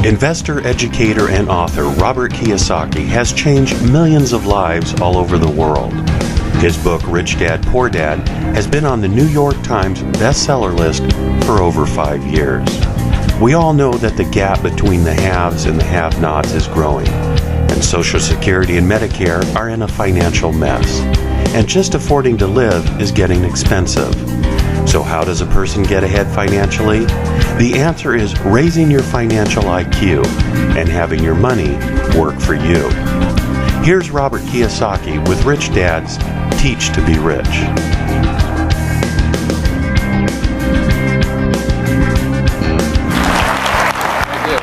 Investor, educator, and author Robert Kiyosaki has changed millions of lives all over the world. His book, Rich Dad, Poor Dad, has been on the New York Times bestseller list for over 5 years. We all know that the gap between the haves and the have-nots is growing, and Social Security and Medicare are in a financial mess. And just affording to live is getting expensive. So how does a person get ahead financially? The answer is raising your financial IQ and having your money work for you. Here's Robert Kiyosaki with Rich Dad's Teach to Be Rich. Thank you.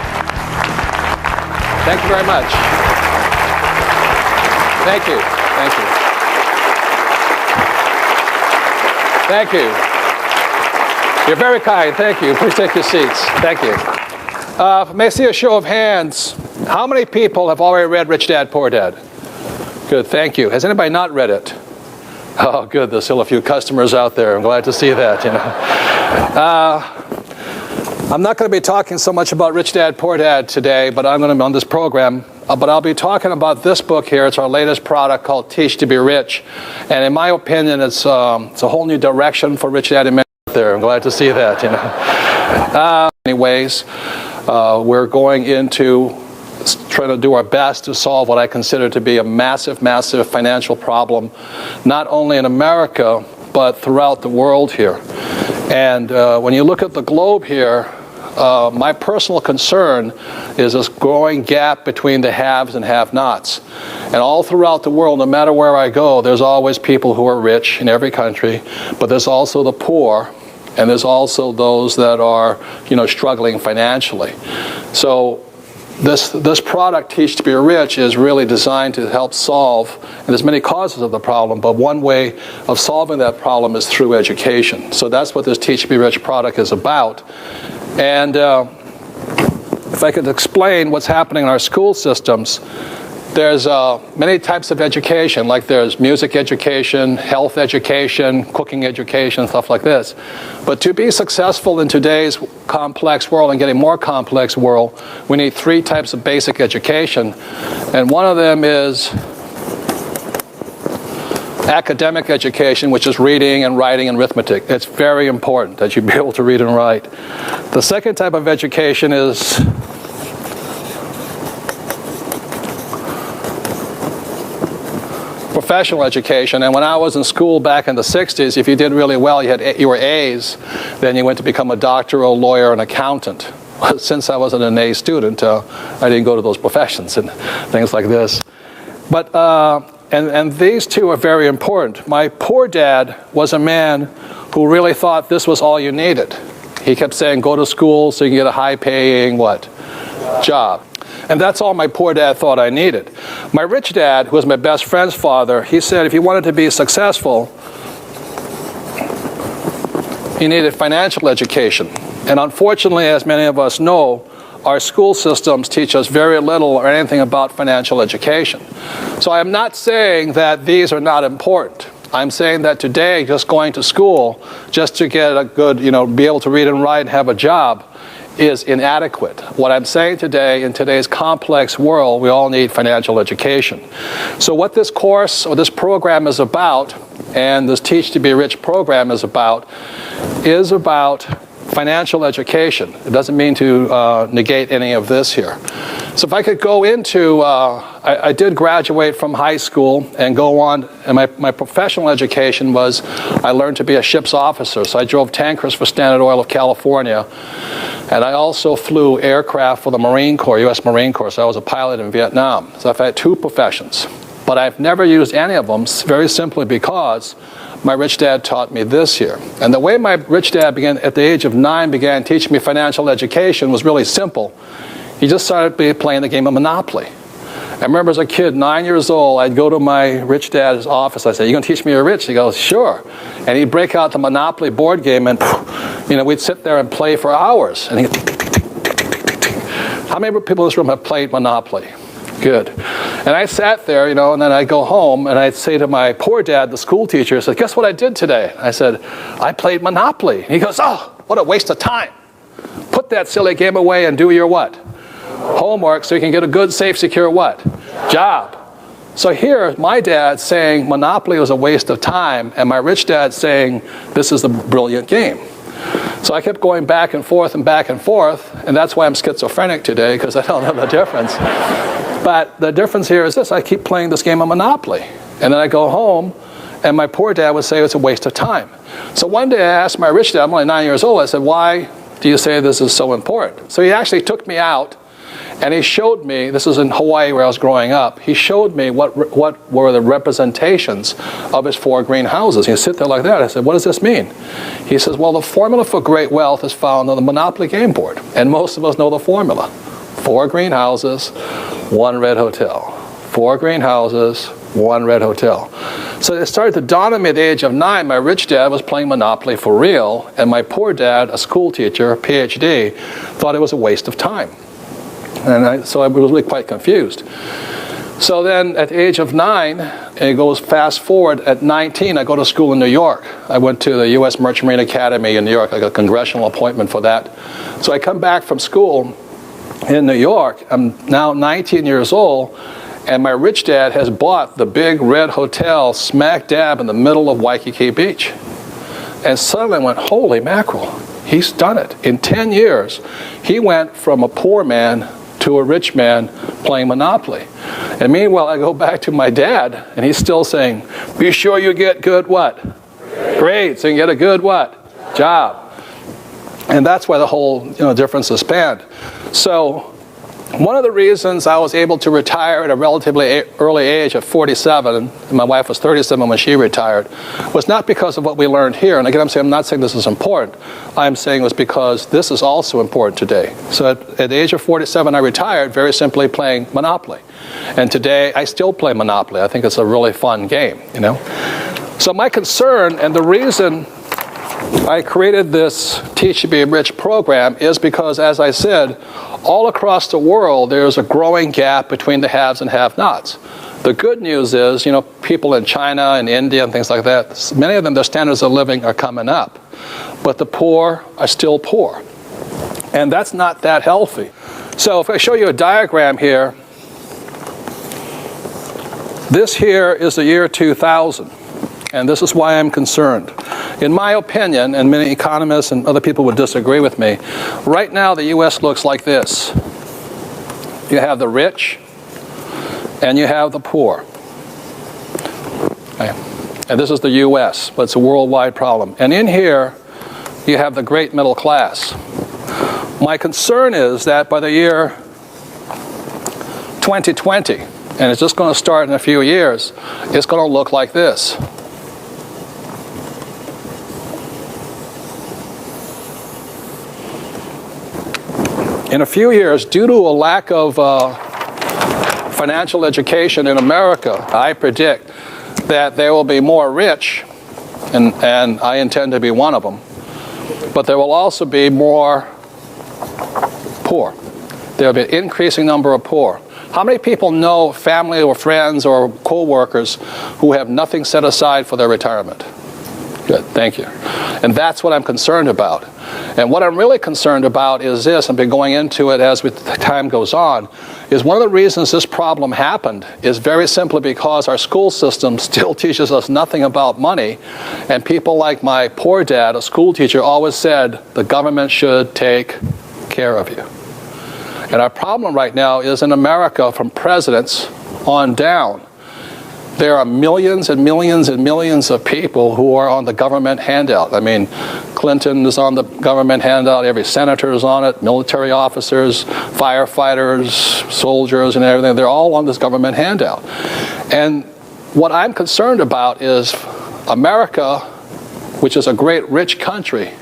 Thank you very much. Thank you. Thank you. Thank you. You're very kind. Thank you. Please take your seats. Thank you. May I see a show of hands? How many people have already read Rich Dad, Poor Dad? Good. Thank you. Has anybody not read it? Oh, good. There's still a few customers out there. I'm glad to see that. I'm not going to be talking so much about Rich Dad, Poor Dad today, but I'm going to be on this program. But I'll be talking about this book here. It's our latest product called Teach to Be Rich. And in my opinion, it's a whole new direction for Rich Dad and men out there. I'm glad to see that. Anyways, we're going into trying to do our best to solve what I consider to be a massive, massive financial problem, not only in America, but throughout the world here. And when you look at the globe here, my personal concern is this growing gap between the haves and have-nots. And all throughout the world, no matter where I go, there's always people who are rich in every country, but there's also the poor, and there's also those that are, struggling financially. So this product, Teach to Be Rich, is really designed to help solve, and there's many causes of the problem, but one way of solving that problem is through education. So that's what this Teach to Be Rich product is about. And if I could explain what's happening in our school systems, there's many types of education, like there's music education, health education, cooking education, stuff like this. But to be successful in today's complex world and getting more complex world, we need 3 types of basic education. And one of them is academic education, which is reading and writing and arithmetic. It's very important that you be able to read and write. The second type of education is professional education. And when I was in school back in the 60s, if you did really well, you were A's, then you went to become a doctor, a lawyer, an accountant. Since I wasn't an A student, I didn't go to those professions and things like this. But and these two are very important. My poor dad was a man who really thought this was all you needed. He kept saying, go to school so you can get a high-paying, job. And that's all my poor dad thought I needed. My rich dad, who was my best friend's father, he said if he wanted to be successful, he needed financial education. And unfortunately, as many of us know, our school systems teach us very little or anything about financial education. So I'm not saying that these are not important. I'm saying that today, just going to school, just to get a good, be able to read and write and have a job, is inadequate. What I'm saying today, in today's complex world, we all need financial education. So what this course or this program is about, and this Teach to Be Rich program is about financial education. It doesn't mean to negate any of this here. So if I could go into, I did graduate from high school and go on, and my professional education was, I learned to be a ship's officer. So I drove tankers for Standard Oil of California. And I also flew aircraft for the Marine Corps, U.S. Marine Corps, so I was a pilot in Vietnam. So I've had 2 professions. But I've never used any of them, very simply because my rich dad taught me this here. And the way my rich dad began, at the age of 9, began teaching me financial education was really simple. He just started playing the game of Monopoly. I remember as a kid, 9 years old, I'd go to my rich dad's office. I'd say, you going to teach me you're rich? He goes, sure. And he'd break out the Monopoly board game, and we'd sit there and play for hours. And he'd tick, tick, tick, tick, tick, tick, tick, tick. How many people in this room have played Monopoly? Good. And I sat there, and then I'd go home, and I'd say to my poor dad, the school teacher, I said, guess what I did today? I said, I played Monopoly. And he goes, oh, what a waste of time. Put that silly game away and do your what? homework so you can get a good, safe, secure what? Job. So here, my dad saying Monopoly was a waste of time, and my rich dad saying this is a brilliant game. So I kept going back and forth, and that's why I'm schizophrenic today, because I don't know the difference. But the difference here is this: I keep playing this game of Monopoly, and then I go home, and my poor dad would say it's a waste of time. So one day I asked my rich dad, I'm only 9 years old, I said, why do you say this is so important? So he actually took me out, and he showed me, this is in Hawaii where I was growing up, he showed me what were the representations of his 4 greenhouses. He'd sit there like that. I said, what does this mean? He says, well, the formula for great wealth is found on the Monopoly game board. And most of us know the formula. 4 greenhouses, 1 red hotel. 4 greenhouses, 1 red hotel. So it started to dawn on me at the age of 9, my rich dad was playing Monopoly for real, and my poor dad, a school teacher, PhD, thought it was a waste of time. And so I was really quite confused. So then at the age of 9, and it goes fast forward, at 19, I go to school in New York. I went to the U.S. Merchant Marine Academy in New York. I got a congressional appointment for that. So I come back from school in New York. I'm now 19 years old, and my rich dad has bought the big red hotel smack dab in the middle of Waikiki Beach. And suddenly I went, holy mackerel, he's done it. In 10 years, he went from a poor man to a rich man playing Monopoly. And meanwhile, I go back to my dad, and he's still saying, be sure you get good what? Grades, and get a good what? Job. And that's why the whole difference is spanned. So one of the reasons I was able to retire at a relatively early age of 47, and my wife was 37 when she retired, was not because of what we learned here. And again, I'm not saying this is important. I'm saying it was because this is also important today. So at the age of 47, I retired very simply playing Monopoly. And today, I still play Monopoly. I think it's a really fun game, So my concern, and the reason I created this Teach to Be Rich program is because, as I said, all across the world, there's a growing gap between the haves and have-nots. The good news is, people in China and India and things like that, many of them, their standards of living are coming up. But the poor are still poor. And that's not that healthy. So if I show you a diagram here, this here is the year 2000. And this is why I'm concerned. In my opinion, and many economists and other people would disagree with me, right now the U.S. looks like this. You have the rich, and you have the poor. Okay. And this is the U.S., but it's a worldwide problem. And in here, you have the great middle class. My concern is that by the year 2020, and it's just going to start in a few years, it's going to look like this. In a few years, due to a lack of financial education in America, I predict that there will be more rich, and I intend to be one of them, but there will also be more poor. There will be an increasing number of poor. How many people know family or friends or co-workers who have nothing set aside for their retirement? Good, thank you. And that's what I'm concerned about. And what I'm really concerned about is this, I've been going into it as time goes on, is one of the reasons this problem happened is very simply because our school system still teaches us nothing about money, and people like my poor dad, a school teacher, always said the government should take care of you. And our problem right now is in America, from presidents on down, there are millions and millions and millions of people who are on the government handout. I mean, Clinton is on the government handout, every senator is on it, military officers, firefighters, soldiers, and everything. They're all on this government handout. And what I'm concerned about is America, which is a great rich country,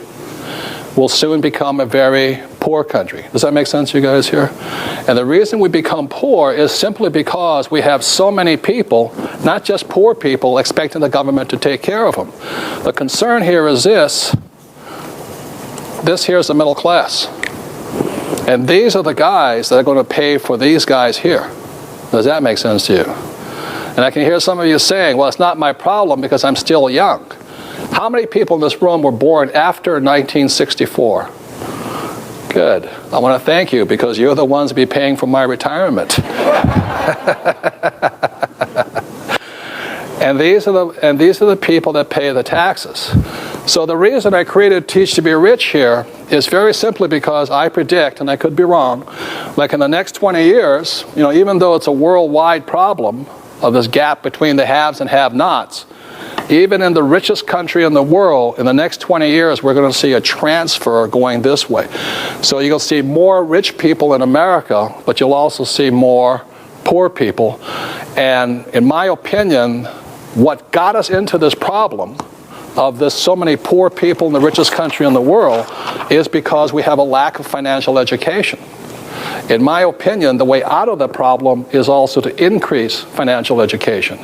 will soon become a very poor country. Does that make sense, you guys here? And the reason we become poor is simply because we have so many people, not just poor people, expecting the government to take care of them. The concern here is this. This here is the middle class. And these are the guys that are going to pay for these guys here. Does that make sense to you? And I can hear some of you saying, well, it's not my problem because I'm still young. How many people in this room were born after 1964? Good. I want to thank you because you're the ones to be paying for my retirement. And these are the people that pay the taxes. So the reason I created Teach to Be Rich here is very simply because I predict, and I could be wrong, like in the next 20 years, even though it's a worldwide problem of this gap between the haves and have-nots, even in the richest country in the world, in the next 20 years, we're going to see a transfer going this way. So you'll see more rich people in America, but you'll also see more poor people. And in my opinion, what got us into this problem of this so many poor people in the richest country in the world is because we have a lack of financial education. In my opinion, the way out of the problem is also to increase financial education.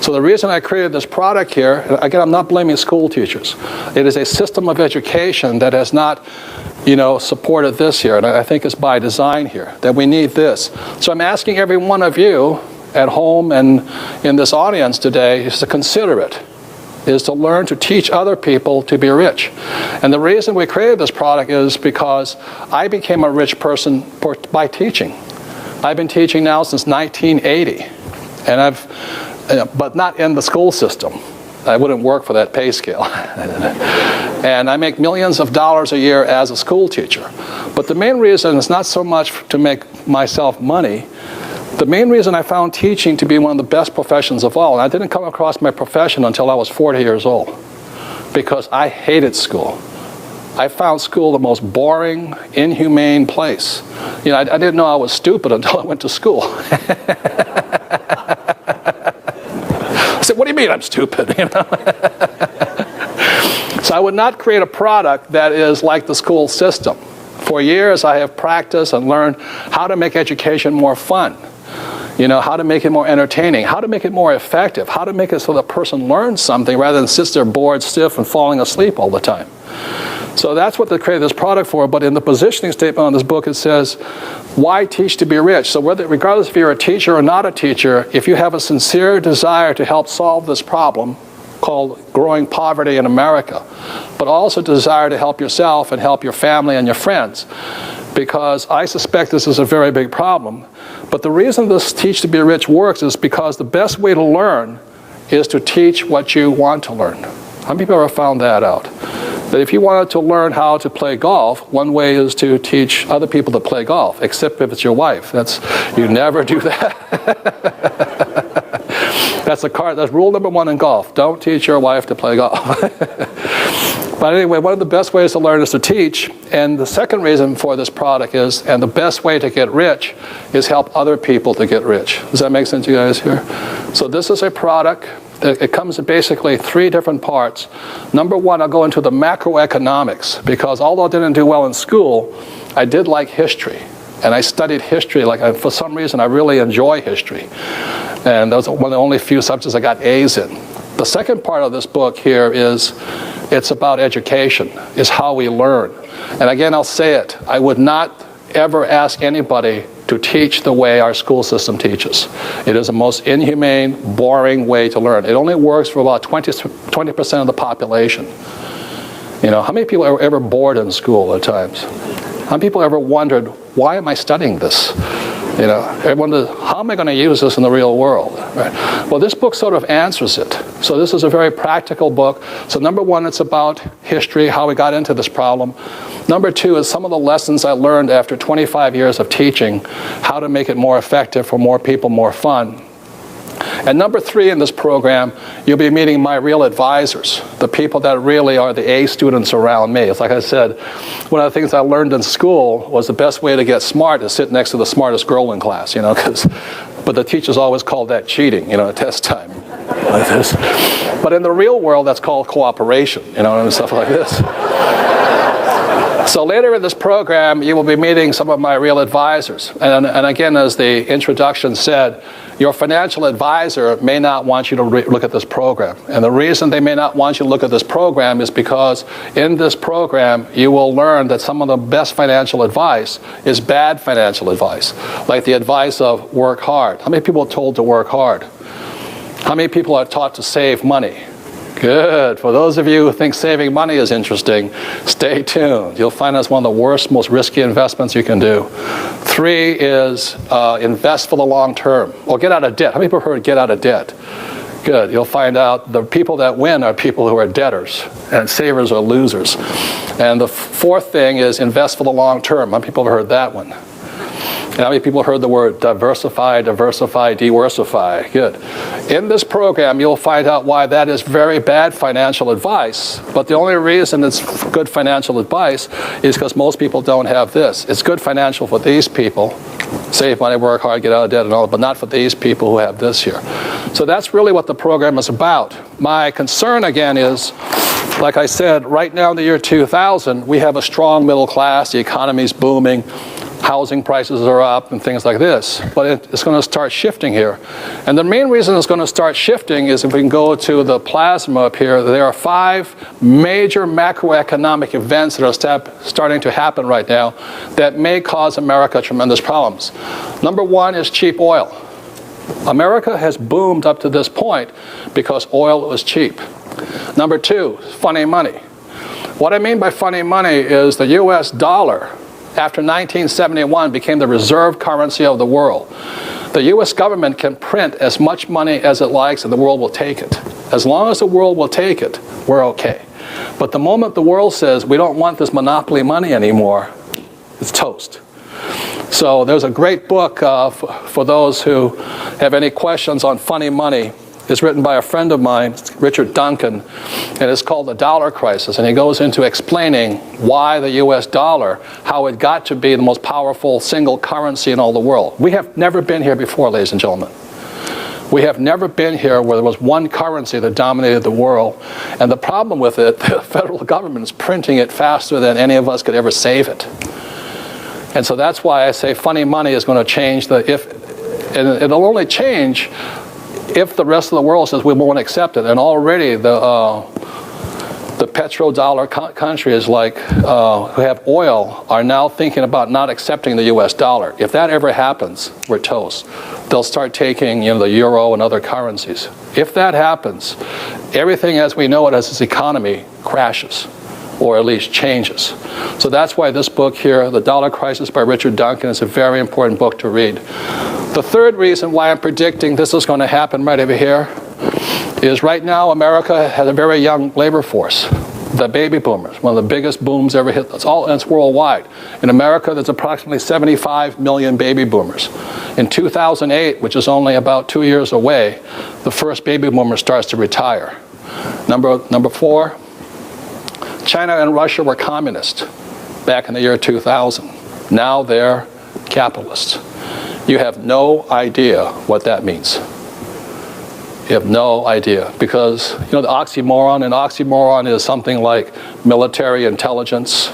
So the reason I created this product here, again, I'm not blaming school teachers. It is a system of education that has not, supported this here, and I think it's by design here, that we need this. So I'm asking every one of you at home and in this audience today is to consider it, is to learn to teach other people to be rich. And the reason we created this product is because I became a rich person by teaching. I've been teaching now since 1980, and but not in the school system. I wouldn't work for that pay scale. And I make millions of dollars a year as a school teacher. But the main reason is not so much to make myself money. The main reason I found teaching to be one of the best professions of all, and I didn't come across my profession until I was 40 years old, because I hated school. I found school the most boring, inhumane place. I didn't know I was stupid until I went to school. I said, what do you mean I'm stupid? So I would not create a product that is like the school system. For years I have practiced and learned how to make education more fun. How to make it more entertaining, how to make it more effective, how to make it so the person learns something rather than sits there bored, stiff, and falling asleep all the time. So that's what they created this product for, but in the positioning statement on this book it says, why teach to be rich? So regardless if you're a teacher or not a teacher, if you have a sincere desire to help solve this problem called growing poverty in America, but also desire to help yourself and help your family and your friends, because I suspect this is a very big problem. But the reason this Teach to Be Rich works is because the best way to learn is to teach what you want to learn. How many people ever found that out? That if you wanted to learn how to play golf, one way is to teach other people to play golf, except if it's your wife. You never do that. That's rule number one in golf. Don't teach your wife to play golf. But anyway, one of the best ways to learn is to teach. And the second reason for this product is, and the best way to get rich is help other people to get rich. Does that make sense to you guys here? So this is a product. It comes in basically 3 different parts. Number one, I'll go into the macroeconomics, because although I didn't do well in school, I did like history. And I studied history, for some reason I really enjoy history. And that was one of the only few subjects I got A's in. The second part of this book here is, it's about education, is how we learn. And again, I'll say it, I would not ever ask anybody to teach the way our school system teaches. It is the most inhumane, boring way to learn. It only works for about 20% of the population. How many people are ever bored in school at times? How many people ever wondered, why am I studying this? Everyone wonders, how am I going to use this in the real world? Right? Well, this book sort of answers it. So this is a very practical book. So number one, it's about history, how we got into this problem. Number two is some of the lessons I learned after 25 years of teaching, how to make it more effective for more people, more fun. And number three in this program, you'll be meeting my real advisors, the people that really are the A students around me. It's like I said, one of the things I learned in school was the best way to get smart is sit next to the smartest girl in class, but the teachers always called that cheating, at test time. Like this. But in the real world, that's called cooperation, and stuff like this. So later in this program, you will be meeting some of my real advisors. And again, as the introduction said, your financial advisor may not want you to look at this program. And the reason they may not want you to look at this program is because in this program, you will learn that some of the best financial advice is bad financial advice, like the advice of work hard. How many people are told to work hard? How many people are taught to save money? Good. For those of you who think saving money is interesting, stay tuned. You'll find that's one of the worst, most risky investments you can do. 3 is invest for the long term. Or get out of debt. How many people have heard get out of debt? Good. You'll find out the people that win are people who are debtors, and savers are losers. And the 4th thing is invest for the long term. How many people have heard that one? And how many people heard the word diversify, diversify? Good. In this program, you'll find out why that is very bad financial advice. But the only reason it's good financial advice is because most people don't have this. It's good financial for these people. Save money, work hard, get out of debt and all, but not for these people who have this here. So that's really what the program is about. My concern, again, is, like I said, right now in the year 2000, we have a strong middle class, the economy's booming, housing prices are up and things like this, but it's going to start shifting here. And the main reason it's going to start shifting is, if we can go to the plasma up here, there are 5 major macroeconomic events that are starting to happen right now that may cause America tremendous problems. Number 1 is cheap oil. America has boomed up to this point because oil was cheap. Number 2, funny money. What I mean by funny money is the US dollar, after 1971, became the reserve currency of the world. The US government can print as much money as it likes and the world will take it. As long as the world will take it, we're okay. But the moment the world says we don't want this monopoly money anymore, it's toast. So there's a great book for those who have any questions on funny money. It's written by a friend of mine, Richard Duncan, and it's called The Dollar Crisis. And he goes into explaining why the US dollar, how it got to be the most powerful single currency in all the world. We have never been here before, ladies and gentlemen. We have never been here where there was one currency that dominated the world. And the problem with it, the federal government is printing it faster than any of us could ever save it. And so that's why I say funny money is going to change and it'll only change if the rest of the world says we won't accept it. And already the petrodollar countries like who have oil are now thinking about not accepting the US dollar. If that ever happens, we're toast. They'll start taking the euro and other currencies. If that happens, everything as we know it as this economy crashes, or at least changes. So that's why this book here, The Dollar Crisis by Richard Duncan, is a very important book to read. The 3rd reason why I'm predicting this is going to happen right over here is right now America has a very young labor force. The baby boomers, one of the biggest booms ever hit. It's worldwide. In America, there's approximately 75 million baby boomers. In 2008, which is only about 2 years away, the first baby boomer starts to retire. Number 4, China and Russia were communist back in the year 2000. Now they're capitalists. You have no idea what that means. You have no idea, because the oxymoron is something like military intelligence,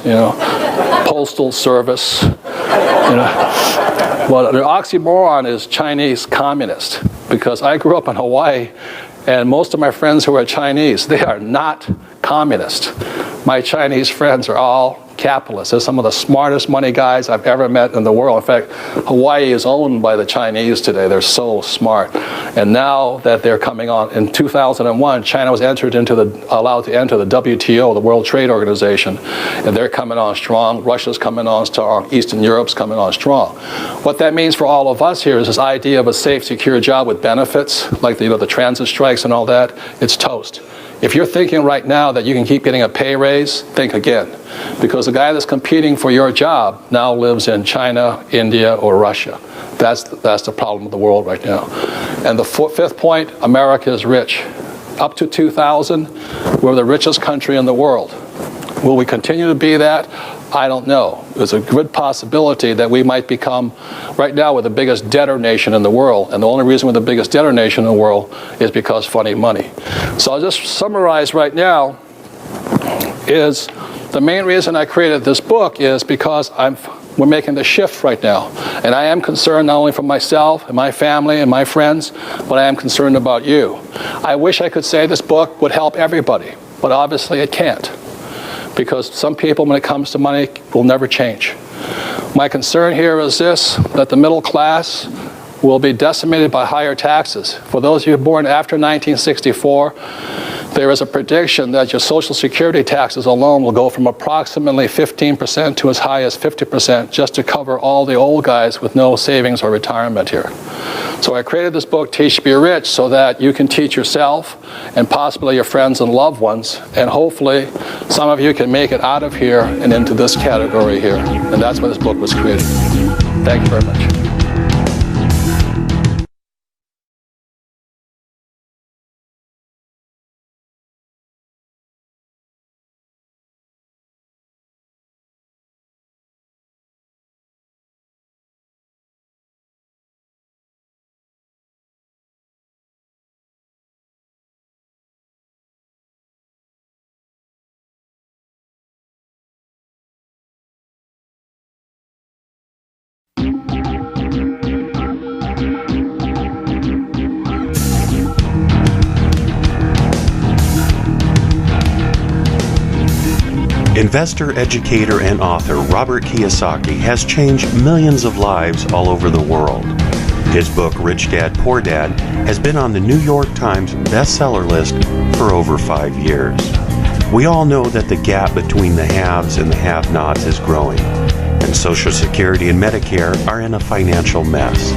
postal service. Well, the oxymoron is Chinese communist, because I grew up in Hawaii, and most of my friends who are Chinese, they are not communist. My Chinese friends are all capitalists. They're some of the smartest money guys I've ever met in the world. In fact, Hawaii is owned by the Chinese today. They're so smart. And now that they're coming on, in 2001, China was allowed to enter the WTO, the World Trade Organization, and they're coming on strong. Russia's coming on strong. Eastern Europe's coming on strong. What that means for all of us here is this idea of a safe, secure job with benefits, like the transit strikes and all that. It's toast. If you're thinking right now that you can keep getting a pay raise, think again. Because the guy that's competing for your job now lives in China, India, or Russia. That's the problem of the world right now. And the 5th point, America is rich. Up to 2000, we're the richest country in the world. Will we continue to be that? I don't know. There's a good possibility that we might become, right now we're the biggest debtor nation in the world, and the only reason we're the biggest debtor nation in the world is because funny money. So I'll just summarize right now is the main reason I created this book is because we're making the shift right now. And I am concerned not only for myself and my family and my friends, but I am concerned about you. I wish I could say this book would help everybody, but obviously it can't. Because some people, when it comes to money, will never change. My concern here is this, that the middle class will be decimated by higher taxes. For those of you born after 1964, there is a prediction that your Social Security taxes alone will go from approximately 15% to as high as 50% just to cover all the old guys with no savings or retirement here. So I created this book, Teach to Be Rich, so that you can teach yourself and possibly your friends and loved ones, and hopefully some of you can make it out of here and into this category here. And that's why this book was created. Thank you very much. Investor, educator, and author Robert Kiyosaki has changed millions of lives all over the world. His book, Rich Dad, Poor Dad, has been on the New York Times bestseller list for over 5 years. We all know that the gap between the haves and the have-nots is growing, and Social Security and Medicare are in a financial mess,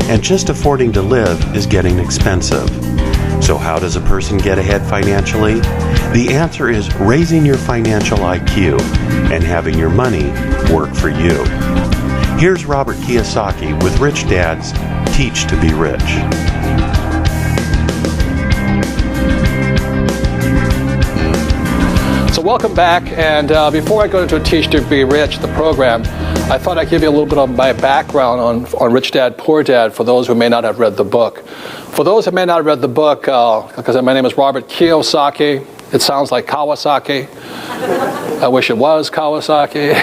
and just affording to live is getting expensive. So how does a person get ahead financially? The answer is raising your financial IQ and having your money work for you. Here's Robert Kiyosaki with Rich Dad's Teach to Be Rich. So welcome back, and before I go into Teach to Be Rich, the program, I thought I'd give you a little bit of my background on Rich Dad, Poor Dad for those who may not have read the book. For those who may not have read the book, because my name is Robert Kiyosaki, it sounds like Kawasaki. I wish it was Kawasaki.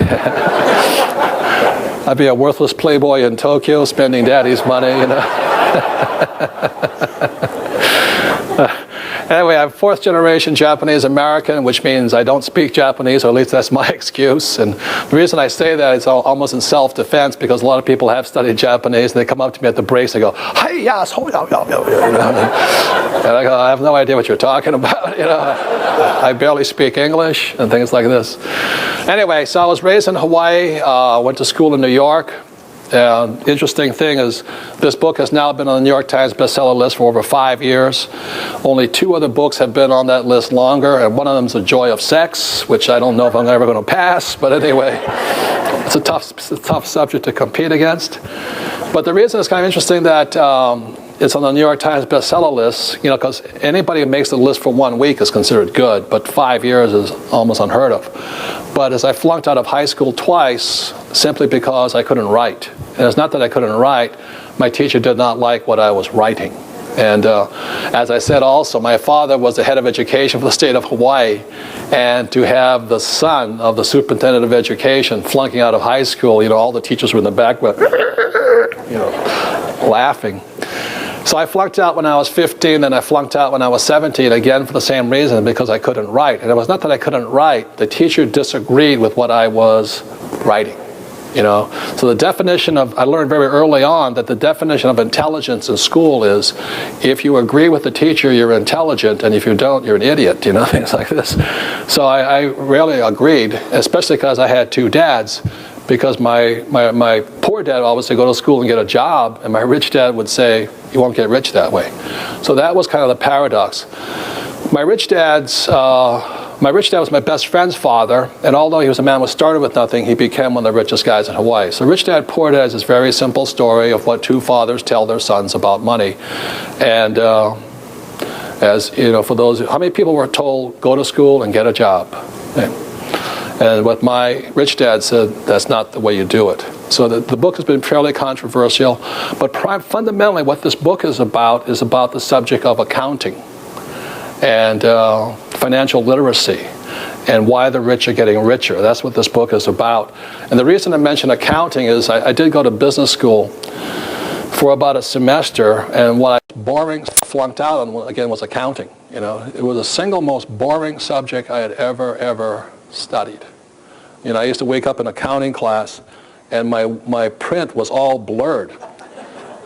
I'd be a worthless playboy in Tokyo spending daddy's money, you know. Anyway, I'm fourth generation Japanese American, which means I don't speak Japanese, or at least that's my excuse. And the reason I say that is almost in self-defense, because a lot of people have studied Japanese, and they come up to me at the breaks and go, "Hi, yes, ho, yo, yo, yo," and I go, "I have no idea what you're talking about." You know, I barely speak English and things like this. Anyway, so I was raised in Hawaii, went to school in New York. Interesting thing is, this book has now been on the New York Times bestseller list for over 5 years. Only 2 other books have been on that list longer, and one of them is The Joy of Sex, which I don't know if I'm ever going to pass, but anyway, it's a tough subject to compete against. But the reason it's kind of interesting that it's on the New York Times bestseller list, you know, because anybody who makes the list for 1 week is considered good, but 5 years is almost unheard of. But as I flunked out of high school twice, simply because I couldn't write. And it's not that I couldn't write, my teacher did not like what I was writing. And as I said also, my father was the head of education for the state of Hawaii, and to have the son of the superintendent of education flunking out of high school, you know, all the teachers were in the background, you know, laughing. So I flunked out when I was 15, and I flunked out when I was 17, again for the same reason, because I couldn't write. And it was not that I couldn't write, the teacher disagreed with what I was writing. You know, so the definition of, I learned very early on that the definition of intelligence in school is, if you agree with the teacher, you're intelligent, and if you don't, you're an idiot, you know, things like this. So I rarely agreed, especially because I had 2 dads, because my poor dad always said, go to school and get a job, and my rich dad would say, you won't get rich that way. So that was kind of the paradox. My rich dad was my best friend's father, and although he was a man who started with nothing, he became one of the richest guys in Hawaii. So Rich Dad, Poor Dad is this very simple story of what 2 fathers tell their sons about money. And as you know, for those, how many people were told, go to school and get a job? And what my rich dad said, that's not the way you do it. So the book has been fairly controversial, but fundamentally what this book is about the subject of accounting and financial literacy, and why the rich are getting richer. That's what this book is about. And the reason I mention accounting is I did go to business school for about a semester, and what I boring flunked out on, again, was accounting. You know, it was the single most boring subject I had ever studied. You know, I used to wake up in accounting class, and my print was all blurred.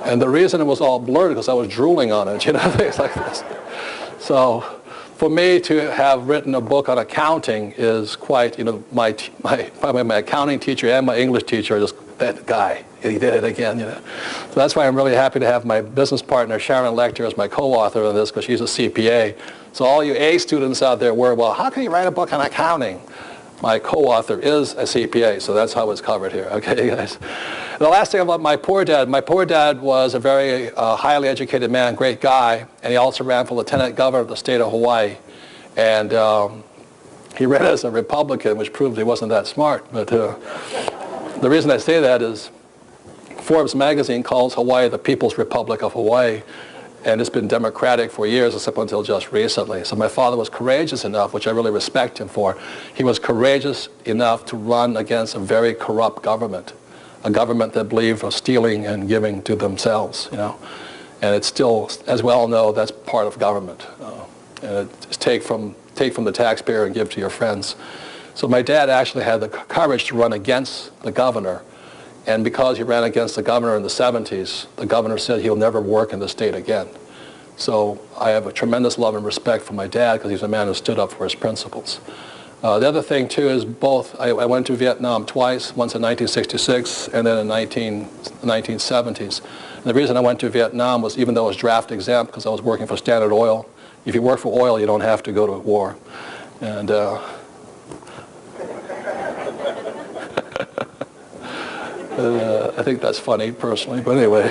And the reason it was all blurred is because I was drooling on it, you know, things like this. So for me to have written a book on accounting is quite, probably my accounting teacher and my English teacher are just, that guy, he did it again, So that's why I'm really happy to have my business partner, Sharon Lecter, as my co-author on this, because she's a CPA. So all you A students out there worry, well, how can you write a book on accounting? My co-author is a CPA, so that's how it's covered here. Okay, guys. The last thing about my poor dad. My poor dad was a very highly educated man, great guy, and he also ran for lieutenant governor of the state of Hawaii. And he ran as a Republican, which proved he wasn't that smart. But the reason I say that is Forbes magazine calls Hawaii the People's Republic of Hawaii. And it's been democratic for years, except until just recently. So my father was courageous enough, which I really respect him for. He was courageous enough to run against a very corrupt government, a government that believed in stealing and giving to themselves, And it's still, as we all know, that's part of government. And it's take from the taxpayer and give to your friends. So my dad actually had the courage to run against the governor. And because he ran against the governor in the 70s, the governor said he'll never work in the state again. So I have a tremendous love and respect for my dad because he's a man who stood up for his principles. The other thing, too, is I went to Vietnam twice, once in 1966 and then in the 1970s. And the reason I went to Vietnam was even though I was draft exempt because I was working for Standard Oil. If you work for oil, you don't have to go to war. And I think that's funny, personally, but anyway.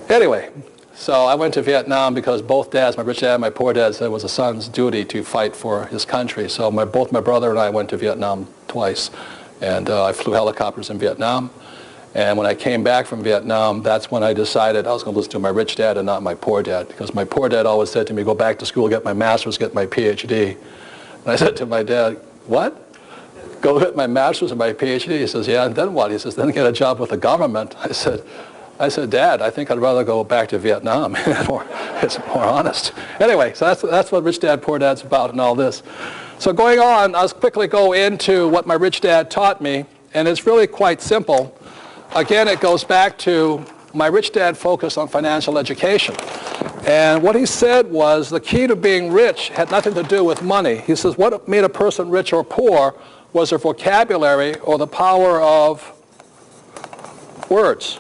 Anyway, so I went to Vietnam because both dads, my rich dad and my poor dad, said it was a son's duty to fight for his country. So both my brother and I went to Vietnam twice. And I flew helicopters in Vietnam. And when I came back from Vietnam, that's when I decided I was going to listen to my rich dad and not my poor dad. Because my poor dad always said to me, go back to school, get my master's, get my PhD. And I said to my dad, what? Go get my master's and my PhD? He says, yeah, and then what? He says, then get a job with the government. I said, Dad, I think I'd rather go back to Vietnam. It's more honest. Anyway, so that's what Rich Dad, Poor Dad's about and all this. So going on, I'll quickly go into what my rich dad taught me, and it's really quite simple. Again, it goes back to my rich dad focused on financial education. And what he said was the key to being rich had nothing to do with money. He says what made a person rich or poor was their vocabulary or the power of words.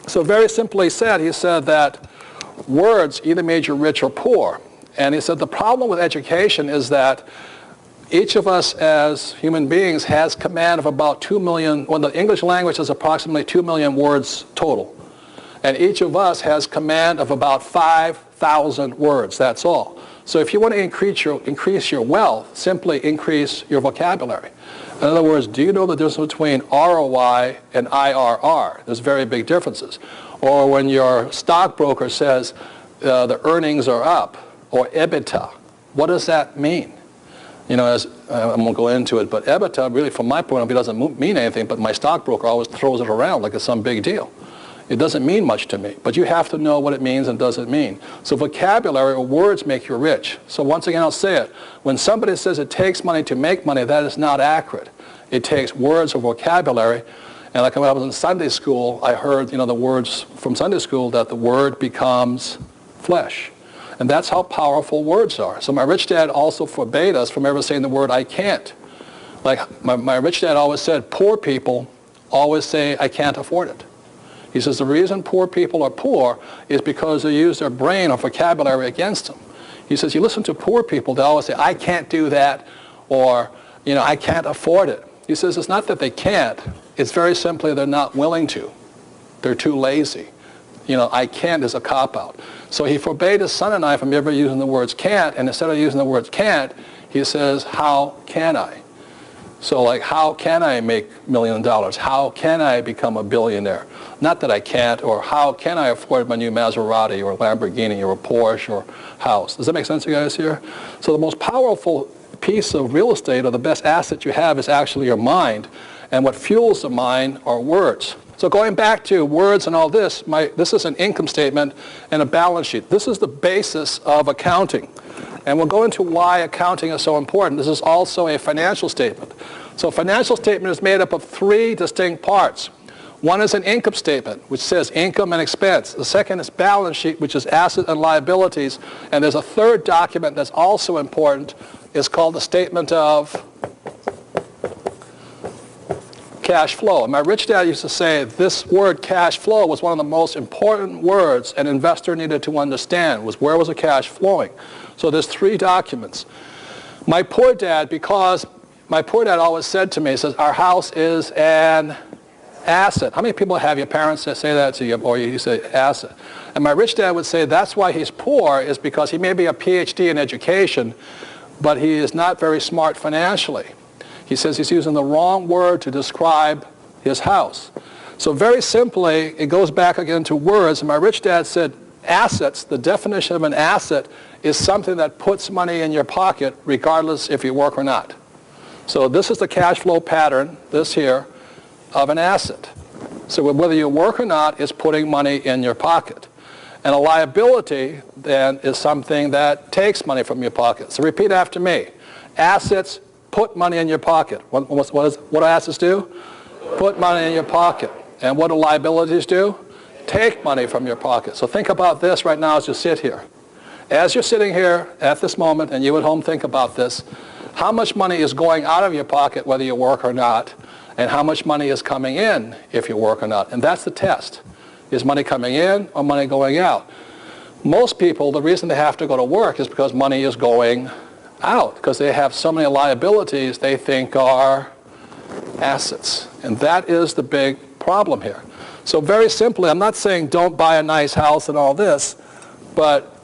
So very simply said, he said that words either made you rich or poor. And he said the problem with education is that each of us as human beings has command of about 2 million, well, the English language has approximately 2 million words total. And each of us has command of about 5,000 words, that's all. So if you want to increase your wealth, simply increase your vocabulary. In other words, do you know the difference between ROI and IRR? There's very big differences. Or when your stockbroker says the earnings are up, or EBITDA, what does that mean? You know, I won't go into it, but EBITDA really, from my point of view, doesn't mean anything, but my stockbroker always throws it around like it's some big deal. It doesn't mean much to me, but you have to know what it means and does it mean. So vocabulary or words make you rich. So once again, I'll say it. When somebody says it takes money to make money, that is not accurate. It takes words or vocabulary. And like when I was in Sunday school, I heard, the words from Sunday school that the word becomes flesh. And that's how powerful words are. So my rich dad also forbade us from ever saying the word I can't. Like my rich dad always said, poor people always say I can't afford it. He says the reason poor people are poor is because they use their brain or vocabulary against them. He says you listen to poor people, they always say I can't do that, or I can't afford it. He says it's not that they can't, it's very simply they're not willing to. They're too lazy. I can't is a cop-out. So he forbade his son and I from ever using the words can't, and instead of using the words can't, he says, how can I? So like, how can I make $1 million? How can I become a billionaire? Not that I can't, or how can I afford my new Maserati or Lamborghini or a Porsche or house? Does that make sense to you guys here? So the most powerful piece of real estate, or the best asset you have, is actually your mind. And what fuels the mind are words. So going back to words and all this, this is an income statement and a balance sheet. This is the basis of accounting. And we'll go into why accounting is so important. This is also a financial statement. So a financial statement is made up of 3 distinct parts. One is an income statement, which says income and expense. The second is balance sheet, which is assets and liabilities. And there's a third document that's also important. It's called the statement of cash flow. And my rich dad used to say this word cash flow was one of the most important words an investor needed to understand, was where was the cash flowing. So there's three documents. My poor dad, because my poor dad always said to me, he says, our house is an asset. How many people have your parents that say that to you, or you say asset? And my rich dad would say that's why he's poor, is because he may be a PhD in education, but he is not very smart financially. He says he's using the wrong word to describe his house. So very simply, it goes back again to words. And my rich dad said assets, the definition of an asset is something that puts money in your pocket regardless if you work or not. So this is the cash flow pattern, this here, of an asset. So whether you work or not, it's putting money in your pocket. And a liability, then, is something that takes money from your pocket. So repeat after me. Assets put money in your pocket. What do assets do? Put money in your pocket. And what do liabilities do? Take money from your pocket. So think about this right now as you sit here. As you're sitting here at this moment, and you at home think about this, how much money is going out of your pocket whether you work or not, and how much money is coming in if you work or not. And that's the test. Is money coming in or money going out? Most people, the reason they have to go to work is because money is going out, because they have so many liabilities they think are assets. And that is the big problem here. So very simply, I'm not saying don't buy a nice house and all this, but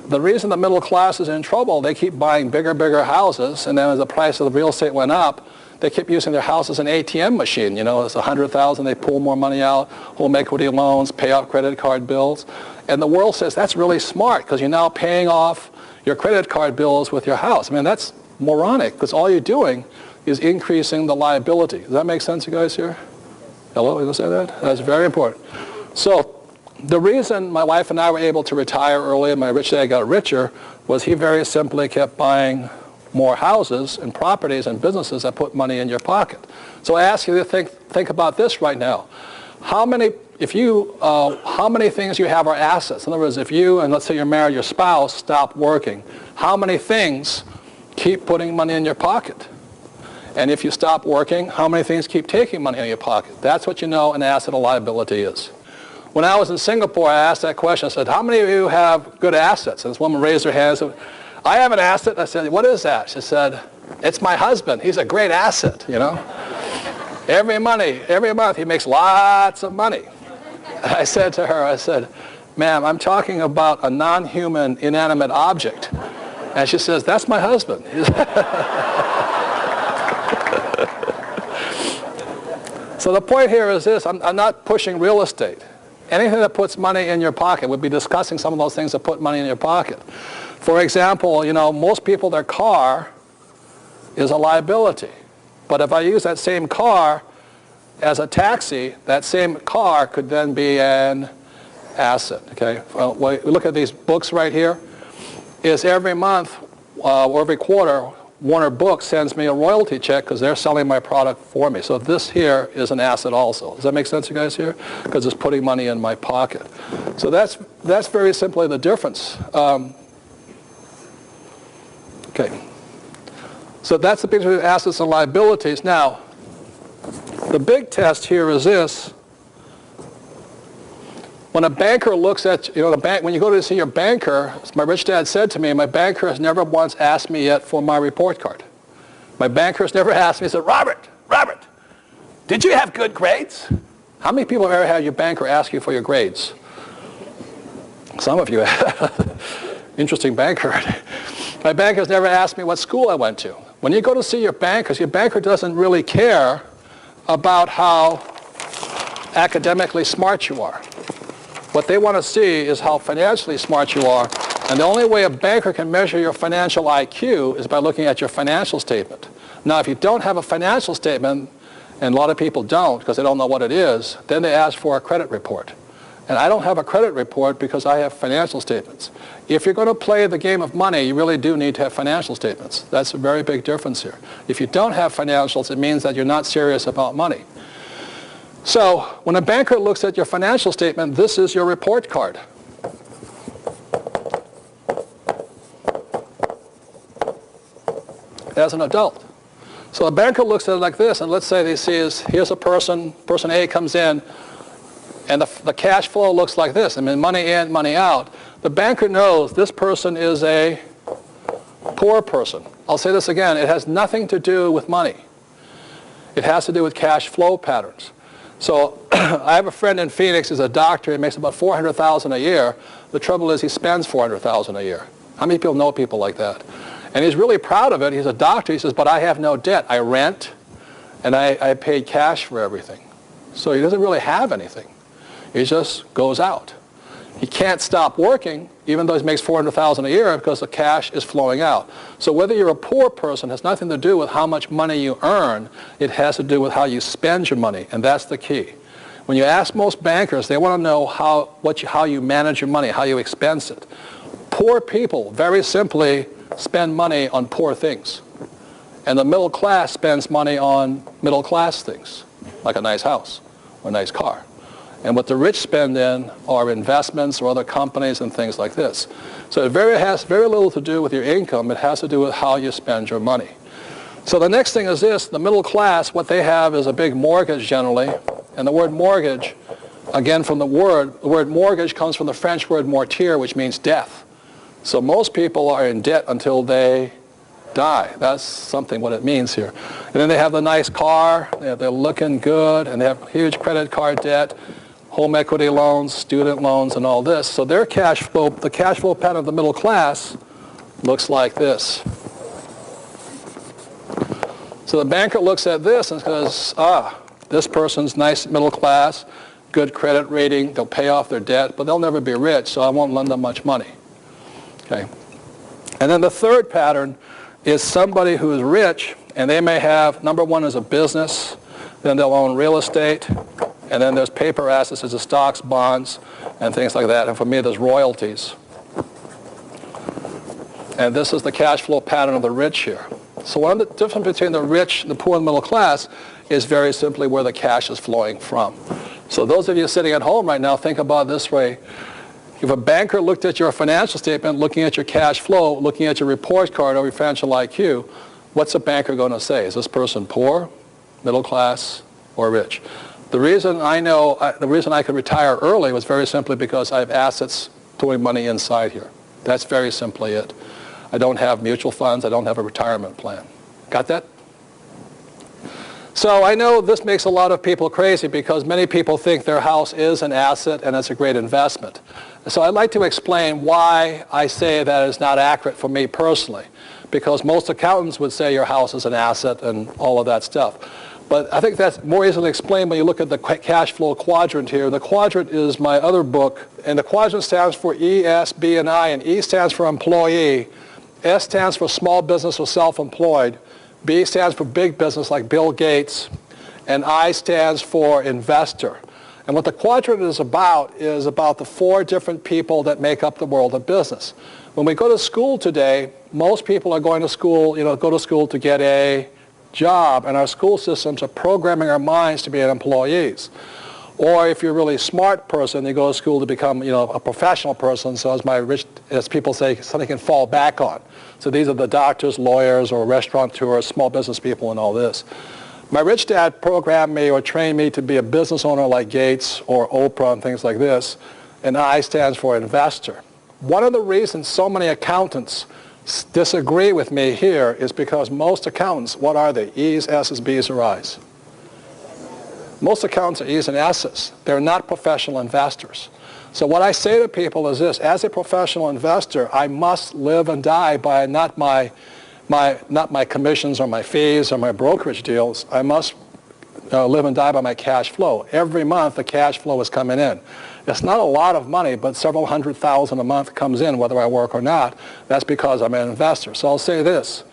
the reason the middle class is in trouble, they keep buying bigger, bigger houses, and then as the price of the real estate went up, they keep using their house as an ATM machine. You know, it's $100,000, they pull more money out, home equity loans, pay off credit card bills. And the world says that's really smart because you're now paying off your credit card bills with your house. I mean, that's moronic because all you're doing is increasing the liability. Does that make sense, you guys here? Hello, you say that? That's very important. So the reason my wife and I were able to retire early and my rich dad got richer was he very simply kept buying more houses and properties and businesses that put money in your pocket. So I ask you to think about this right now. How many things you have are assets? In other words, if you, and let's say you're married, your spouse stopped working, how many things keep putting money in your pocket? And if you stop working, how many things keep taking money out of your pocket? That's what you know an asset or liability is. When I was in Singapore, I asked that question. I said, how many of you have good assets? And this woman raised her hand and said, I have an asset. I said, what is that? She said, it's my husband. He's a great asset, you know. Every month he makes lots of money. I said to her, I said, ma'am, I'm talking about a non-human inanimate object. And she says, that's my husband. So the point here is this, I'm not pushing real estate. Anything that puts money in your pocket, we'll be discussing some of those things that put money in your pocket. For example, you know, most people, their car is a liability. But if I use that same car as a taxi, that same car could then be an asset, okay? Well, we look at these books right here. Is every month or every quarter, Warner Books sends me a royalty check because they're selling my product for me. So this here is an asset also. Does that make sense, you guys here? Because it's putting money in my pocket. So that's very simply the difference. Okay. So that's the picture between assets and liabilities. Now, the big test here is this. When a banker looks at, you know, the bank, when you go to see your banker, as my rich dad said to me, my banker has never once asked me yet for my report card. My banker has never asked me, he said, Robert, did you have good grades? How many people have ever had your banker ask you for your grades? Some of you have. Interesting banker. My banker has never asked me what school I went to. When you go to see your banker doesn't really care about how academically smart you are. What they want to see is how financially smart you are. And the only way a banker can measure your financial IQ is by looking at your financial statement. Now, if you don't have a financial statement, and a lot of people don't because they don't know what it is, then they ask for a credit report. And I don't have a credit report because I have financial statements. If you're going to play the game of money, you really do need to have financial statements. That's a very big difference here. If you don't have financials, it means that you're not serious about money. So when a banker looks at your financial statement, this is your report card. As an adult. So a banker looks at it like this, and let's say they see here's a person A comes in, and the cash flow looks like this. I mean, money in, money out. The banker knows this person is a poor person. I'll say this again, it has nothing to do with money. It has to do with cash flow patterns. So I have a friend in Phoenix, he's a doctor, he makes about $400,000 a year. The trouble is he spends $400,000 a year. How many people know people like that? And he's really proud of it. He's a doctor. He says, but I have no debt. I rent, and I paid cash for everything. So he doesn't really have anything. He just goes out. He can't stop working, even though he makes $400,000 a year, because the cash is flowing out. So whether you're a poor person has nothing to do with how much money you earn. It has to do with how you spend your money, and that's the key. When you ask most bankers, they want to know how you manage your money, how you expense it. Poor people, very simply, spend money on poor things. And the middle class spends money on middle class things, like a nice house or a nice car. And what the rich spend in are investments or other companies and things like this. So it has very little to do with your income. It has to do with how you spend your money. So the next thing is this. The middle class, what they have is a big mortgage generally. And the word mortgage, again from the word mortgage comes from the French word mortier, which means death. So most people are in debt until they die. That's something what it means here. And then they have the nice car, they're looking good, and they have huge credit card debt, home equity loans, student loans, and all this. So their cash flow, the cash flow pattern of the middle class looks like this. So the banker looks at this and says, this person's nice middle class, good credit rating, they'll pay off their debt, but they'll never be rich, so I won't lend them much money. Okay. And then the third pattern is somebody who is rich, and they may have, number one is a business, then they'll own real estate, and then there's paper assets, there's the stocks, bonds, and things like that. And for me, there's royalties. And this is the cash flow pattern of the rich here. So one of the difference between the rich, the poor, and the middle class is very simply where the cash is flowing from. So those of you sitting at home right now, think about it this way. If a banker looked at your financial statement, looking at your cash flow, looking at your report card or your financial IQ, what's a banker going to say? Is this person poor, middle class, or rich? The reason I could retire early was very simply because I have assets putting money inside here. That's very simply it. I don't have mutual funds. I don't have a retirement plan. Got that? So I know this makes a lot of people crazy because many people think their house is an asset and it's a great investment. So I'd like to explain why I say that is not accurate for me personally, because most accountants would say your house is an asset and all of that stuff. But I think that's more easily explained when you look at the cash flow quadrant here. The quadrant is my other book, and the quadrant stands for E, S, B, and I, and E stands for employee, S stands for small business or self-employed, B stands for big business like Bill Gates, and I stands for investor. And what the quadrant is about the four different people that make up the world of business. When we go to school today, most people are going to school, go to school to get a job, and our school systems are programming our minds to be employees. Or if you're a really smart person, you go to school to become, a professional person, so as people say, something you can fall back on. So these are the doctors, lawyers, or restaurateurs, small business people, and all this. My rich dad programmed me or trained me to be a business owner like Gates or Oprah and things like this, and I stands for investor. One of the reasons so many accountants disagree with me here is because most accountants, what are they? E's, S's, B's, or I's? Most accountants are E's and S's. They're not professional investors. So what I say to people is this: as a professional investor, I must live and die by not my commissions or my fees or my brokerage deals. I must live and die by my cash flow. Every month the cash flow is coming in. It's not a lot of money, but several $100,000 a month comes in whether I work or not. That's because I'm an investor. So I'll say this: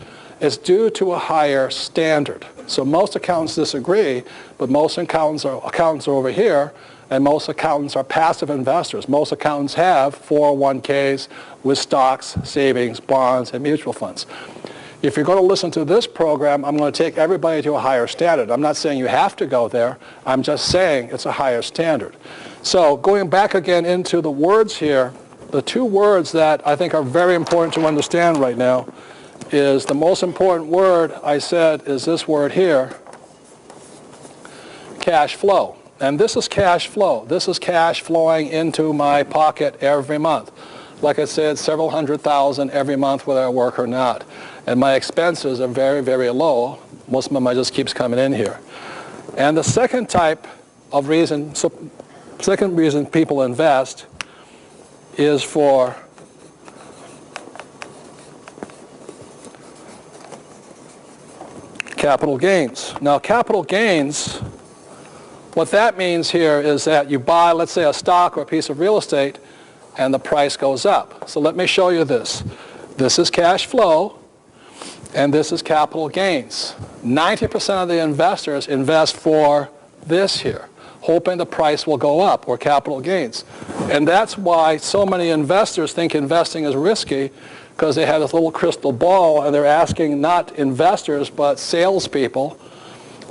it's due to a higher standard. So most accountants disagree, but most accountants are over here, and most accountants are passive investors. Most accountants have 401ks with stocks, savings, bonds, and mutual funds. If you're going to listen to this program, I'm going to take everybody to a higher standard. I'm not saying you have to go there. I'm just saying it's a higher standard. So going back again into the words here, the two words that I think are very important to understand right now is the most important word I said is this word here, cash flow. And this is cash flow. This is cash flowing into my pocket every month. Like I said, several $100,000 every month whether I work or not. And my expenses are very, very low. Most of them just keeps coming in here. And the second type of reason, second reason people invest is for capital gains. Now, capital gains, what that means here is that you buy, let's say, a stock or a piece of real estate, and the price goes up. So let me show you this. This is cash flow, and this is capital gains. 90% of the investors invest for this here, hoping the price will go up, or capital gains. And that's why so many investors think investing is risky, because they have this little crystal ball, and they're asking not investors, but salespeople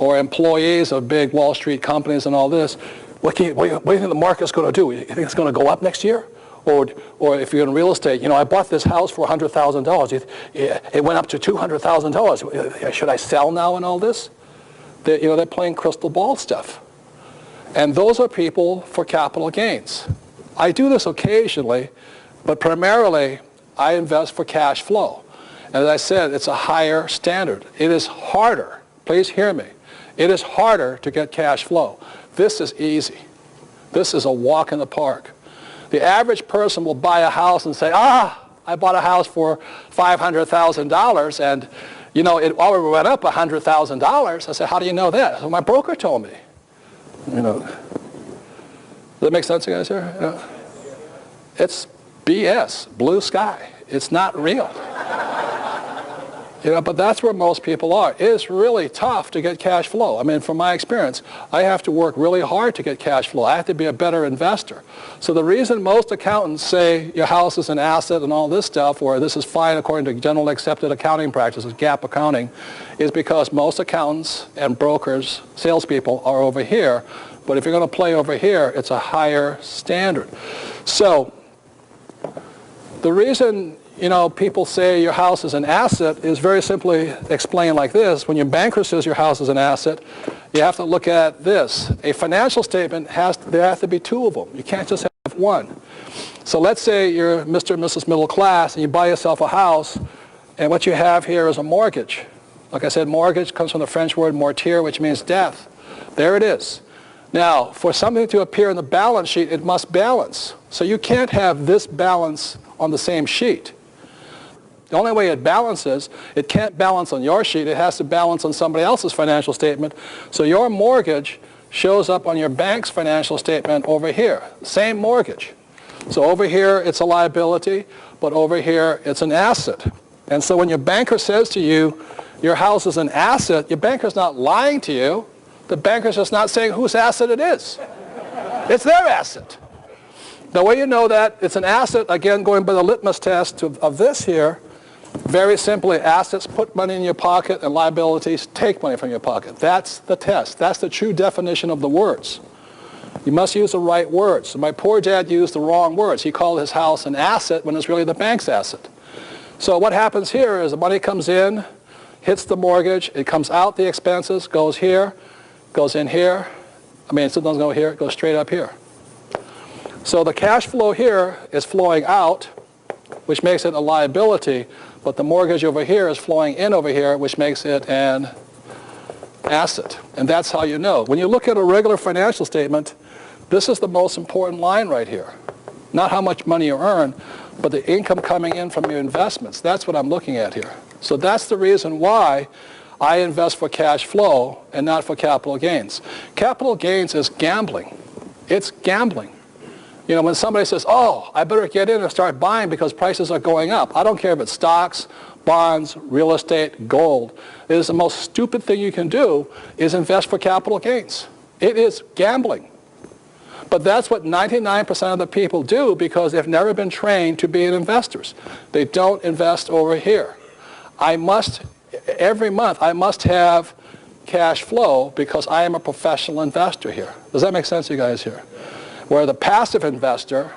or employees of big Wall Street companies and all this, what do you think the market's going to do? You think it's going to go up next year? Or if you're in real estate, I bought this house for $100,000. It went up to $200,000. Should I sell now and all this? They're playing crystal ball stuff. And those are people for capital gains. I do this occasionally, but primarily I invest for cash flow. And as I said, it's a higher standard. It is harder, please hear me, it is harder to get cash flow. This is easy. This is a walk in the park. The average person will buy a house and say, I bought a house for $500,000 and it already went up $100,000. I said, how do you know that? So my broker told me. Does that make sense, you guys here? It's BS, blue sky. It's not real. But that's where most people are. It is really tough to get cash flow. I mean, from my experience, I have to work really hard to get cash flow. I have to be a better investor. So the reason most accountants say your house is an asset and all this stuff, or this is fine according to generally accepted accounting practices, GAAP accounting, is because most accountants and brokers, salespeople, are over here. But if you're going to play over here, it's a higher standard. So the reason people say your house is an asset is very simply explained like this. When your banker says your house is an asset, you have to look at this. A financial statement there have to be two of them. You can't just have one. So let's say you're Mr. and Mrs. Middle Class and you buy yourself a house, and what you have here is a mortgage. Like I said, mortgage comes from the French word mortier, which means death. There it is. Now, for something to appear in the balance sheet, it must balance. So you can't have this balance on the same sheet. The only way it balances, it can't balance on your sheet. It has to balance on somebody else's financial statement. So your mortgage shows up on your bank's financial statement over here. Same mortgage. So over here, it's a liability, but over here, it's an asset. And so when your banker says to you, your house is an asset, your banker's not lying to you. The banker's just not saying whose asset it is. It's their asset. The way you know that it's an asset, again, going by the litmus test of this here, very simply, assets put money in your pocket and liabilities take money from your pocket. That's the test. That's the true definition of the words. You must use the right words. So my poor dad used the wrong words. He called his house an asset when it's really the bank's asset. So what happens here is the money comes in, hits the mortgage, it comes out the expenses, goes here, goes in here. I mean, it still doesn't go here, it goes straight up here. So the cash flow here is flowing out, which makes it a liability, but the mortgage over here is flowing in over here, which makes it an asset. And that's how you know. When you look at a regular financial statement, this is the most important line right here. Not how much money you earn, but the income coming in from your investments. That's what I'm looking at here. So that's the reason why I invest for cash flow and not for capital gains. Capital gains is gambling. It's gambling. When somebody says, oh, I better get in and start buying because prices are going up. I don't care if it's stocks, bonds, real estate, gold. It is the most stupid thing you can do is invest for capital gains. It is gambling. But that's what 99% of the people do because they've never been trained to be investors. They don't invest over here. every month, I must have cash flow because I am a professional investor here. Does that make sense to you guys here? Where the passive investor,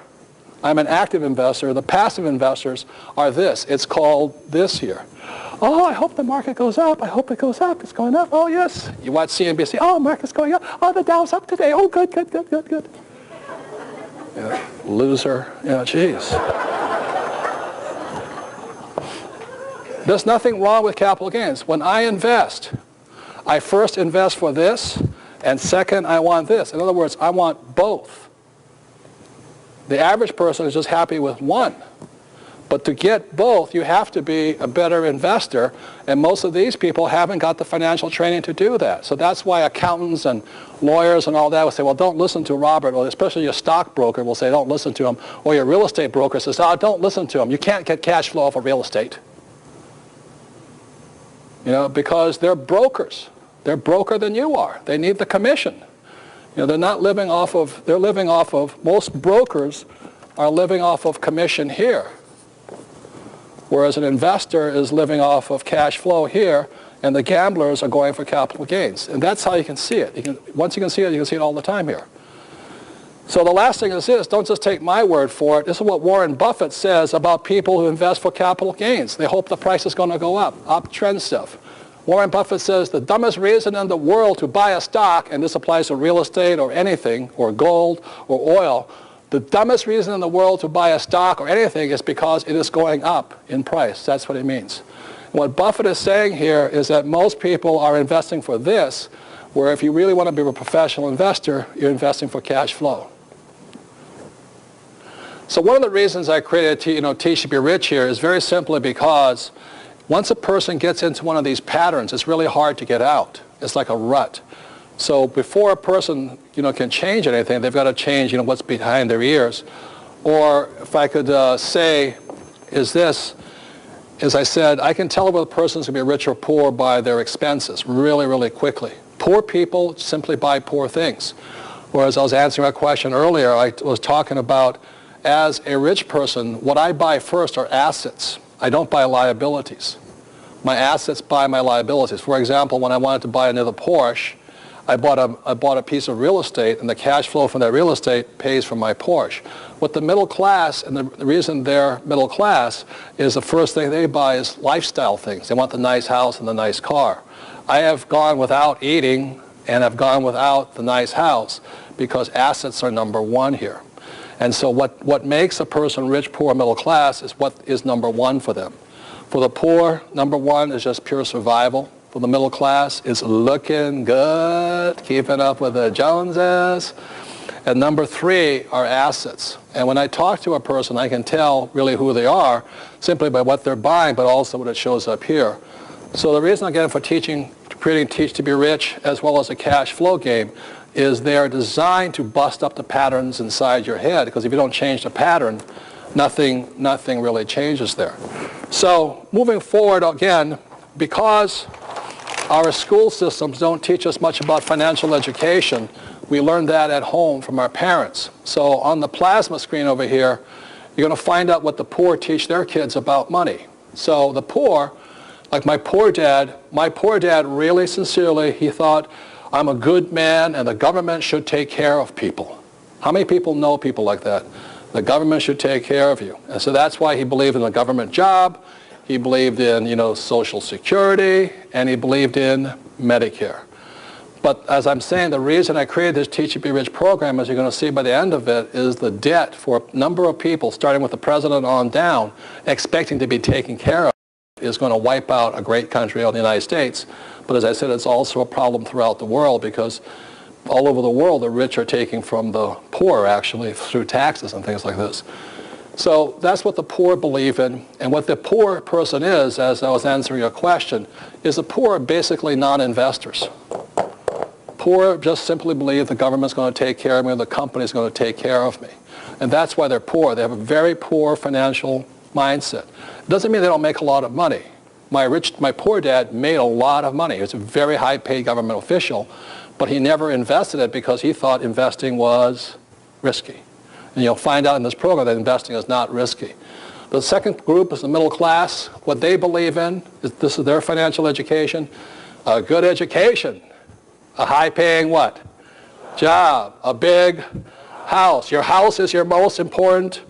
I'm an active investor, the passive investors are this. It's called this here. Oh, I hope the market goes up. I hope it goes up. It's going up. Oh, yes. You watch CNBC. Oh, market's going up. Oh, the Dow's up today. Oh, good, good, good, good, good. Yeah, loser. Yeah, geez. There's nothing wrong with capital gains. When I invest, I first invest for this, and second, I want this. In other words, I want both. The average person is just happy with one. But to get both, you have to be a better investor, and most of these people haven't got the financial training to do that. So that's why accountants and lawyers and all that will say, well, don't listen to Robert, or especially your stockbroker will say, don't listen to him, or your real estate broker says, oh, don't listen to him. You can't get cash flow off of real estate. You know, because they're brokers. They're broker than you are. They need the commission. You know, they're not living off of, they're living off of, most brokers are living off of commission here. Whereas an investor is living off of cash flow here, and the gamblers are going for capital gains. And that's how you can see it. Once you can see it all the time here. So the last thing is this, don't just take my word for it. This is what Warren Buffett says about people who invest for capital gains. They hope the price is going to go up, uptrend stuff. Warren Buffett says the dumbest reason in the world to buy a stock, and this applies to real estate or anything, or gold or oil, the dumbest reason in the world to buy a stock or anything is because it is going up in price. That's what it means. And what Buffett is saying here is that most people are investing for this, where if you really want to be a professional investor, you're investing for cash flow. So one of the reasons I created Teach to Be Rich here is very simply because once a person gets into one of these patterns, it's really hard to get out. It's like a rut. So before a person, can change anything, they've got to change, what's behind their ears. Or if I could say, as I said, I can tell whether a person's going to be rich or poor by their expenses really, really quickly. Poor people simply buy poor things. Whereas I was answering a question earlier, I was talking about, as a rich person, what I buy first are assets. I don't buy liabilities. My assets buy my liabilities. For example, when I wanted to buy another Porsche, I bought a piece of real estate, and the cash flow from that real estate pays for my Porsche. What the middle class, and the reason they're middle class, is the first thing they buy is lifestyle things. They want the nice house and the nice car. I have gone without eating, and I've gone without the nice house, because assets are number one here. And so what makes a person rich, poor, middle class is what is number one for them. For the poor, number one is just pure survival. For the middle class, it's looking good, keeping up with the Joneses. And number three are assets. And when I talk to a person, I can tell really who they are simply by what they're buying, but also what it shows up here. So the reason, again, for creating Teach to Be Rich, as well as a cash flow game, is they are designed to bust up the patterns inside your head, because if you don't change the pattern, nothing really changes there. So moving forward, again, because our school systems don't teach us much about financial education, we learn that at home from our parents. So on the plasma screen over here, you're going to find out what the poor teach their kids about money. So the poor, like my poor dad really sincerely, he thought, I'm a good man and the government should take care of people. How many people know people like that? The government should take care of you. And so that's why he believed in a government job. He believed in, Social Security, and he believed in Medicare. But as I'm saying, the reason I created this Teach to Be Rich program, as you're going to see by the end of it, is the debt for a number of people, starting with the president on down, expecting to be taken care of, is going to wipe out a great country like the United States. But as I said, it's also a problem throughout the world, because all over the world, the rich are taking from the poor, actually, through taxes and things like this. So that's what the poor believe in. And what the poor person is, as I was answering your question, is the poor are basically non-investors. Poor just simply believe the government's going to take care of me, or the company's going to take care of me. And that's why they're poor. They have a very poor financial mindset. It doesn't mean they don't make a lot of money. My poor dad made a lot of money. He was a very high-paid government official, but he never invested it because he thought investing was risky. And you'll find out in this program that investing is not risky. The second group is the middle class. What they believe in, this is their financial education, a good education, a high-paying what? Job, a big house. Your house is your most important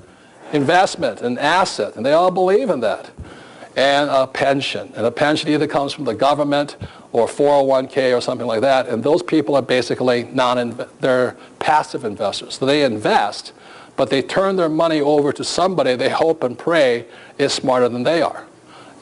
investment and asset, and they all believe in that. And a pension. And a pension either comes from the government or 401k or something like that, and those people are basically they're passive investors. So they invest, but they turn their money over to somebody they hope and pray is smarter than they are.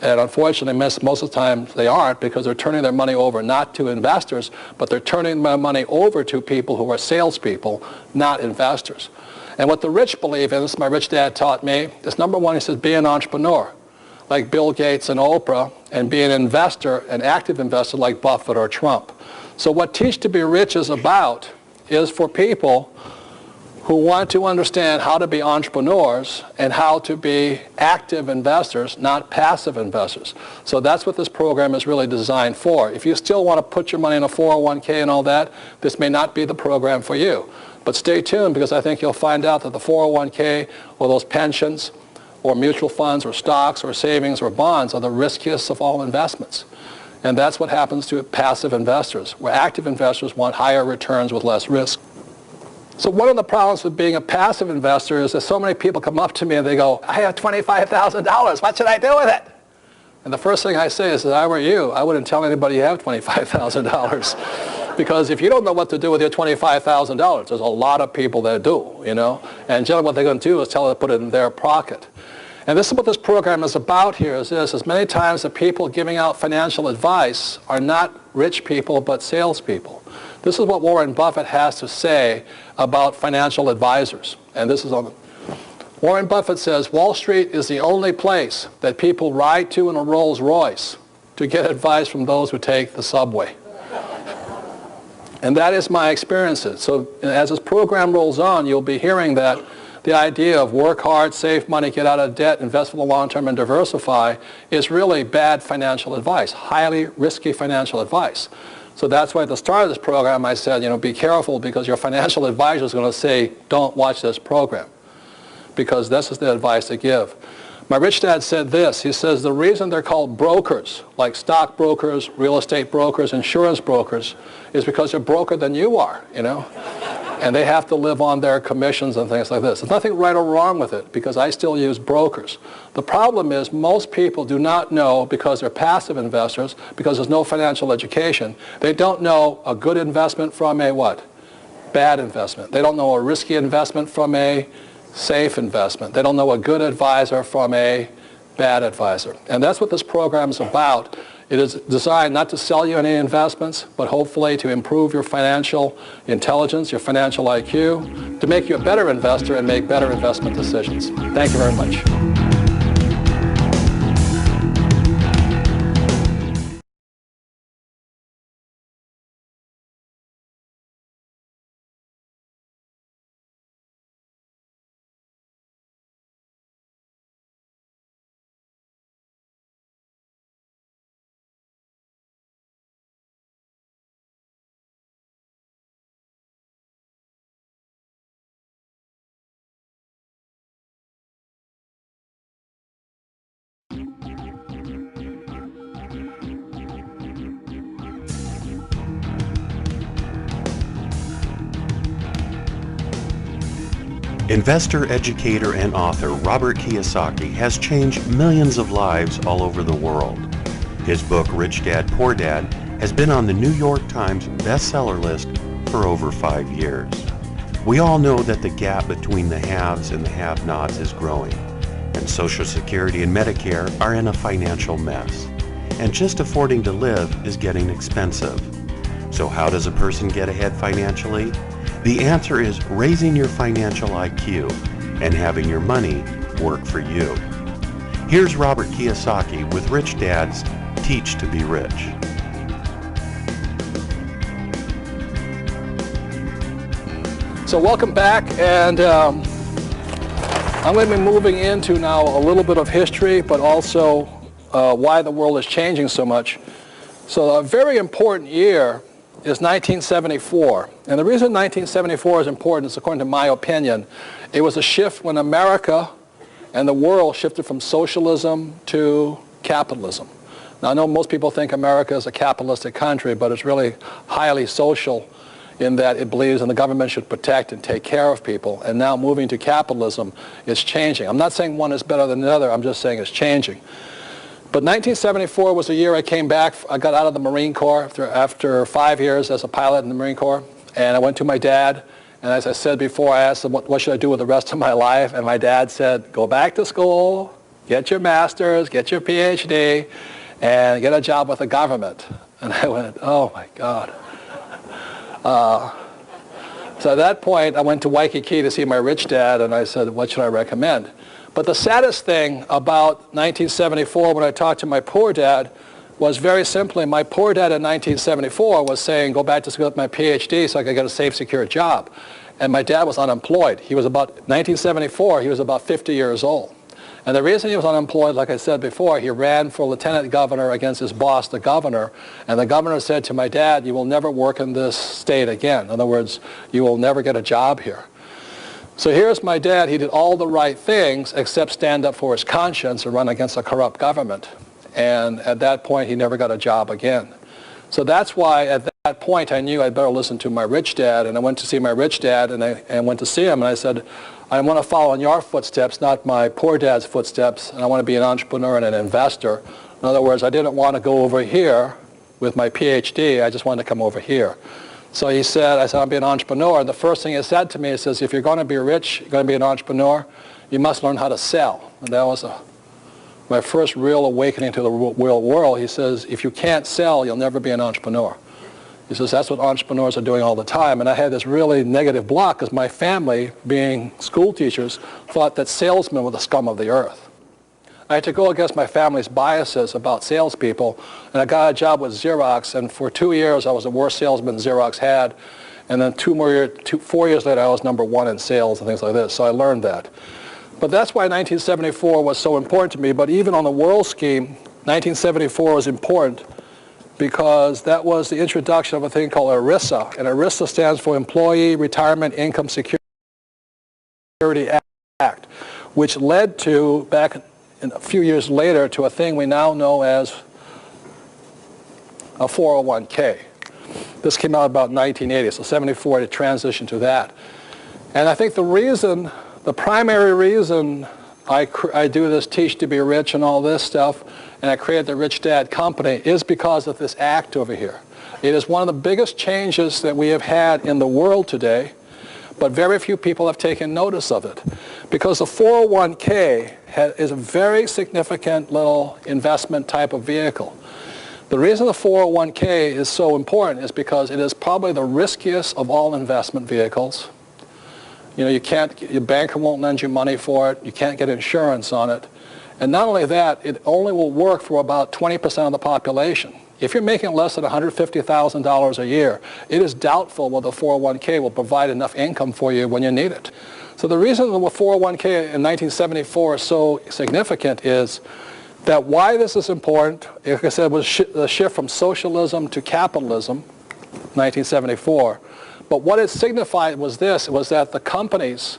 And unfortunately, most of the time they aren't, because they're turning their money over not to investors, but they're turning their money over to people who are salespeople, not investors. And what the rich believe in, this my rich dad taught me, is number one, he says, be an entrepreneur, like Bill Gates and Oprah, and be an investor, an active investor like Buffett or Trump. So what Teach to Be Rich is about is for people who want to understand how to be entrepreneurs and how to be active investors, not passive investors. So that's what this program is really designed for. If you still want to put your money in a 401k and all that, this may not be the program for you. But stay tuned, because I think you'll find out that the 401k or those pensions or mutual funds or stocks or savings or bonds are the riskiest of all investments. And that's what happens to passive investors, where active investors want higher returns with less risk. So one of the problems with being a passive investor is that so many people come up to me and they go, I have $25,000, what should I do with it? And the first thing I say is that if I were you, I wouldn't tell anybody you have $25,000. Because if you don't know what to do with your $25,000, there's a lot of people that do, you know. And generally what they're going to do is tell them to put it in their pocket. And this is what this program is about here, is many times the people giving out financial advice are not rich people, but salespeople. This is what Warren Buffett has to say about financial advisors. And this is on Warren Buffett says, Wall Street is the only place that people ride to in a Rolls Royce to get advice from those who take the subway. And that is my experiences. So as this program rolls on, you'll be hearing that the idea of work hard, save money, get out of debt, invest for the long term, and diversify is really bad financial advice, highly risky financial advice. So that's why at the start of this program I said, you know, be careful, because your financial advisor is going to say, don't watch this program, because this is the advice they give. My rich dad said this. He says the reason they're called brokers, like stock brokers, real estate brokers, insurance brokers, is because they're broker than you are, you know. And they have to live on their commissions and things like this. There's nothing right or wrong with it, because I still use brokers. The problem is most people do not know, because they're passive investors, because there's no financial education, they don't know a good investment from a what? Bad investment. They don't know a risky investment from a safe investment. They don't know a good advisor from a bad advisor. And that's what this program is about. It is designed not to sell you any investments, but hopefully to improve your financial intelligence, your financial IQ, to make you a better investor and make better investment decisions. Thank you very much. Investor, educator, and author Robert Kiyosaki has changed millions of lives all over the world. His book, Rich Dad, Poor Dad, has been on the New York Times bestseller list for over 5 years. We all know that the gap between the haves and the have-nots is growing, and Social Security and Medicare are in a financial mess. And just affording to live is getting expensive. So how does a person get ahead financially? The answer is raising your financial IQ and having your money work for you. Here's Robert Kiyosaki with Rich Dad's Teach to Be Rich. So welcome back, and I'm going to be moving into now a little bit of history, but also why the world is changing so much. So a very important year is 1974. And the reason 1974 is important is, according to my opinion, it was a shift when America and the world shifted from socialism to capitalism. Now, I know most people think America is a capitalistic country, but it's really highly social in that it believes in the government should protect and take care of people. And now moving to capitalism is changing. I'm not saying one is better than the other. I'm just saying it's changing. But 1974 was the year I came back. I got out of the Marine Corps after 5 years as a pilot in the Marine Corps. And I went to my dad. And as I said before, I asked him, what should I do with the rest of my life? And my dad said, go back to school, get your master's, get your PhD, and get a job with the government. And I went, oh my God. So at that point, I went to Waikiki to see my rich dad, and I said, what should I recommend? But the saddest thing about 1974 when I talked to my poor dad was very simply, my poor dad in 1974 was saying, go back to school with my PhD so I could get a safe, secure job. And my dad was unemployed. He was about, 1974, he was about 50 years old. And the reason he was unemployed, like I said before, he ran for lieutenant governor against his boss, the governor. And the governor said to my dad, you will never work in this state again. In other words, you will never get a job here. So here's my dad. He did all the right things except stand up for his conscience and run against a corrupt government. And at that point, he never got a job again. So that's why at that point I knew I'd better listen to my rich dad. And I went to see my rich dad, and I went to see him, and I said, I want to follow in your footsteps, not my poor dad's footsteps, and I want to be an entrepreneur and an investor. In other words, I didn't want to go over here with my PhD. I just wanted to come over here. So he said, I said, I'll be an entrepreneur. And the first thing he said to me, he says, if you're going to be rich, you're going to be an entrepreneur, you must learn how to sell. And that was my first real awakening to the real world. He says, if you can't sell, you'll never be an entrepreneur. He says, that's what entrepreneurs are doing all the time. And I had this really negative block because my family, being school teachers, thought that salesmen were the scum of the earth. I had to go against my family's biases about salespeople, and I got a job with Xerox, and for 2 years I was the worst salesman Xerox had. And then 4 years later I was #1 in sales and things like this, so I learned that. But that's why 1974 was so important to me. But even on the world scheme, 1974 was important because that was the introduction of a thing called ERISA. And ERISA stands for Employee Retirement Income Security Act, which led to, back a few years later, to a thing we now know as a 401k. This came out about 1980, so 74 to transition to that. And I think the primary reason I do this Teach to Be Rich and all this stuff, and I created the Rich Dad Company, is because of this act over here. It is one of the biggest changes that we have had in the world today, but very few people have taken notice of it. Because the 401k is a very significant little investment type of vehicle. The reason the 401k is so important is because it is probably the riskiest of all investment vehicles. You know, your banker won't lend you money for it. You can't get insurance on it. And not only that, it only will work for about 20% of the population. If you're making less than $150,000 a year, it is doubtful whether the 401k will provide enough income for you when you need it. So the reason the 401k in 1974 is so significant is that why this is important, like I said, was the shift from socialism to capitalism, 1974. But what it signified was this, was that the companies,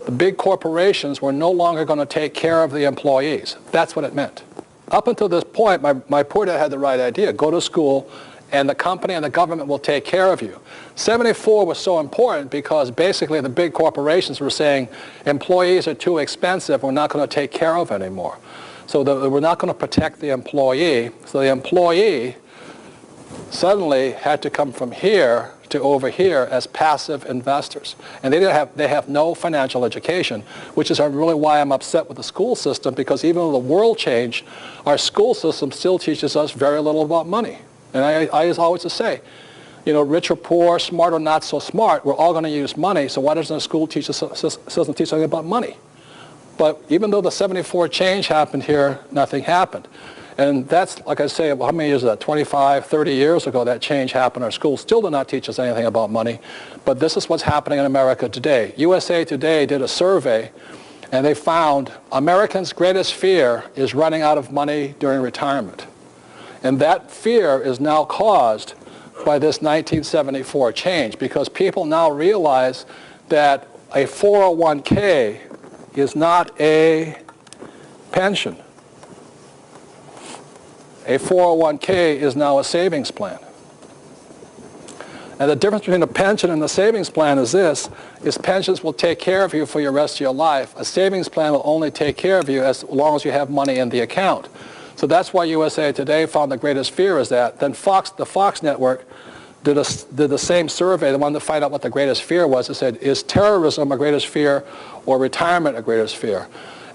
the big corporations, were no longer going to take care of the employees. That's what it meant. Up until this point, my poor dad had the right idea. Go to school, and the company and the government will take care of you. 74 was so important because basically the big corporations were saying, employees are too expensive, we're not going to take care of anymore. So we're not going to protect the employee. So the employee suddenly had to come from here to over here as passive investors. And they have no financial education, which is really why I'm upset with the school system, because even though the world changed, our school system still teaches us very little about money. And I always say, you know, rich or poor, smart or not so smart, we're all going to use money, so why doesn't the school system teach something about money? But even though the 74 change happened here, nothing happened. And that's, like I say, how many years is that? 25, 30 years ago that change happened. Our schools still do not teach us anything about money. But this is what's happening in America today. USA Today did a survey, and they found Americans' greatest fear is running out of money during retirement. And that fear is now caused by this 1974 change, because people now realize that a 401k is not a pension. A 401k is now a savings plan. And the difference between a pension and a savings plan is this, is pensions will take care of you for the rest of your life. A savings plan will only take care of you as long as you have money in the account. So that's why USA Today found the greatest fear is that. Then the Fox network did the same survey. They wanted to find out what the greatest fear was. It said, is terrorism a greatest fear or retirement a greatest fear?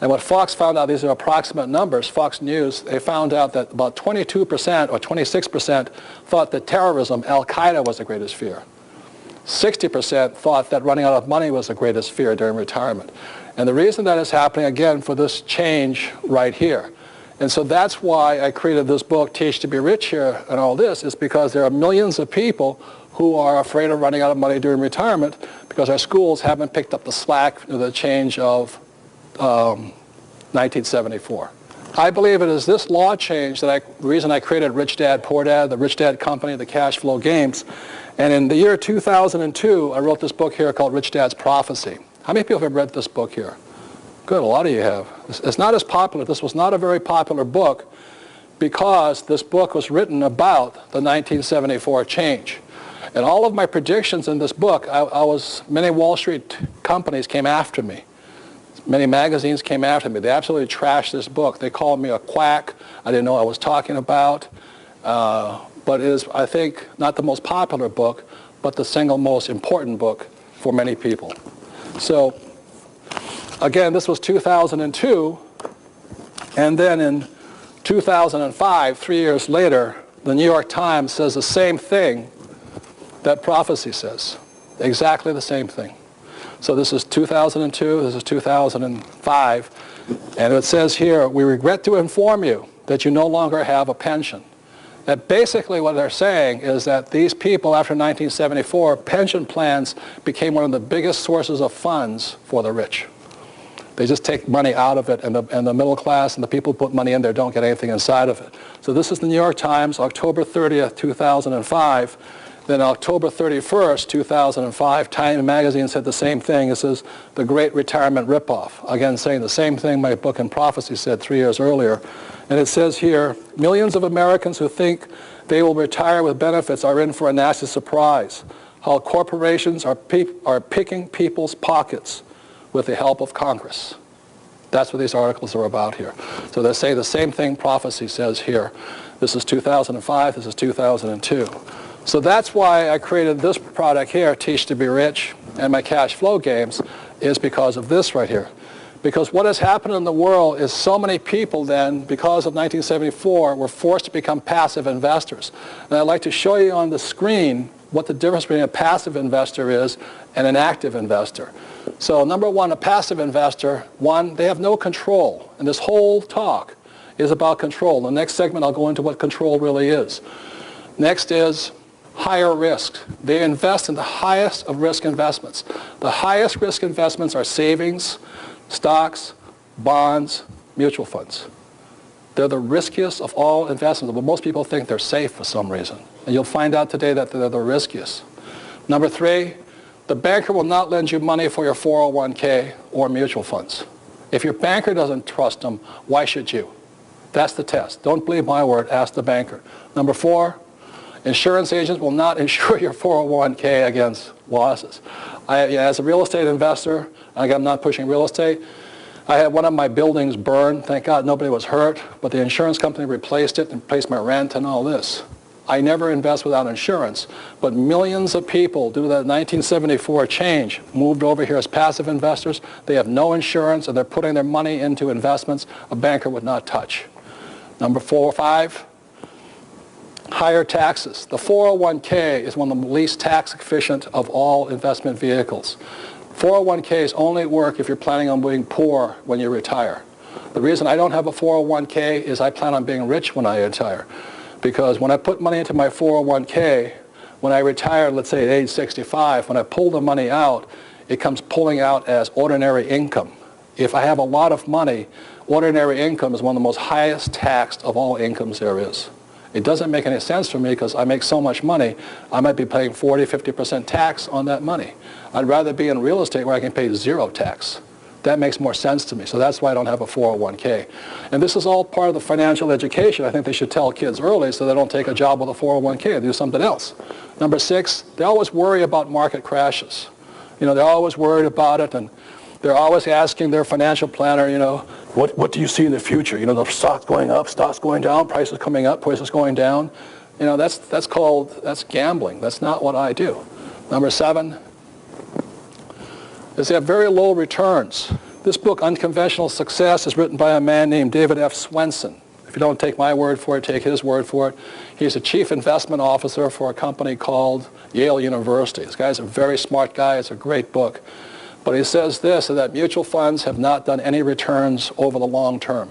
And what Fox found out, these are approximate numbers, Fox News, they found out that about 22% or 26% thought that terrorism, Al-Qaeda, was the greatest fear. 60% thought that running out of money was the greatest fear during retirement. And the reason that is happening, again, for this change right here. And so that's why I created this book, Teach to Be Rich here, and all this, is because there are millions of people who are afraid of running out of money during retirement because our schools haven't picked up the slack of the change of 1974. I believe it is this law change that the reason I created Rich Dad, Poor Dad, the Rich Dad Company, the cash flow games. And in the year 2002, I wrote this book here called Rich Dad's Prophecy. How many people have read this book here? Good, a lot of you have. It's not as popular. This was not a very popular book because this book was written about the 1974 change. And all of my predictions in this book, many Wall Street companies came after me. Many magazines came after me. They absolutely trashed this book. They called me a quack. I didn't know what I was talking about. But it is, I think, not the most popular book, but the single most important book for many people. So, again, this was 2002. And then in 2005, 3 years later, the New York Times says the same thing that prophecy says. Exactly the same thing. So this is 2002, this is 2005, and it says here, we regret to inform you that you no longer have a pension. That basically what they're saying is that these people after 1974, pension plans became one of the biggest sources of funds for the rich. They just take money out of it, and the middle class and the people who put money in there don't get anything inside of it. So this is the New York Times, October 30th, 2005. Then October 31st, 2005, Time magazine said the same thing. It says, the great retirement ripoff. Again, saying the same thing my book in prophecy said 3 years earlier. And it says here, millions of Americans who think they will retire with benefits are in for a nasty surprise. How corporations are picking people's pockets with the help of Congress. That's what these articles are about here. So they say the same thing prophecy says here. This is 2005, this is 2002. So that's why I created this product here, Teach to Be Rich, and my cash flow games, is because of this right here. Because what has happened in the world is so many people then, because of 1974, were forced to become passive investors. And I'd like to show you on the screen what the difference between a passive investor is and an active investor. So number one, a passive investor, one, they have no control. And this whole talk is about control. In the next segment, I'll go into what control really is. Next is higher risk. They invest in the highest of risk investments. The highest risk investments are savings, stocks, bonds, mutual funds. They're the riskiest of all investments, but most people think they're safe for some reason. And you'll find out today that they're the riskiest. Number three, the banker will not lend you money for your 401k or mutual funds. If your banker doesn't trust them, why should you? That's the test. Don't believe my word, ask the banker. Number four, insurance agents will not insure your 401k against losses. As a real estate investor, I'm not pushing real estate, I had one of my buildings burned. Thank God nobody was hurt, but the insurance company replaced it and replaced my rent and all this. I never invest without insurance, but millions of people, due to that 1974 change, moved over here as passive investors. They have no insurance, and they're putting their money into investments a banker would not touch. Number 4 or 5, higher taxes. The 401k is one of the least tax efficient of all investment vehicles. 401ks only work if you're planning on being poor when you retire. The reason I don't have a 401k is I plan on being rich when I retire. Because when I put money into my 401k, when I retire, let's say at age 65, when I pull the money out, it comes pulling out as ordinary income. If I have a lot of money, ordinary income is one of the most highest taxed of all incomes there is. It doesn't make any sense for me because I make so much money, I might be paying 40, 50% tax on that money. I'd rather be in real estate where I can pay 0 tax. That makes more sense to me. So that's why I don't have a 401k. And this is all part of the financial education. I think they should tell kids early so they don't take a job with a 401k and do something else. Number 6, they always worry about market crashes. You know, they're always worried about it, and they're always asking their financial planner, you know, what do you see in the future? You know, the stock's going up, stock's going down, prices coming up, prices going down. You know, that's gambling. That's not what I do. Number 7 is they have very low returns. This book, Unconventional Success, is written by a man named David F. Swenson. If you don't take my word for it, take his word for it. He's a chief investment officer for a company called Yale University. This guy's a very smart guy. It's a great book. But he says this, that mutual funds have not done any returns over the long term.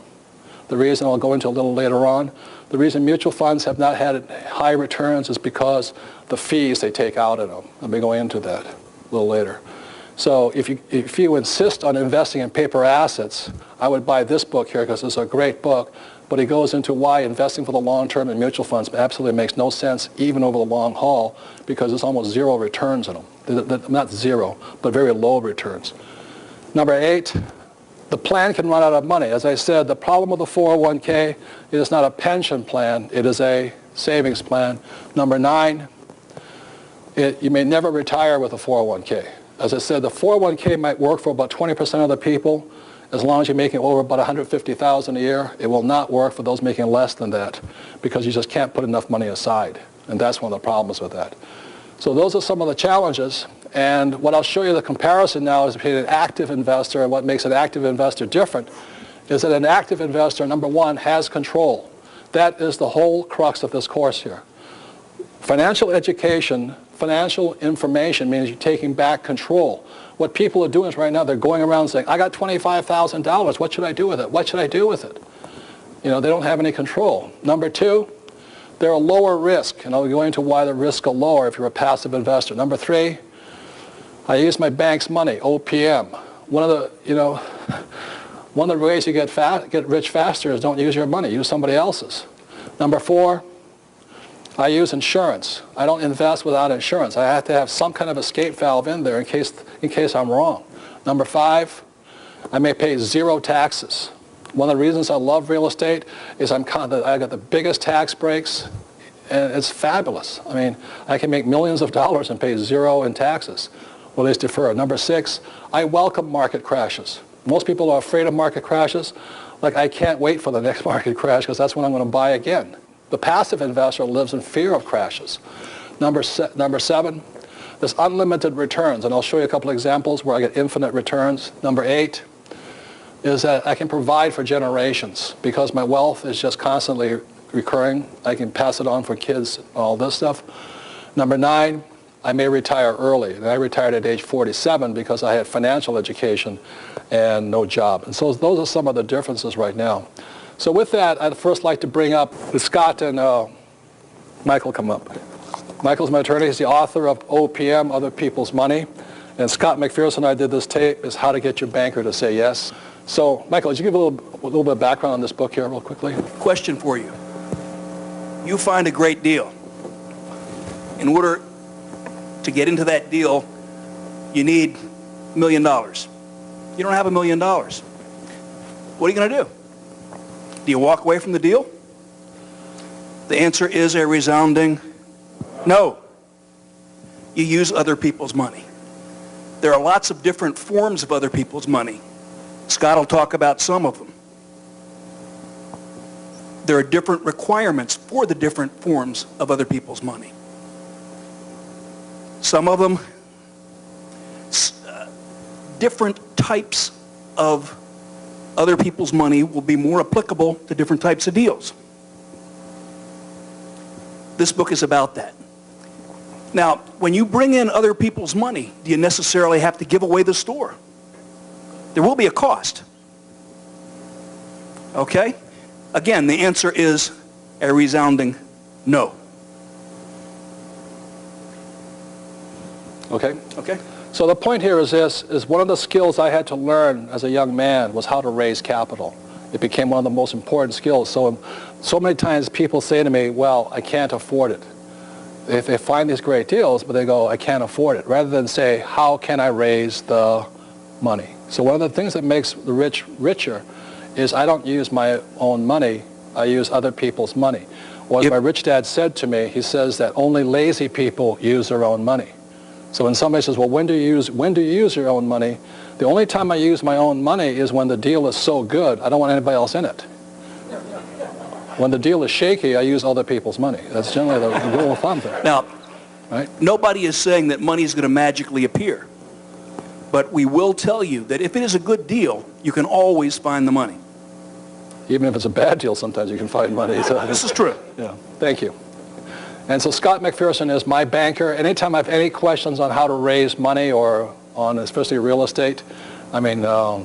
The reason I'll go into a little later on, the reason mutual funds have not had high returns is because the fees they take out of them. I'll be going into that a little later. So if you insist on investing in paper assets, I would buy this book here because it's a great book. But he goes into why investing for the long term in mutual funds absolutely makes no sense, even over the long haul, because there's almost zero returns in them. Not zero, but very low returns. Number 8, the plan can run out of money. As I said, the problem with the 401k is not a pension plan. It is a savings plan. Number 9, you may never retire with a 401k. As I said, the 401k might work for about 20% of the people. As long as you're making over about $150,000 a year, it will not work for those making less than that because you just can't put enough money aside. And that's one of the problems with that. So those are some of the challenges. And what I'll show you the comparison now is between an active investor and what makes an active investor different is that an active investor, number 1, has control. That is the whole crux of this course here. Financial education, financial information means you're taking back control. What people are doing is right now they're going around saying, I got $25,000. What should I do with it? What should I do with it? You know, they don't have any control. Number 2, they're a lower risk. And I'll go into why the risks are lower if you're a passive investor. Number 3, I use my bank's money, OPM. One of the ways you get rich faster is don't use your money, use somebody else's. Number 4, I use insurance. I don't invest without insurance. I have to have some kind of escape valve in there in case I'm wrong. Number 5, I may pay 0 taxes. One of the reasons I love real estate is I got the biggest tax breaks, and it's fabulous. I mean, I can make millions of dollars and pay 0 in taxes. Well, at least defer. Number 6, I welcome market crashes. Most people are afraid of market crashes. Like, I can't wait for the next market crash because that's when I'm going to buy again. The passive investor lives in fear of crashes. Number 7, there's unlimited returns, and I'll show you a couple examples where I get infinite returns. Number 8 is that I can provide for generations because my wealth is just constantly recurring. I can pass it on for kids, all this stuff. Number 9, I may retire early, and I retired at age 47 because I had financial education and no job. And so those are some of the differences right now. So with that, I'd first like to bring up Scott and Michael come up. Michael's my attorney. He's the author of OPM, Other People's Money. And Scott McPherson and I did this tape, is How to Get Your Banker to Say Yes. So, Michael, would you give a little bit of background on this book here real quickly? Question for you. You find a great deal. In order to get into that deal, you need $1 million. You don't have $1 million. What are you going to do? Do you walk away from the deal? The answer is a resounding no. You use other people's money. There are lots of different forms of other people's money. Scott will talk about some of them. There are different requirements for the different forms of other people's money. Some of them, different types of other people's money will be more applicable to different types of deals. This book is about that. Now, when you bring in other people's money, do you necessarily have to give away the store? There will be a cost. Okay? Again, the answer is a resounding no. Okay. Okay? So the point here is this, is one of the skills I had to learn as a young man was how to raise capital. It became one of the most important skills. So many times people say to me, well, I can't afford it. They find these great deals, but they go, I can't afford it. Rather than say, how can I raise the money. So one of the things that makes the rich richer is I don't use my own money, I use other people's money. What my rich dad said to me, he says that only lazy people use their own money. So when somebody says, well, when do you use your own money? The only time I use my own money is when the deal is so good, I don't want anybody else in it. When the deal is shaky, I use other people's money. That's generally the rule of thumb there. Now, right? nobody is saying that money is going to magically appear. But we will tell you that if it is a good deal, you can always find the money. Even if it's a bad deal, sometimes you can find money. So, this is true. Yeah, thank you. And so Scott McPherson is my banker. Anytime I have any questions on how to raise money or on especially real estate, I mean,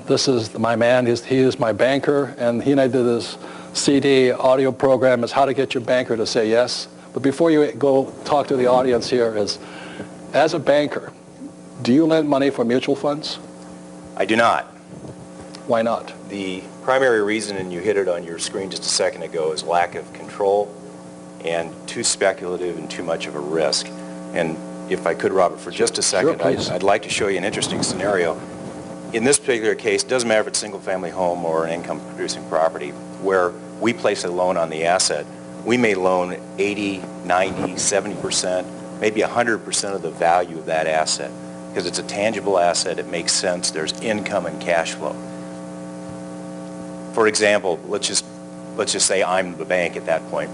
this is my man. He is my banker, and he and I did this CD audio program is how to get your banker to say yes. But before you go talk to the audience here is, as a banker, do you lend money for mutual funds? I do not. Why not? The primary reason, and you hit it on your screen just a second ago, is lack of control and too speculative and too much of a risk. And if I could, Robert, for just a second, Sure, I'd like to show you an interesting scenario. In this particular case, it doesn't matter if it's a single-family home or an income-producing property, where we place a loan on the asset, we may loan 80, 90, 70%, maybe 100% of the value of that asset. Because it's a tangible asset, it makes sense, there's income and cash flow. For example, let's just say I'm the bank at that point.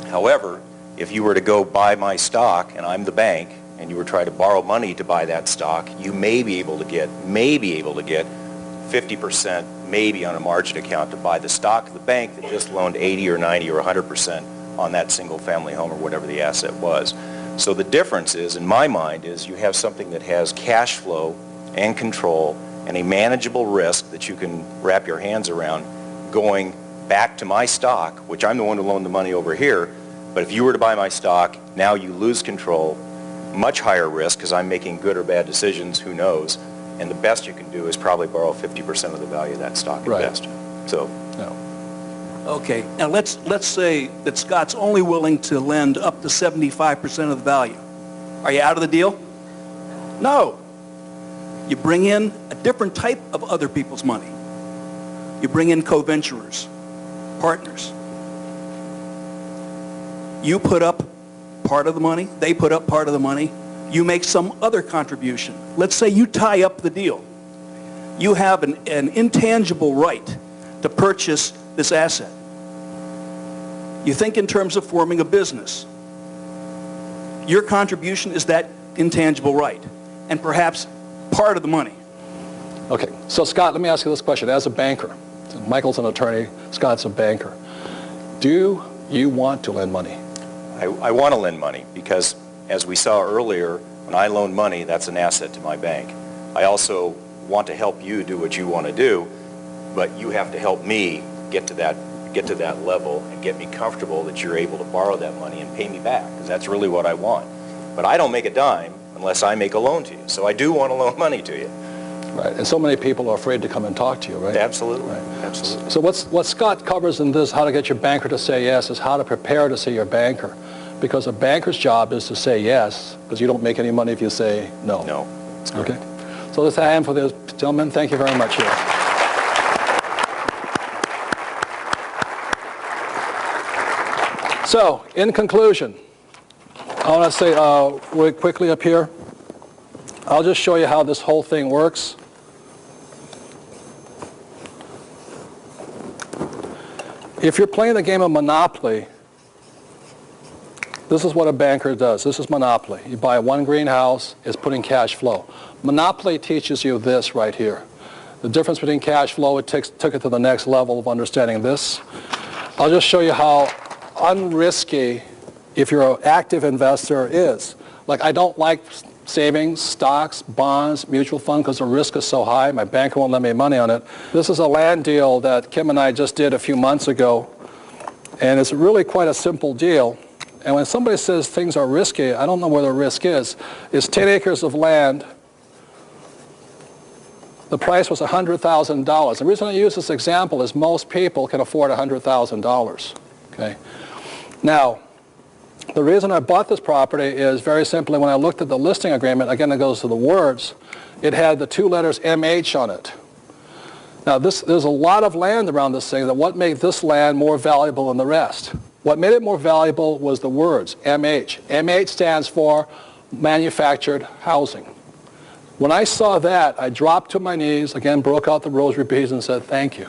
However, if you were to go buy my stock and I'm the bank and you were trying to borrow money to buy that stock, you may be able to get 50% maybe on a margin account to buy the stock of the bank that just loaned 80 or 90 or 100% on that single family home or whatever the asset was. So the difference is, in my mind, is you have something that has cash flow and control and a manageable risk that you can wrap your hands around going back to my stock, which I'm the one who loaned the money over here, but if you were to buy my stock, now you lose control, much higher risk because I'm making good or bad decisions, who knows, and the best you can do is probably borrow 50% of the value of that stock at best. So, No. Okay, now let's say that Scott's only willing to lend up to 75% of the value. Are you out of the deal? No. You bring in a different type of other people's money. You bring in co-venturers, partners. You put up part of the money, they put up part of the money, you make some other contribution. Let's say you tie up the deal. You have an intangible right to purchase this asset. You think in terms of forming a business. Your contribution is that intangible right, and perhaps part of the money. Okay, so Scott, let me ask you this question. As a banker, Michael's an attorney, Scott's a banker. Do you want to lend money? I want to lend money because, as we saw earlier, when I loan money, that's an asset to my bank. I also want to help you do what you want to do, but you have to help me get to that level and get me comfortable that you're able to borrow that money and pay me back, because that's really what I want. But I don't make a dime unless I make a loan to you. So I do want to loan money to you. Right, and so many people are afraid to come and talk to you, right? Absolutely. Right. Absolutely. So what Scott covers in this, how to get your banker to say yes, is how to prepare to see your banker. Because a banker's job is to say yes, because you don't make any money if you say no. No. That's correct. Okay. So let's have a hand for this gentleman. Thank you very much. Here. So, in conclusion, I want to say really quickly up here, I'll just show you how this whole thing works. If you're playing the game of Monopoly, this is what a banker does. This is Monopoly. You buy one greenhouse, it's putting cash flow. Monopoly teaches you this right here. The difference between cash flow, it took it to the next level of understanding this. I'll just show you how unrisky, if you're an active investor, is. Like, I don't like savings, stocks, bonds, mutual fund, because the risk is so high. My banker won't lend me money on it. This is a land deal that Kim and I just did a few months ago, and it's really quite a simple deal. And when somebody says things are risky, I don't know where the risk is. It's 10 acres of land. The price was $100,000. The reason I use this example is most people can afford $100,000. Okay. Now, The reason I bought this property is very simply when I looked at the listing agreement, again it goes to the words, it had the two letters MH on it. Now there's a lot of land around this thing. That what made this land more valuable than the rest? What made it more valuable was the words MH. MH stands for manufactured housing. When I saw that, I dropped to my knees, again broke out the rosary beads and said thank you.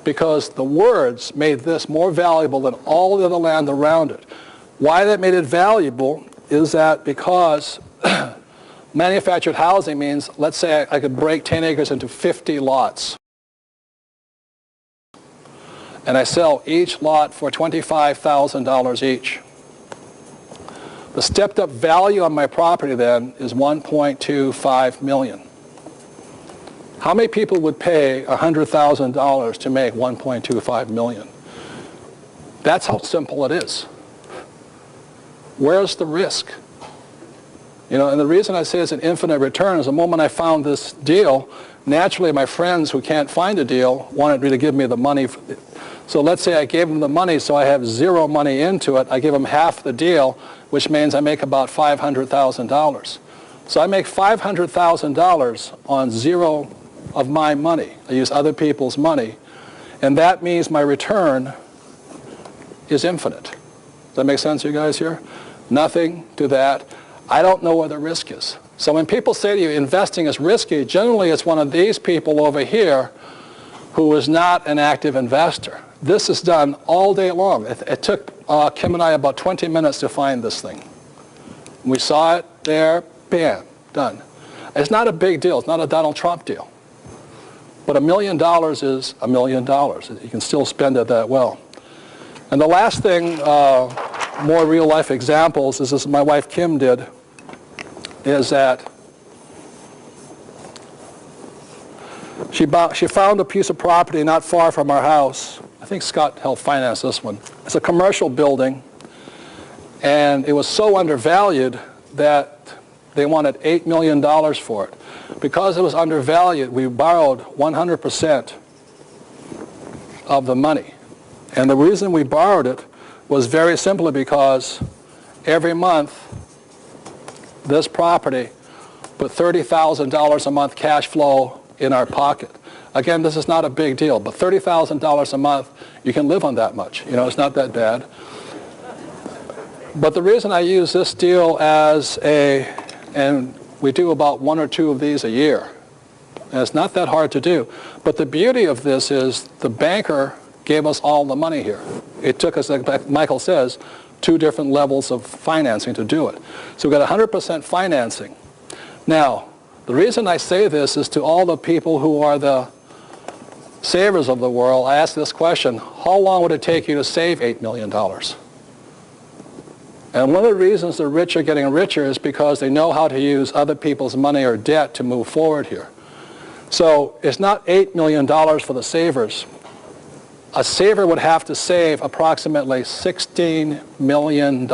Because the words made this more valuable than all the other land around it. Why that made it valuable is that because manufactured housing means, let's say I could break 10 acres into 50 lots. And I sell each lot for $25,000 each. The stepped up value on my property then is $1.25 million. How many people would pay $100,000 to make $1.25 million? That's how simple it is. Where's the risk? You know, and the reason I say it's an infinite return is the moment I found this deal, naturally my friends who can't find a deal wanted me to give me the money. So let's say I gave them the money, so I have zero money into it. I give them half the deal, which means I make about $500,000. So I make $500,000 on zero of my money. I use other people's money. And that means my return is infinite. Does that make sense, you guys here? Nothing to that. I don't know where the risk is. So when people say to you investing is risky, generally it's one of these people over here who is not an active investor. This is done all day long. It took Kim and I about 20 minutes to find this thing. We saw it there, bam, done. It's not a big deal. It's not a Donald Trump deal. But $1 million is $1 million. You can still spend it that well. And the last thing, more real life examples, is this my wife Kim did, is that she found a piece of property not far from our house. I think Scott helped finance this one. It's a commercial building, and it was so undervalued that they wanted $8 million for it. Because it was undervalued, we borrowed 100% of the money. And the reason we borrowed it was very simply because every month this property put $30,000 a month cash flow in our pocket. Again, this is not a big deal, but $30,000 a month, you can live on that much. You know, it's not that bad. But the reason I use this deal as and we do about 1 or 2 of these a year. And it's not that hard to do. But the beauty of this is the banker gave us all the money here. It took us, like Michael says, 2 different levels of financing to do it. So we got 100% financing. Now, the reason I say this is to all the people who are the savers of the world, I ask this question: how long would it take you to save $8 million? And one of the reasons the rich are getting richer is because they know how to use other people's money or debt to move forward here. So it's not $8 million for the savers. A saver would have to save approximately $16 million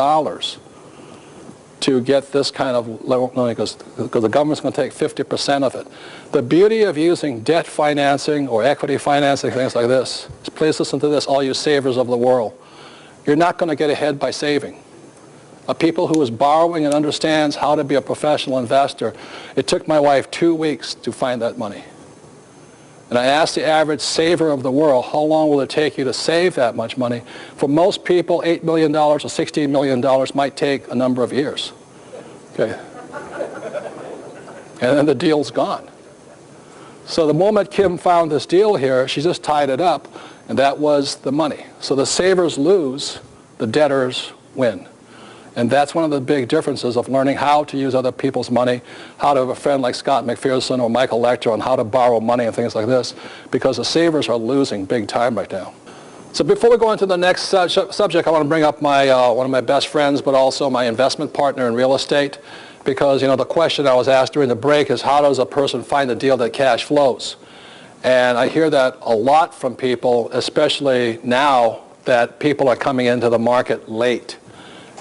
to get this kind of level, because the government's going to take 50% of it. The beauty of using debt financing or equity financing, things like this, is please listen to this, all you savers of the world. You're not going to get ahead by saving. A people who is borrowing and understands how to be a professional investor, it took my wife 2 weeks to find that money. And I asked the average saver of the world, how long will it take you to save that much money? For most people, $8 million or $16 million might take a number of years. Okay. And then the deal's gone. So the moment Kim found this deal here, she just tied it up, and that was the money. So the savers lose, the debtors win. And that's one of the big differences of learning how to use other people's money, how to have a friend like Scott McPherson or Michael Lecter on how to borrow money and things like this, because the savers are losing big time right now. So before we go into the next subject, I want to bring up my one of my best friends, but also my investment partner in real estate, because you know the question I was asked during the break is how does a person find a deal that cash flows? And I hear that a lot from people, especially now that people are coming into the market late.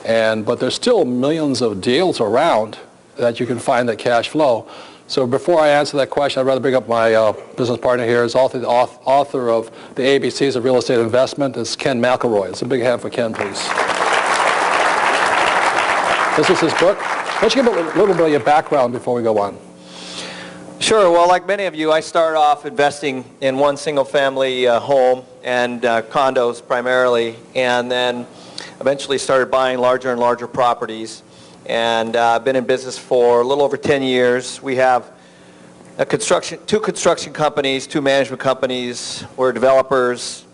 But there's still millions of deals around that you can find that cash flow. So before I answer that question, I'd rather bring up my business partner here, is author of the ABCs of Real Estate Investment. It's Ken McElroy. It's a big hand for Ken, please. This is his book. Why don't you give a little bit of your background before we go on? Sure. Well, like many of you, I started off investing in one single-family home and condos primarily, and then eventually started buying larger and larger properties. And I've been in business for a little over 10 years. We have two construction companies, two management companies. We're developers.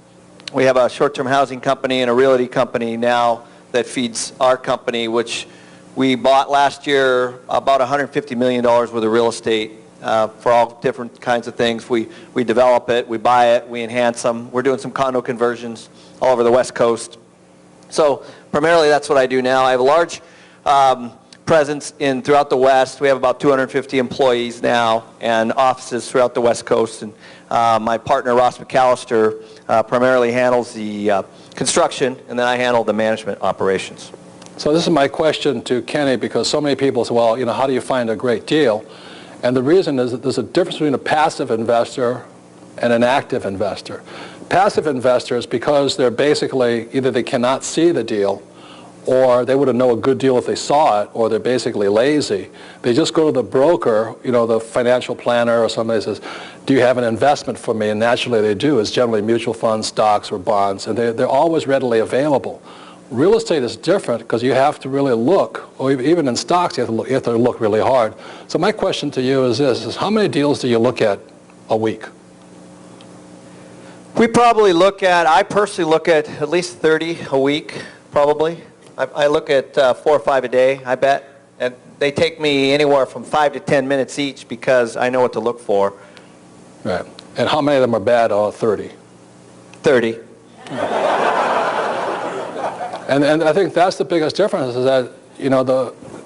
We have a short-term housing company and a realty company now that feeds our company, which we bought last year about $150 million worth of real estate for all different kinds of things. We develop it, we buy it, we enhance them. We're doing some condo conversions all over the West Coast. So primarily that's what I do now. I have a large presence throughout the West. We have about 250 employees now and offices throughout the West Coast. And my partner, Ross McAllister, primarily handles the construction, and then I handle the management operations. So this is my question to Kenny, because so many people say, well, how do you find a great deal? And the reason is that there's a difference between a passive investor and an active investor. Passive investors, because they're basically, either they cannot see the deal, or they wouldn't know a good deal if they saw it, or they're basically lazy. They just go to the broker, the financial planner or somebody says, do you have an investment for me? And naturally they do. It's generally mutual funds, stocks, or bonds, and they're always readily available. Real estate is different because you have to really look, or even in stocks you have to look really hard. So my question to you is this, is how many deals do you look at a week? We probably I personally look at least 30 a week, probably. I look at 4 or 5 a day, I bet. And they take me anywhere from 5 to 10 minutes each because I know what to look for. Right. And how many of them are bad? 30. 30. And I think that's the biggest difference, is that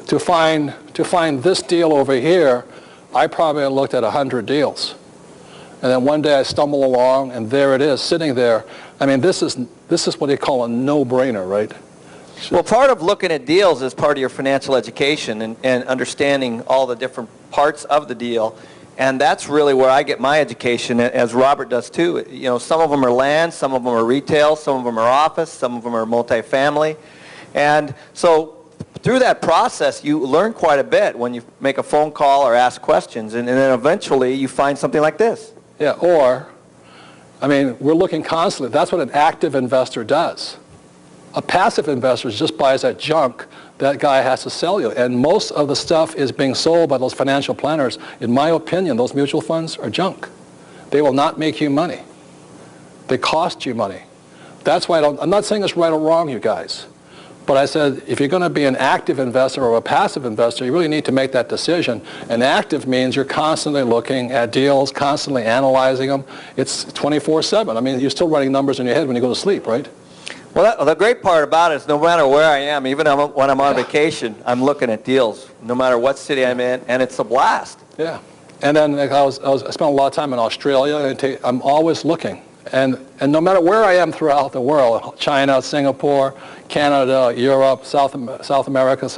to find this deal over here, I probably looked at 100 deals, and then one day I stumble along, and there it is, sitting there. I mean, this is what they call a no-brainer, right? Well, part of looking at deals is part of your financial education and understanding all the different parts of the deal. And that's really where I get my education, as Robert does too. Some of them are land, some of them are retail, some of them are office, some of them are multifamily. And so through that process, you learn quite a bit when you make a phone call or ask questions. And then eventually you find something like this. Yeah, we're looking constantly. That's what an active investor does. A passive investor just buys that junk that guy has to sell you. And most of the stuff is being sold by those financial planners. In my opinion, those mutual funds are junk. They will not make you money. They cost you money. That's why I'm not saying it's right or wrong, you guys. But I said, if you're going to be an active investor or a passive investor, you really need to make that decision. And active means you're constantly looking at deals, constantly analyzing them. It's 24/7. I mean, you're still running numbers in your head when you go to sleep, right? Well, the great part about it is no matter where I am, even when I'm on vacation, I'm looking at deals, no matter what city I'm in, and it's a blast. Yeah. And then I spent a lot of time in Australia, and I'm always looking. And no matter where I am throughout the world, China, Singapore, Canada, Europe, South America,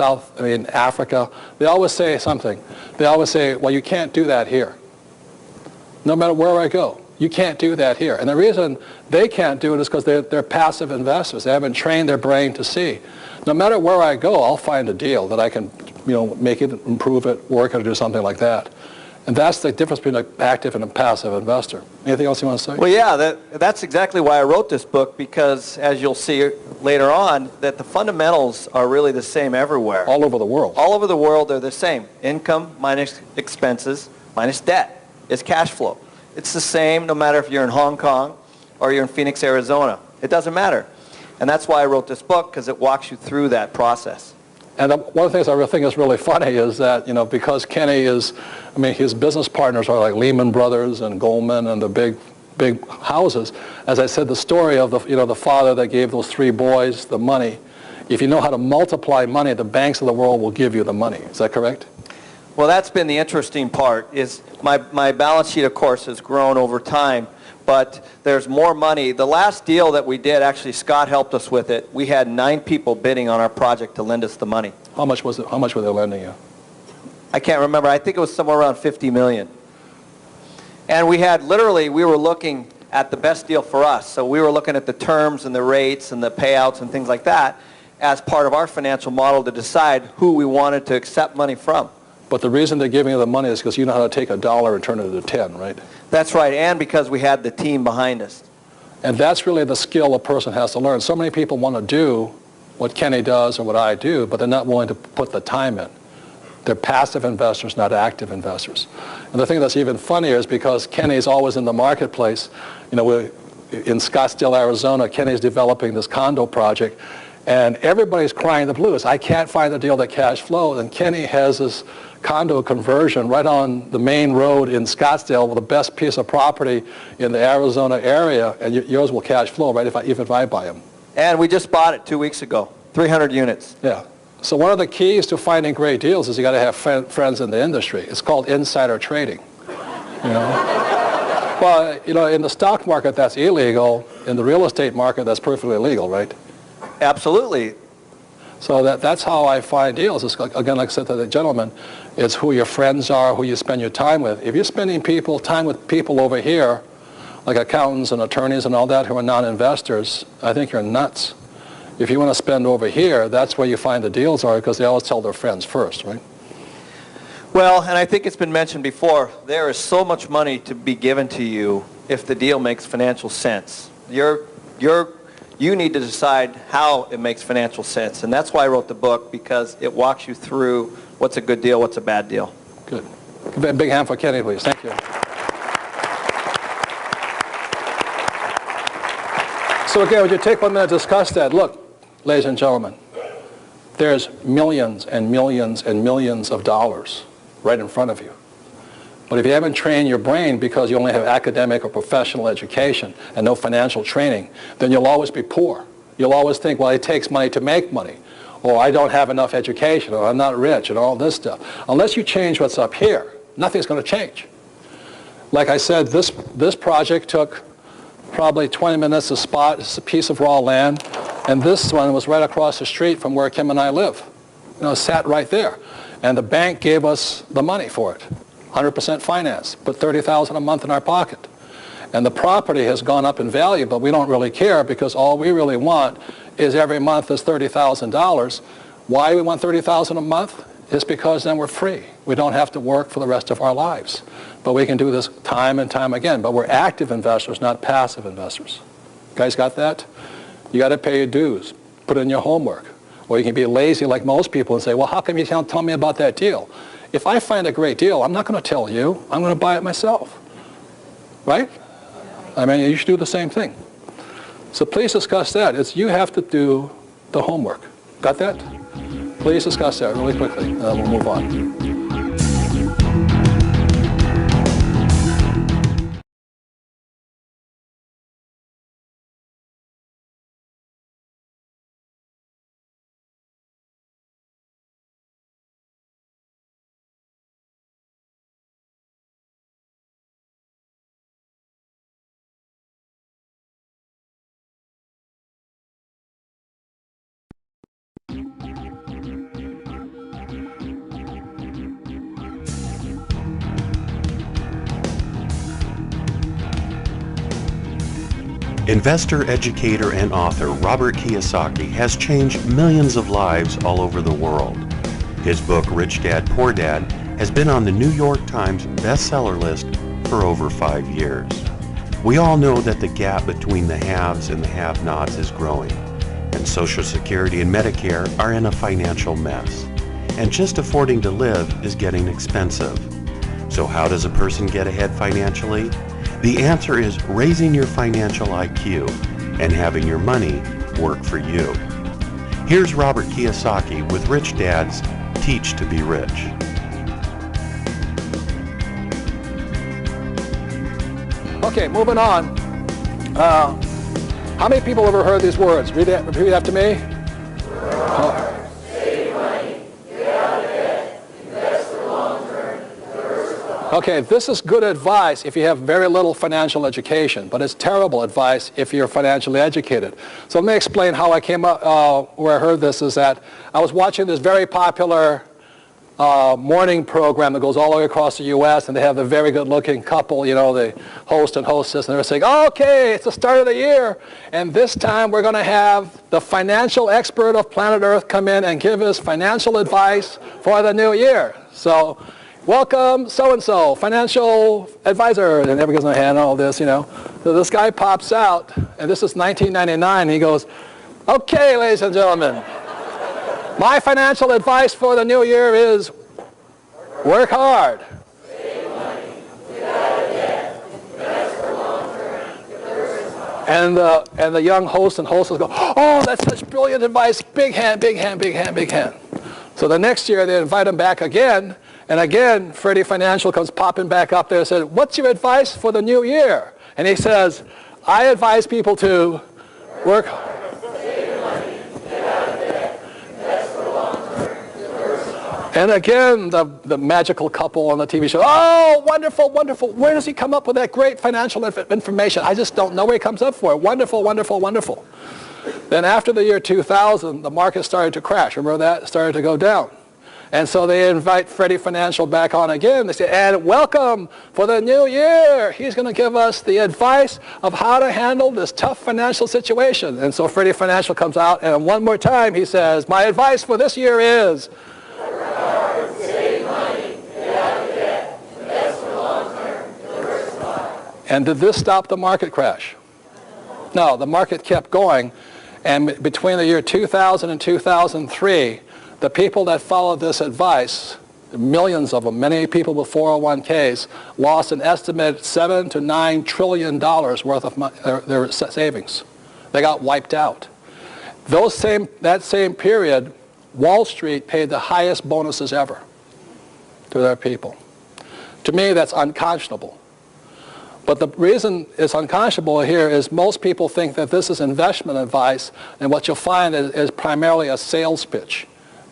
Africa, they always say something. They always say, well, you can't do that here. No matter where I go. You can't do that here. And the reason they can't do it is because they're passive investors. They haven't trained their brain to see. No matter where I go, I'll find a deal that I can, make it, improve it, work it, or do something like that. And that's the difference between an active and a passive investor. Anything else you want to say? Well, yeah, that's exactly why I wrote this book, because as you'll see later on, that the fundamentals are really the same everywhere. All over the world. All over the world, they're the same. Income minus expenses minus debt is cash flow. It's the same no matter if you're in Hong Kong or you're in Phoenix, Arizona. It doesn't matter. And that's why I wrote this book, because it walks you through that process. And one of the things I think is really funny is that, because Kenny his business partners are like Lehman Brothers and Goldman and the big houses. As I said, the story of the father that gave those 3 boys the money. If you know how to multiply money, the banks of the world will give you the money. Is that correct? Well, that's been the interesting part, is my balance sheet, of course, has grown over time, but there's more money. The last deal that we did, actually, Scott helped us with it. We had 9 people bidding on our project to lend us the money. How much was it? How much were they lending you? I can't remember. I think it was somewhere around $50 million. And we were looking at the best deal for us. So we were looking at the terms and the rates and the payouts and things like that. as part of our financial model to decide who we wanted to accept money from. But the reason they're giving you the money is because you know how to take $1 and turn it into 10, right? That's right, and because we had the team behind us. And that's really the skill a person has to learn. So many people want to do what Kenny does or what I do, but they're not willing to put the time in. They're passive investors, not active investors. And the thing that's even funnier is because Kenny's always in the marketplace. You know, we're in Scottsdale, Arizona, Kenny's developing this condo project, and everybody's crying the blues. I can't find a deal that cash flows, and Kenny has this condo conversion right on the main road in Scottsdale with the best piece of property in the Arizona area, and yours will cash flow, right, even if I buy them. And we just bought it 2 weeks ago, 300 units. Yeah. So one of the keys to finding great deals is you got to have friends in the industry. It's called insider trading. You know? Well, you know, in the stock market that's illegal. In the real estate market that's perfectly legal, right? Absolutely. So that's how I find deals. It's, again, like I said to the gentleman, it's who your friends are, who you spend your time with. If you're spending time with people over here, like accountants and attorneys and all that who are non-investors, I think you're nuts. If you want to spend over here, that's where you find the deals are, because they always tell their friends first, right? Well, and I think it's been mentioned before, there is so much money to be given to you if the deal makes financial sense. You need to decide how it makes financial sense, and that's why I wrote the book, because it walks you through what's a good deal, what's a bad deal. Good. Give a big hand for Kenny, please. Thank you. So again, would you take 1 minute to discuss that? Look, ladies and gentlemen, there's millions and millions and millions of dollars right in front of you. But if you haven't trained your brain because you only have academic or professional education and no financial training, then you'll always be poor. You'll always think, well, it takes money to make money, or I don't have enough education, or I'm not rich, and all this stuff. Unless you change what's up here, nothing's going to change. Like I said, this project took probably 20 minutes to spot. It's a piece of raw land, and this one was right across the street from where Kim and I live. You know, it sat right there. And the bank gave us the money for it. 100% finance, put $30,000 a month in our pocket. And the property has gone up in value, but we don't really care, because all we really want is every month is $30,000. Why we want $30,000 a month? Is because then we're free. We don't have to work for the rest of our lives. But we can do this time and time again. But we're active investors, not passive investors. You guys got that? You got to pay your dues. Put in your homework. Or you can be lazy like most people and say, well, how come you can't tell me about that deal? If I find a great deal, I'm not going to tell you. I'm going to buy it myself. Right? I mean, you should do the same thing. So please discuss that. You have to do the homework. Got that? Please discuss that really quickly. We'll move on. Investor, educator, and author Robert Kiyosaki has changed millions of lives all over the world. His book, Rich Dad, Poor Dad, has been on the New York Times bestseller list for over 5 years. We all know that the gap between the haves and the have-nots is growing, and Social Security and Medicare are in a financial mess. And just affording to live is getting expensive. So how does a person get ahead financially? The answer is raising your financial IQ and having your money work for you. Here's Robert Kiyosaki with Rich Dad's Teach to Be Rich. Okay, moving on. How many people ever heard these words? Repeat after me. Okay, this is good advice if you have very little financial education, but it's terrible advice if you're financially educated. So let me explain how I came up, where I heard this is that I was watching this very popular morning program that goes all the way across the U.S., and they have the very good-looking couple, you know, the host and hostess, and they're saying, okay, it's the start of the year, and this time we're going to have the financial expert of planet Earth come in and give us financial advice for the new year. So, welcome, so-and-so, financial advisor, and everybody's going to hand all this, you know. So this guy pops out, and this is 1999, and he goes, okay, ladies and gentlemen, my financial advice for the new year is work hard. Save money, get out of debt, invest for long term, and the young host and hostess go, oh, that's such brilliant advice, big hand, big hand, big hand, big hand. So the next year they invite him back again, and again Freddie Financial comes popping back up there and says, what's your advice for the new year? And he says, I advise people to work hard. And again, the magical couple on the TV show, oh, wonderful, wonderful. Where does he come up with that great financial information? I just don't know where he comes up for it. Wonderful, wonderful, wonderful. Then after the year 2000, the market started to crash. Remember that? It started to go down. And so they invite Freddie Financial back on again. They say, and welcome for the new year. He's going to give us the advice of how to handle this tough financial situation. And so Freddie Financial comes out, and one more time he says, my advice for this year is, and did this stop the market crash? No, the market kept going, and between the year 2000 and 2003, the people that followed this advice, millions of them, many people with 401ks, lost an estimated $7 to $9 trillion worth of their savings. They got wiped out. That same period, Wall Street paid the highest bonuses ever to their people. To me, that's unconscionable. But the reason it's unconscionable here is most people think that this is investment advice, and what you'll find is primarily a sales pitch.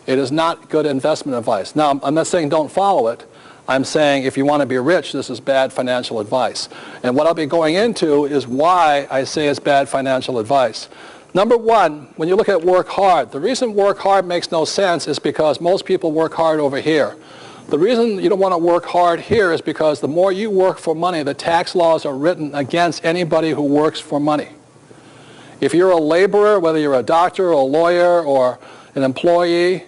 It is not good investment advice. Now, I'm not saying don't follow it. I'm saying if you want to be rich, this is bad financial advice. And what I'll be going into is why I say it's bad financial advice. Number one, when you look at work hard, the reason work hard makes no sense is because most people work hard over here. The reason you don't want to work hard here is because the more you work for money, the tax laws are written against anybody who works for money. If you're a laborer, whether you're a doctor or a lawyer or an employee,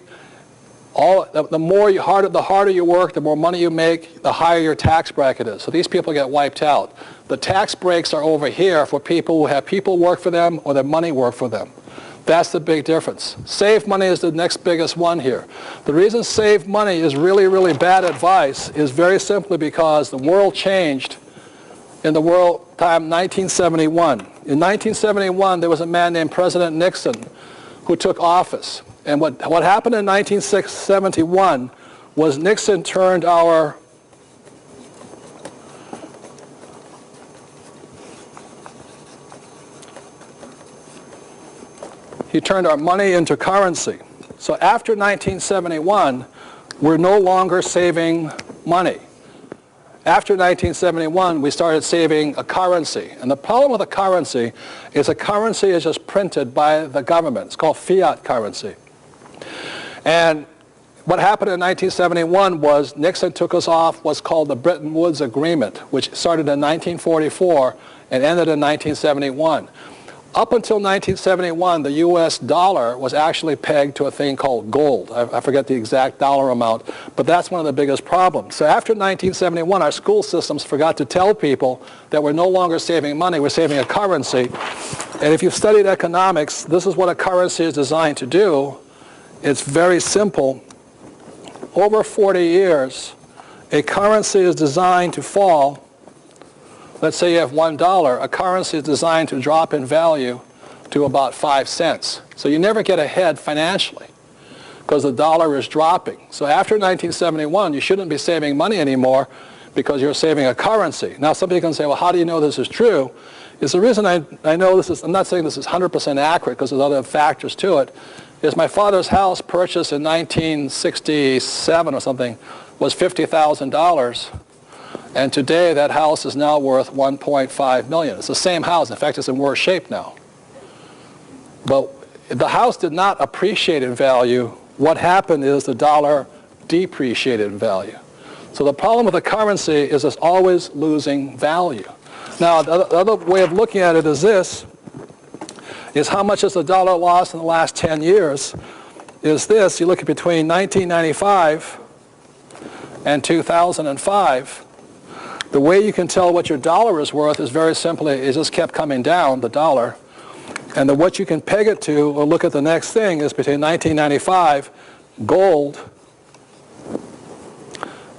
the harder you work, the more money you make, the higher your tax bracket is. So these people get wiped out. The tax breaks are over here for people who have people work for them or their money work for them. That's the big difference. Save money is the next biggest one here. The reason save money is really, really bad advice is very simply because the world changed in the world time 1971. In 1971, there was a man named President Nixon who took office. And what happened in 1971 was Nixon turned our money into currency. So after 1971, we're no longer saving money. After 1971, we started saving a currency. And the problem with a currency is a currency is just printed by the government. It's called fiat currency. And what happened in 1971 was Nixon took us off what's called the Bretton Woods Agreement, which started in 1944 and ended in 1971. Up until 1971, the U.S. dollar was actually pegged to a thing called gold. I forget the exact dollar amount, but that's one of the biggest problems. So after 1971, our school systems forgot to tell people that we're no longer saving money, we're saving a currency. And if you've studied economics, this is what a currency is designed to do. It's very simple. Over 40 years, a currency is designed to fall. Let's say you have $1. A currency is designed to drop in value to about 5 cents. So you never get ahead financially because the dollar is dropping. So after 1971, you shouldn't be saving money anymore because you're saving a currency. Now somebody can say, well, how do you know this is true? Is the reason I know this is, I'm not saying this is 100% accurate because there's other factors to it, is my father's house purchased in 1967 or something was $50,000. And today that house is now worth $1.5 million. It's the same house. In fact, it's in worse shape now. But the house did not appreciate in value. What happened is the dollar depreciated in value. So the problem with the currency is it's always losing value. Now, the other way of looking at it is this, is how much has the dollar lost in the last 10 years, is this. You look at between 1995 and 2005, the way you can tell what your dollar is worth is very simply, it just kept coming down, the dollar. And what you can peg it to, or look at the next thing, is between 1995, gold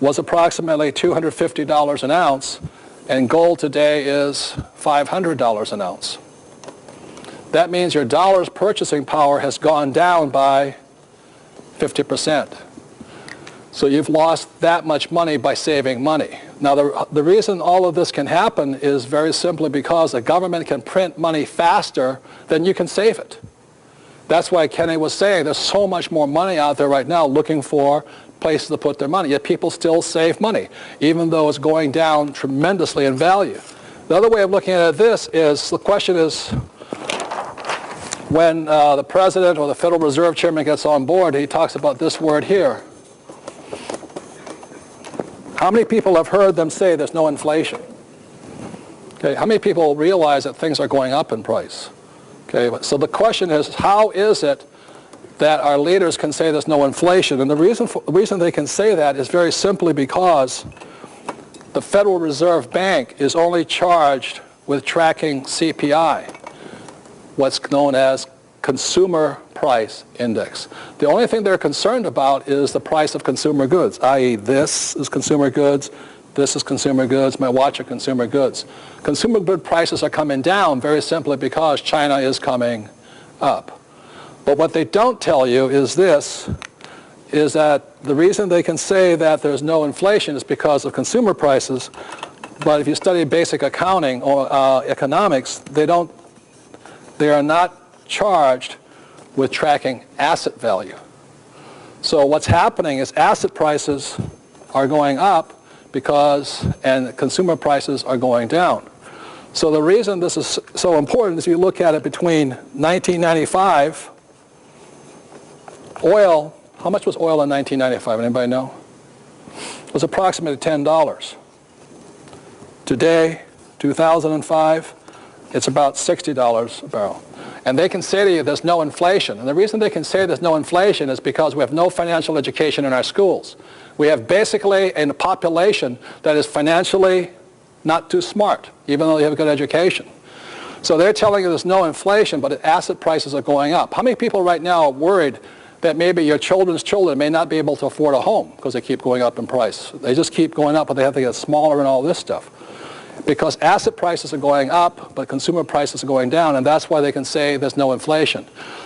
was approximately $250 an ounce, and gold today is $500 an ounce. That means your dollar's purchasing power has gone down by 50%. So you've lost that much money by saving money. Now, the reason all of this can happen is very simply because the government can print money faster than you can save it. That's why Kenny was saying there's so much more money out there right now looking for places to put their money, yet people still save money, even though it's going down tremendously in value. The other way of looking at this is, the question is, when the president or the Federal Reserve Chairman gets on board, he talks about this word here. How many people have heard them say there's no inflation? Okay, how many people realize that things are going up in price? Okay, so the question is, how is it that our leaders can say there's no inflation? And the reason they can say that is very simply because the Federal Reserve Bank is only charged with tracking CPI, what's known as Consumer Price Index. The only thing they're concerned about is the price of consumer goods, i.e. this is consumer goods, this is consumer goods, my watch are consumer goods. Consumer good prices are coming down very simply because China is coming up. But what they don't tell you is this, is that the reason they can say that there's no inflation is because of consumer prices, but if you study basic accounting or economics, they are not charged with tracking asset value. So what's happening is asset prices are going up and consumer prices are going down. So the reason this is so important is if you look at it between 1995, oil, how much was oil in 1995? Anybody know? It was approximately $10. Today, 2005, it's about $60 a barrel. And they can say to you there's no inflation. And the reason they can say there's no inflation is because we have no financial education in our schools. We have basically a population that is financially not too smart, even though they have a good education. So they're telling you there's no inflation, but asset prices are going up. How many people right now are worried that maybe your children's children may not be able to afford a home because they keep going up in price? They just keep going up, but they have to get smaller and all this stuff. Because asset prices are going up, but consumer prices are going down, and that's why they can say there's no inflation.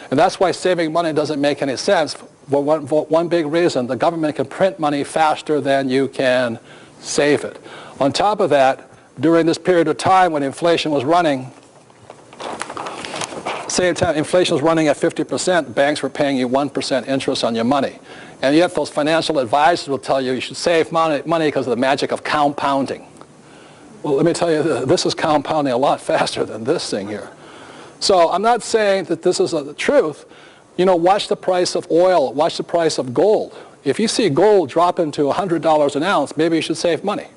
And that's why saving money doesn't make any sense. For one big reason, the government can print money faster than you can save it. On top of that, during this period of time when inflation was running, same time inflation was running at 50%, banks were paying you 1% interest on your money. And yet those financial advisors will tell you should save money because of the magic of compounding. Well, let me tell you, this is compounding a lot faster than this thing here. So I'm not saying that this is the truth. You know, watch the price of oil, watch the price of gold. If you see gold dropping to $100 an ounce, maybe you should save money.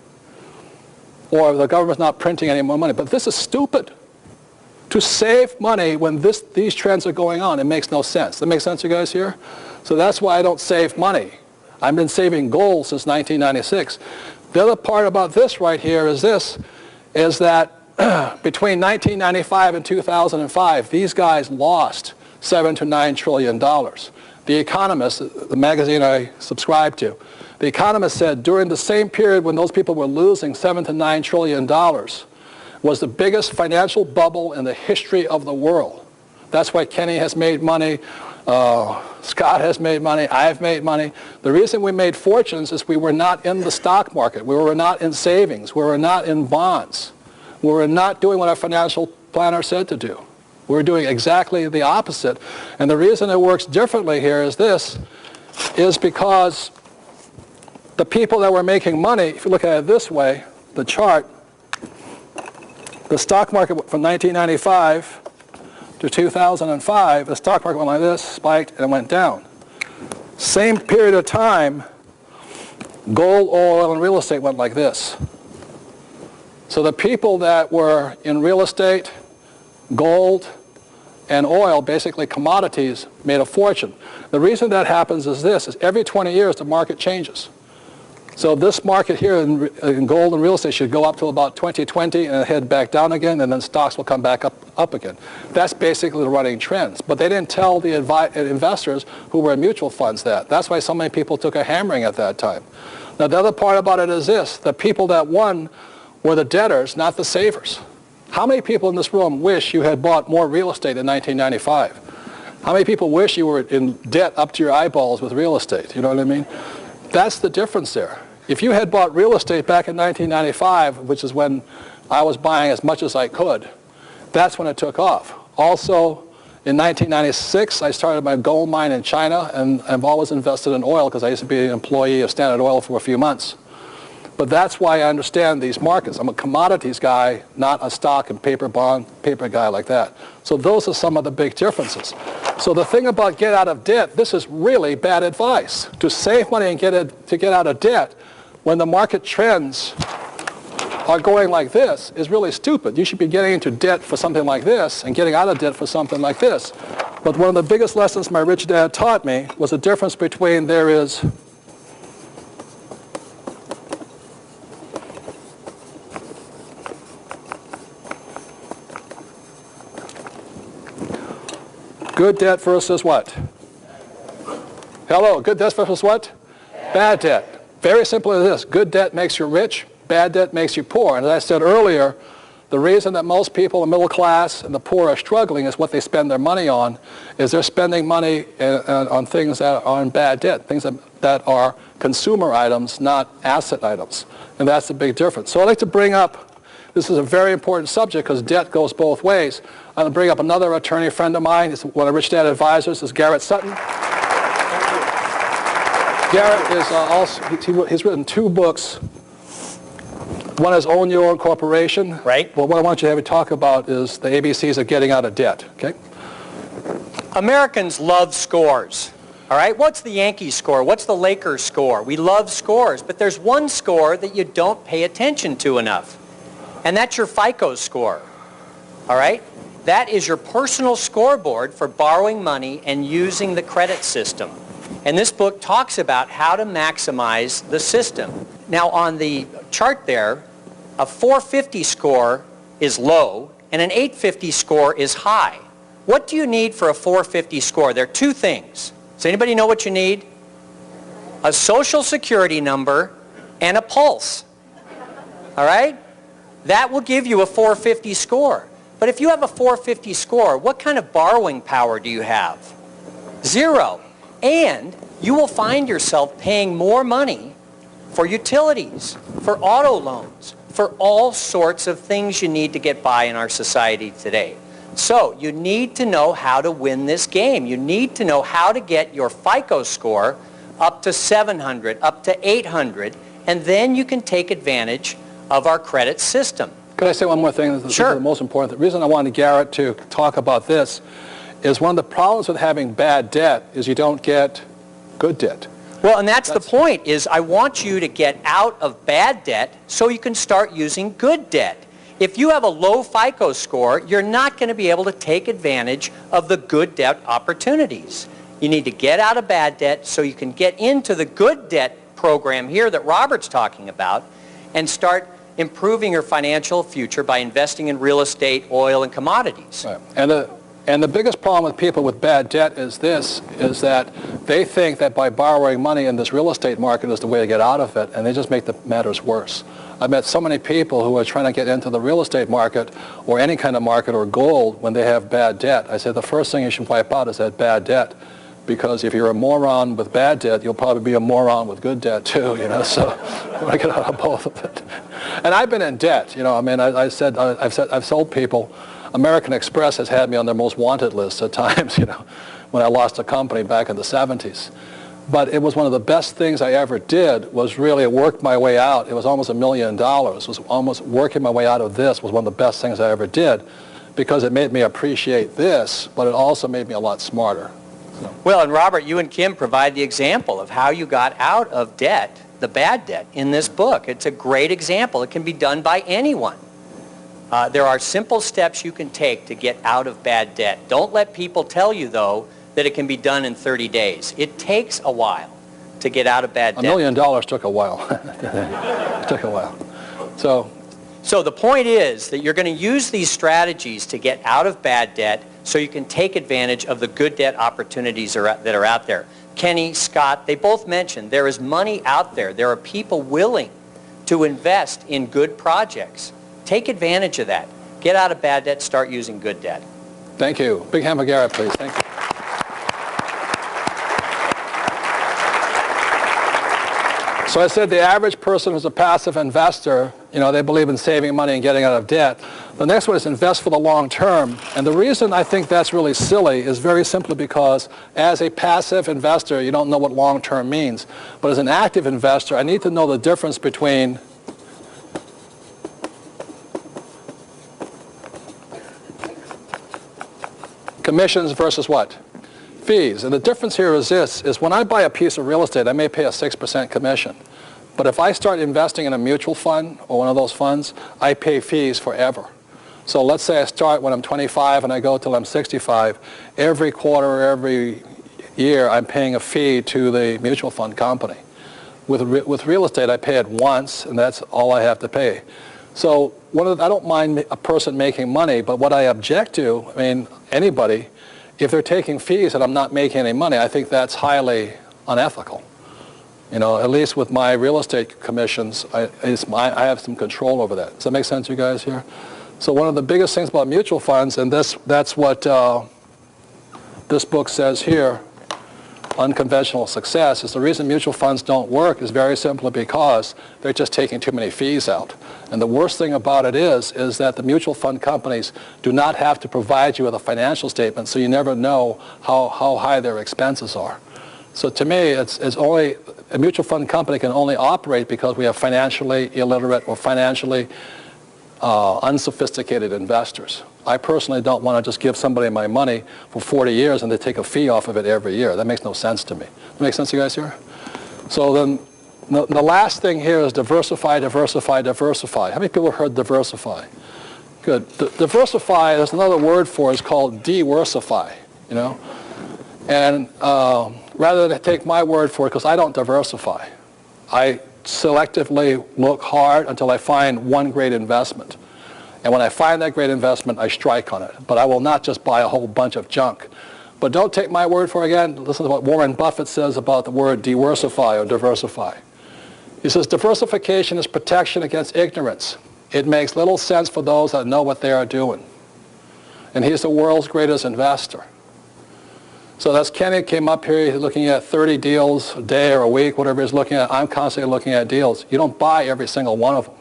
Or the government's not printing any more money. But this is stupid. To save money when these trends are going on, it makes no sense. That makes sense, you guys here? So that's why I don't save money. I've been saving gold since 1996. The other part about this right here is that between 1995 and 2005, these guys lost $7 to $9 trillion. The Economist, the magazine I subscribe to, The Economist said during the same period when those people were losing $7 to $9 trillion was the biggest financial bubble in the history of the world. That's why Kenny has made money, Scott has made money, I've made money. The reason we made fortunes is we were not in the stock market. We were not in savings. We were not in bonds. We were not doing what our financial planner said to do. We were doing exactly the opposite. And the reason it works differently here is because the people that were making money, if you look at it this way, the chart, the stock market from 1995 to 2005, the stock market went like this, spiked, and went down. Same period of time, Gold, oil, and real estate went like this. So the people that were in real estate, gold, and oil, basically commodities, made a fortune. The reason that happens is this, is every 20 years the market changes. So this market here in gold and real estate should go up to about 2020 and head back down again, and then stocks will come back up again. That's basically the running trends. But they didn't tell the investors who were in mutual funds that. That's why so many people took a hammering at that time. Now the other part about it is this, the people that won were the debtors, not the savers. How many people in this room wish you had bought more real estate in 1995? How many people wish you were in debt up to your eyeballs with real estate? You know what I mean? That's the difference there. If you had bought real estate back in 1995, which is when I was buying as much as I could, that's when it took off. Also, in 1996, I started my gold mine in China, and I've always invested in oil because I used to be an employee of Standard Oil for a few months. But that's why I understand these markets. I'm a commodities guy, not a stock and paper bond, paper guy like that. So those are some of the big differences. So the thing about get out of debt, this is really bad advice. To save money and to get out of debt when the market trends are going like this is really stupid. You should be getting into debt for something like this and getting out of debt for something like this. But one of the biggest lessons my rich dad taught me was the difference between there is good debt versus what? Hello, good debt versus what? Bad debt. Very simple as this. Good debt makes you rich, bad debt makes you poor. And as I said earlier, the reason that most people in the middle class and the poor are struggling is what they spend their money on, is they're spending money on things that are in bad debt, things that are consumer items, not asset items. And that's the big difference. So I'd like to bring up, this is a very important subject because debt goes both ways. I'm going to bring up another attorney friend of mine. He's one of Rich Dad advisors. This is Garrett Sutton. Garrett is he's written 2 books. One is Own Your Own Corporation. Right. Well, what I want you to have you talk about is the ABCs of getting out of debt. Okay. Americans love scores. All right. What's the Yankees score? What's the Lakers score? We love scores, but there's one score that you don't pay attention to enough, and that's your FICO score. All right. That is your personal scoreboard for borrowing money and using the credit system. And this book talks about how to maximize the system. Now on the chart there, a 450 score is low and an 850 score is high. What do you need for a 450 score? There are 2 things. Does anybody know what you need? A social security number and a pulse. All right? That will give you a 450 score. But if you have a 450 score, what kind of borrowing power do you have? 0. And you will find yourself paying more money for utilities, for auto loans, for all sorts of things you need to get by in our society today. So you need to know how to win this game. You need to know how to get your FICO score up to 700, up to 800, and then you can take advantage of our credit system. Could I say one more thing? This Sure. is the most important. The reason I wanted Garrett to talk about this is one of the problems with having bad debt is you don't get good debt. Well, and that's the point, is I want you to get out of bad debt so you can start using good debt. If you have a low FICO score, you're not going to be able to take advantage of the good debt opportunities. You need to get out of bad debt so you can get into the good debt program here that Robert's talking about and start improving your financial future by investing in real estate, oil, and commodities. Right. And the biggest problem with people with bad debt is this, is that they think that by borrowing money in this real estate market is the way to get out of it, and they just make the matters worse. I've met so many people who are trying to get into the real estate market or any kind of market or gold when they have bad debt. I say the first thing you should wipe out is that bad debt, because if you're a moron with bad debt, you'll probably be a moron with good debt too, you know, so you want to get out of both of it. And I've been in debt, you know, I mean, I've sold people. American Express has had me on their most wanted list at times, you know, when I lost a company back in the 70s. But it was one of the best things I ever did, was really work my way out. It was almost $1 million. It was almost working my way out of this was one of the best things I ever did, because it made me appreciate this, but it also made me a lot smarter. So. Well, and Robert, you and Kim provide the example of how you got out of debt the bad debt in this book. It's a great example. It can be done by anyone. There are simple steps you can take to get out of bad debt. Don't let people tell you, though, that it can be done in 30 days. It takes a while to get out of bad debt. $1 million took a while. It took a while. So the point is that you're going to use these strategies to get out of bad debt so you can take advantage of the good debt opportunities that are out there. Kenny, Scott, they both mentioned there is money out there. There are people willing to invest in good projects. Take advantage of that. Get out of bad debt, start using good debt. Thank you. Big hand for Garrett, please. Thank you. So I said the average person who's a passive investor, they believe in saving money and getting out of debt. The next one is invest for the long term. And the reason I think that's really silly is very simply because as a passive investor, you don't know what long term means. But as an active investor, I need to know the difference between commissions versus what? Fees. And the difference here is this, is when I buy a piece of real estate, I may pay a 6% commission. But if I start investing in a mutual fund or one of those funds, I pay fees forever. So let's say I start when I'm 25 and I go till I'm 65. Every quarter or every year, I'm paying a fee to the mutual fund company. With real estate, I pay it once, and that's all I have to pay. So I don't mind a person making money, but what I object to, anybody, if they're taking fees and I'm not making any money, I think that's highly unethical. At least with my real estate commissions, I have some control over that. Does that make sense, you guys here? So one of the biggest things about mutual funds, and that's what this book says here, Unconventional Success, is the reason mutual funds don't work is very simply because they're just taking too many fees out. And the worst thing about it is that the mutual fund companies do not have to provide you with a financial statement, so you never know how high their expenses are. So to me, it's only a mutual fund company can only operate because we have financially illiterate or financially unsophisticated investors. I personally don't want to just give somebody my money for 40 years and they take a fee off of it every year. That makes no sense to me. That makes sense to you guys here? So then the last thing here is diversify, diversify, diversify. How many people have heard diversify? Good. Diversify, there's another word for it, it's called de-worsify, And rather than take my word for it, because I don't diversify, I selectively look hard until I find one great investment. And when I find that great investment, I strike on it. But I will not just buy a whole bunch of junk. But don't take my word for it again. Listen to what Warren Buffett says about the word de-worsify or diversify. He says, diversification is protection against ignorance. It makes little sense for those that know what they are doing. And he's the world's greatest investor. So that's Kenny came up here, he's looking at 30 deals a day or a week, whatever he's looking at. I'm constantly looking at deals. You don't buy every single one of them.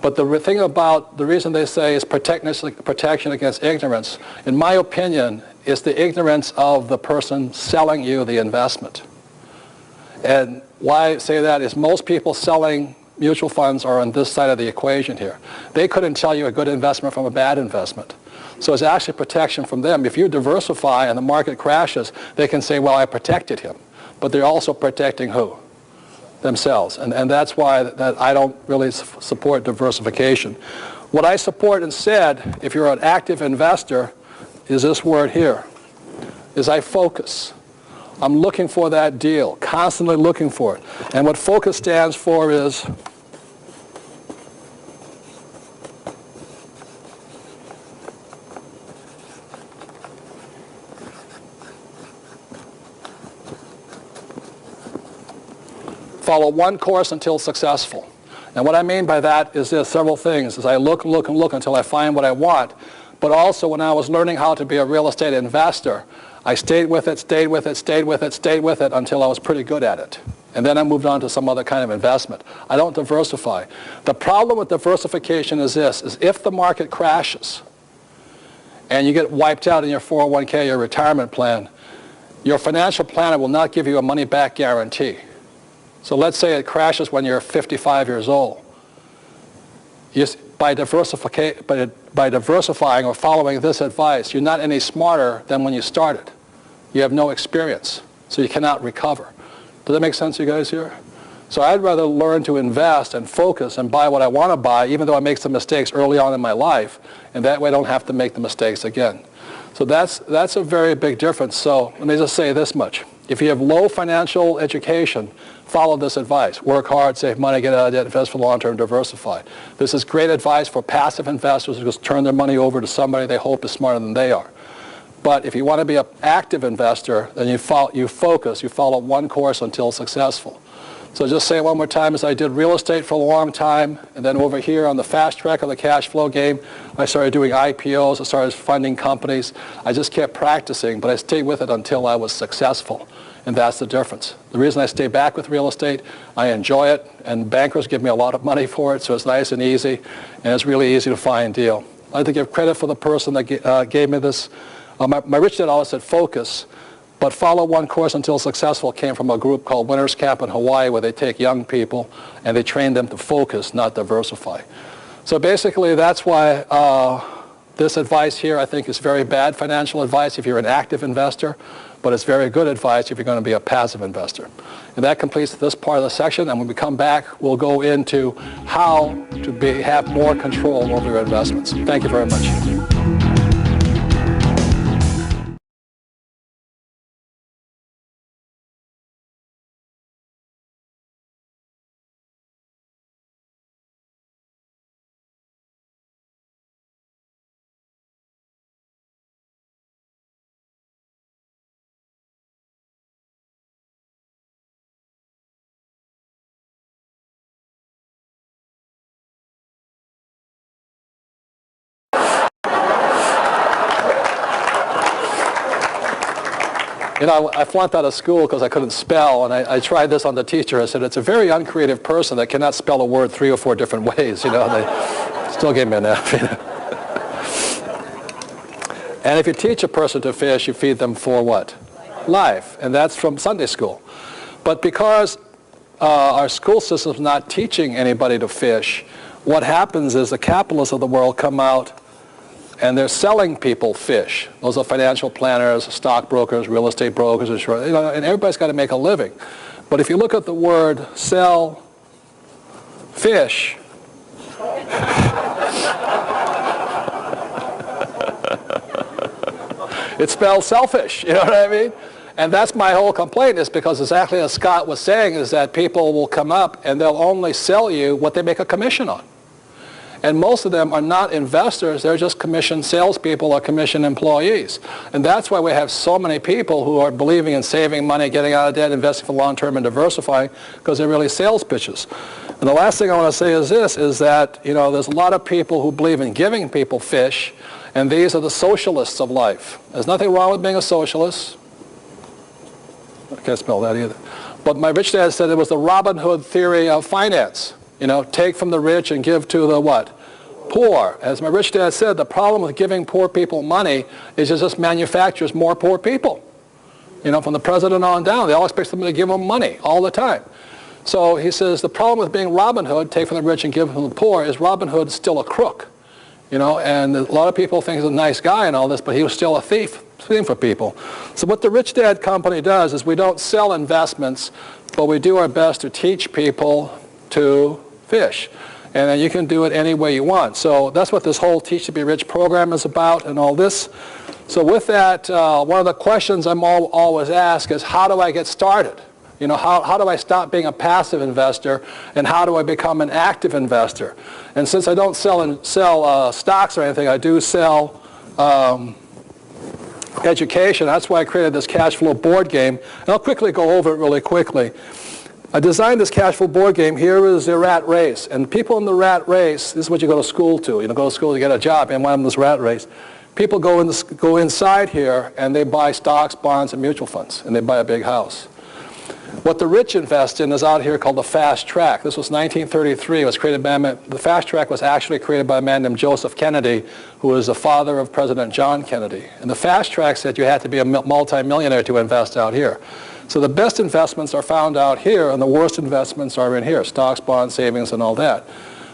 But the thing about, the reason they say is protection against ignorance, in my opinion, is the ignorance of the person selling you the investment. And why I say that is most people selling mutual funds are on this side of the equation here. They couldn't tell you a good investment from a bad investment. So it's actually protection from them. If you diversify and the market crashes, they can say, well, I protected him. But they're also protecting who? Themselves. And that's why that I don't really support diversification. What I support instead, if you're an active investor, is this word here, is I focus. I'm looking for that deal, constantly looking for it. And what focus stands for is follow one course until successful. And what I mean by that is there's several things. Is I look until I find what I want. But also when I was learning how to be a real estate investor, I stayed with it until I was pretty good at it. And then I moved on to some other kind of investment. I don't diversify. The problem with diversification is this, is if the market crashes and you get wiped out in your 401k, your retirement plan, your financial planner will not give you a money back guarantee. So let's say it crashes when you're 55 years old. By diversifying or following this advice, you're not any smarter than when you started. You have no experience, so you cannot recover. Does that make sense, you guys here? So I'd rather learn to invest and focus and buy what I want to buy, even though I make some mistakes early on in my life, and that way I don't have to make the mistakes again. So that's a very big difference. So let me just say this much. If you have low financial education, follow this advice. Work hard, save money, get out of debt, invest for long-term, diversify. This is great advice for passive investors who just turn their money over to somebody they hope is smarter than they are. But if you want to be an active investor, then you focus, you follow one course until successful. So just say it one more time, as I did real estate for a long time, and then over here on the fast track of the cash flow game, I started doing IPOs, I started funding companies. I just kept practicing, but I stayed with it until I was successful. And that's the difference. The reason I stay back with real estate, I enjoy it, and bankers give me a lot of money for it, so it's nice and easy, and it's really easy to find a deal. I'd like to give credit for the person that gave me this. My rich dad always said focus, but follow one course until successful came from a group called Winners Camp in Hawaii, where they take young people and they train them to focus, not diversify. So basically that's why this advice here I think is very bad financial advice if you're an active investor, but it's very good advice if you're going to be a passive investor. And that completes this part of the section, and when we come back we'll go into how to have more control over your investments. Thank you very much. You know, I flunked out of school because I couldn't spell, and I tried this on the teacher. I said, it's a very uncreative person that cannot spell a word 3 or 4 different ways, you know. They still gave me an F, you know. And if you teach a person to fish, you feed them for what? Life. And that's from Sunday school. But because our school system is not teaching anybody to fish, what happens is the capitalists of the world come out and they're selling people fish. Those are financial planners, stockbrokers, real estate brokers, insurance, you know, and everybody's got to make a living. But if you look at the word sell fish, it spells selfish, you know what I mean? And that's my whole complaint, is because exactly as Scott was saying, is that people will come up and they'll only sell you what they make a commission on. And most of them are not investors, they're just commission salespeople or commission employees. And that's why we have so many people who are believing in saving money, getting out of debt, investing for long-term, and diversifying, because they're really sales pitches. And the last thing I want to say is this, is that, you know, there's a lot of people who believe in giving people fish, and these are the socialists of life. There's nothing wrong with being a socialist. I can't spell that either. But my rich dad said it was the Robin Hood theory of finance. You know, take from the rich and give to the what? Poor. As my rich dad said, the problem with giving poor people money is it just manufactures more poor people. You know, from the president on down, they all expect somebody to give them money all the time. So he says the problem with being Robin Hood, take from the rich and give from the poor, is Robin Hood is still a crook. You know, and a lot of people think he's a nice guy and all this, but he was still a thief for people. So what the Rich Dad Company does is we don't sell investments, but we do our best to teach people to fish. And then you can do it any way you want. So that's what this whole Teach to Be Rich program is about and all this. So with that, one of the questions I'm always asked is, how do I get started? You know, how do I stop being a passive investor, and how do I become an active investor? And since I don't sell stocks or anything, I do sell education. That's why I created this cash flow board game. And I'll quickly go over it really quickly. I designed this cash flow board game. Here is the rat race. And people in the rat race, this is what you go to school to. You know, go to school to get a job, and one of them is rat race. People go inside here and they buy stocks, bonds, and mutual funds, and they buy a big house. What the rich invest in is out here called the fast track. This was 1933. It was created by the fast track was actually created by a man named Joseph Kennedy, who was the father of President John Kennedy. And the fast track said you had to be a multi-millionaire to invest out here. So the best investments are found out here, and the worst investments are in here, stocks, bonds, savings, and all that.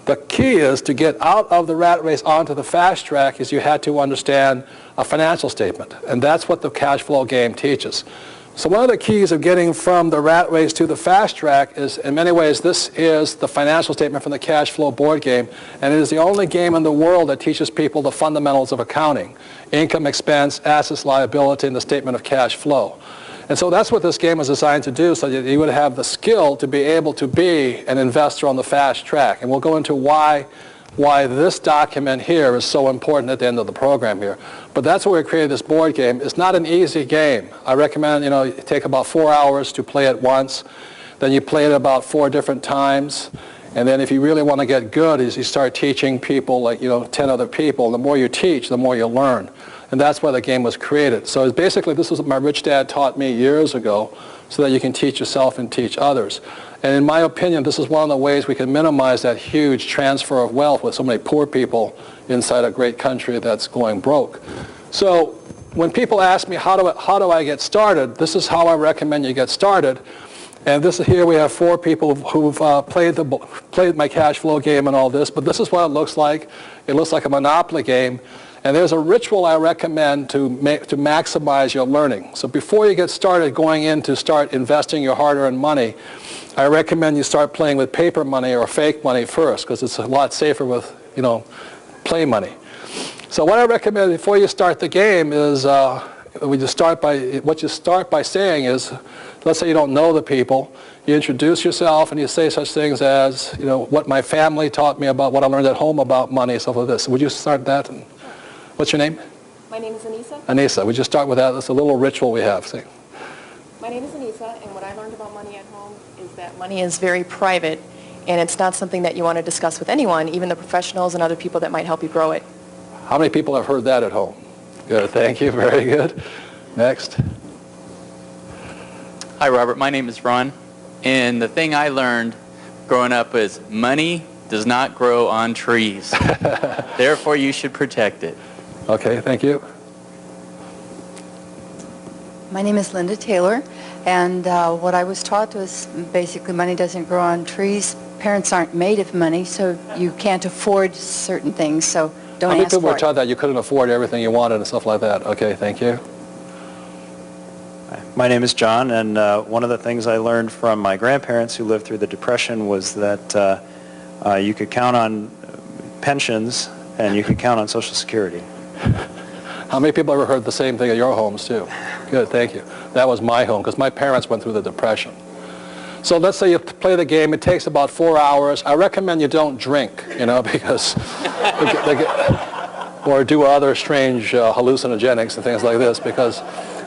The key is to get out of the rat race onto the fast track is you had to understand a financial statement. And that's what the cash flow game teaches. So one of the keys of getting from the rat race to the fast track is, in many ways, this is the financial statement from the cash flow board game, and it is the only game in the world that teaches people the fundamentals of accounting: income, expense, assets, liability, and the statement of cash flow. And so that's what this game is designed to do, so that you would have the skill to be able to be an investor on the fast track. And we'll go into why this document here is so important at the end of the program here. But that's why we created this board game. It's not an easy game. I recommend, you take about 4 hours to play it once. Then you play it about 4 different times. And then if you really want to get good, is you start teaching people, like, 10 other people. The more you teach, the more you learn. And that's why the game was created. So it's basically, this is what my rich dad taught me years ago, so that you can teach yourself and teach others. And in my opinion, this is one of the ways we can minimize that huge transfer of wealth with so many poor people inside a great country that's going broke. So when people ask me, how do I get started, this is how I recommend you get started. And here we have 4 people who've played my cash flow game and all this, but this is what it looks like. It looks like a Monopoly game. And there's a ritual I recommend to maximize your learning. So before you get started going in to start investing your hard-earned money, I recommend you start playing with paper money or fake money first, because it's a lot safer with, play money. So what I recommend before you start the game is, what you start by saying is, let's say you don't know the people, you introduce yourself and you say such things as, what my family taught me about, what I learned at home about money, stuff like this. Would you start that? And what's your name? My name is Anissa. Anissa, would you start with that? That's a little ritual we have. See? My name is Anissa, and what I learned about money at home is that money is very private, and it's not something that you want to discuss with anyone, even the professionals and other people that might help you grow it. How many people have heard that at home? Good, thank you, very good. Next. Hi, Robert. My name is Ron, and the thing I learned growing up is money does not grow on trees. Therefore, you should protect it. Okay, thank you. My name is Linda Taylor, and what I was taught was basically money doesn't grow on trees. Parents aren't made of money, so you can't afford certain things, so don't ask for it. How many people were taught that you couldn't afford everything you wanted and stuff like that? Okay, thank you. My name is John, and one of the things I learned from my grandparents who lived through the Depression was that you could count on pensions and you could count on Social Security. How many people ever heard the same thing at your homes too? Good, thank you. That was my home, because my parents went through the Depression. So let's say you play the game. It takes about 4 hours. I recommend you don't drink, because or do other strange hallucinogenics and things like this, because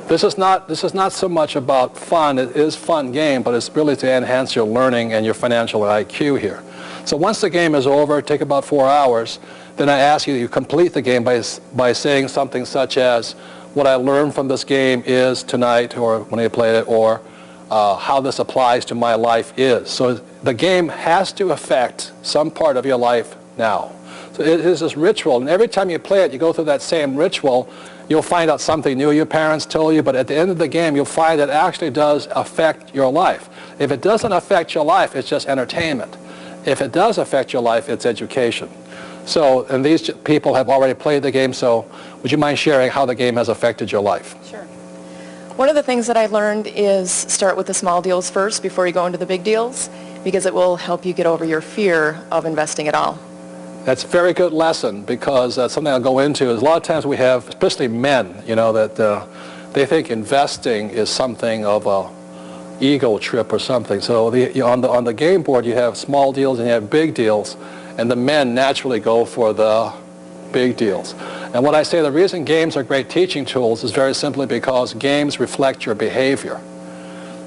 this is not so much about fun. It is a fun game, but it's really to enhance your learning and your financial IQ here. So once the game is over, take about 4 hours, then I ask you to complete the game by saying something such as, what I learned from this game is tonight, or when I played it, or how this applies to my life is. So the game has to affect some part of your life now. So it is this ritual, and every time you play it, you go through that same ritual. You'll find out something new your parents told you, but at the end of the game, you'll find that it actually does affect your life. If it doesn't affect your life, it's just entertainment. If it does affect your life, it's education. So, and these people have already played the game, so would you mind sharing how the game has affected your life? Sure. One of the things that I learned is start with the small deals first before you go into the big deals, because it will help you get over your fear of investing at all. That's a very good lesson, because something I'll go into is a lot of times we have, especially men, that they think investing is something of a ego trip or something. So on the game board you have small deals and you have big deals, and the men naturally go for the big deals. And what I say, the reason games are great teaching tools is very simply because games reflect your behavior.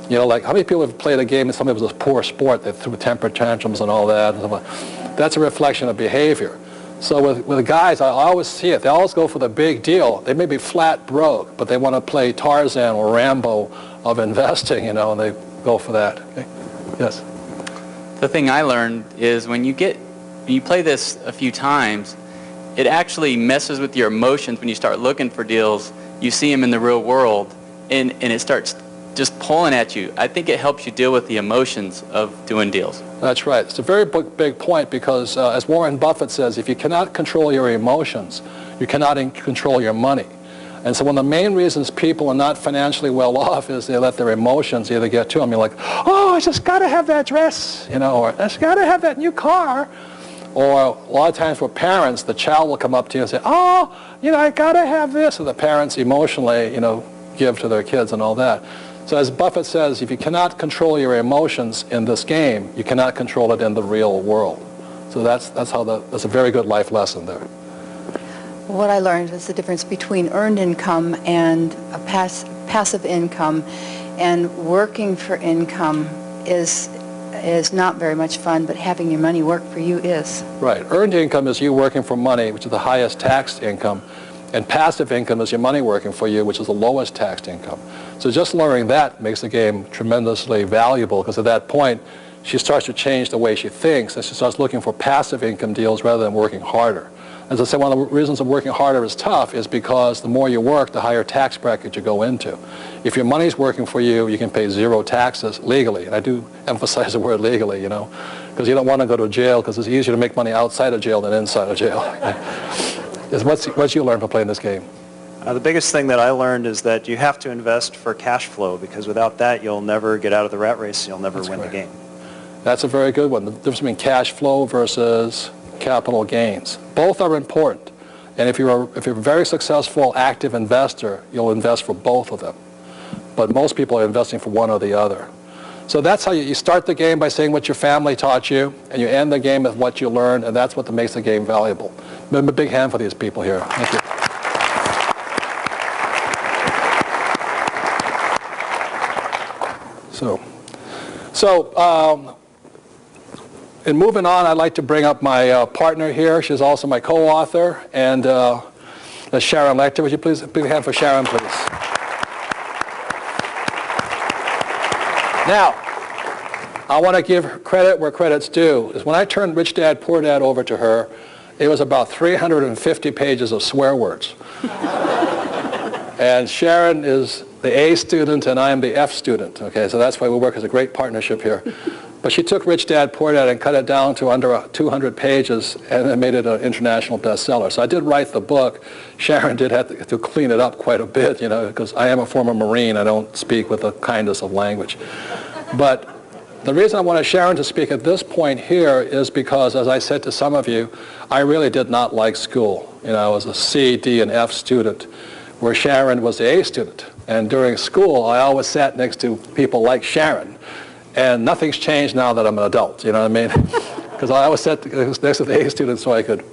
Like how many people have played a game and somebody was a poor sport, they threw temper tantrums and all that. That's a reflection of behavior. So with guys, I always see it. They always go for the big deal. They may be flat broke, but they want to play Tarzan or Rambo of investing, and they go for that. Okay? Yes? The thing I learned is when you play this a few times, it actually messes with your emotions when you start looking for deals. You see them in the real world, and it starts just pulling at you. I think it helps you deal with the emotions of doing deals. That's right. It's a very big point, because as Warren Buffett says, if you cannot control your emotions, you cannot control your money. And so one of the main reasons people are not financially well off is they let their emotions either get to them. You're like, oh, I just got to have that dress, you know, or I just got to have that new car. Or a lot of times for parents, the child will come up to you and say, oh, you know, I got to have this. And the parents emotionally, you know, give to their kids and all that. So as Buffett says, if you cannot control your emotions in this game, you cannot control it in the real world. So that's a very good life lesson there. What I learned was the difference between earned income and a passive income, and working for income is not very much fun, but having your money work for you is. Right. Earned income is you working for money, which is the highest taxed income, and passive income is your money working for you, which is the lowest taxed income. So just learning that makes the game tremendously valuable, because at that point, she starts to change the way she thinks, and she starts looking for passive income deals rather than working harder. As I said, one of the reasons of working harder is tough is because the more you work, the higher tax bracket you go into. If your money's working for you, you can pay zero taxes legally. And I do emphasize the word legally, you know, because you don't want to go to jail, because it's easier to make money outside of jail than inside of jail. What's you learned from playing this game? The biggest thing that I learned is that you have to invest for cash flow, because without that, you'll never get out of the rat race. You'll never win the game. That's a very good one. The difference between cash flow versus capital gains. Both are important. And if you're a very successful active investor, you'll invest for both of them. But most people are investing for one or the other. So that's how you start the game by saying what your family taught you, and you end the game with what you learned, and that's what makes the game valuable. Give a big hand for these people here. Thank you. So in moving on, I'd like to bring up my partner here. She's also my co-author, and that's Sharon Lechter. Would you please, big hand for Sharon, please? Now, I want to give credit where credit's due. Is when I turned Rich Dad, Poor Dad over to her, it was about 350 pages of swear words. And Sharon is the A student, and I am the F student. Okay, so that's why we work as a great partnership here. But she took Rich Dad, Poor Dad and cut it down to under 200 pages and it made it an international bestseller. So I did write the book. Sharon did have to clean it up quite a bit, you know, because I am a former Marine. I don't speak with the kindness of language. But the reason I wanted Sharon to speak at this point here is because, as I said to some of you, I really did not like school. You know, I was a C, D, and F student, where Sharon was the A student. And during school, I always sat next to people like Sharon. And nothing's changed now that I'm an adult, you know what I mean? Because I always sat next to the A students so I could,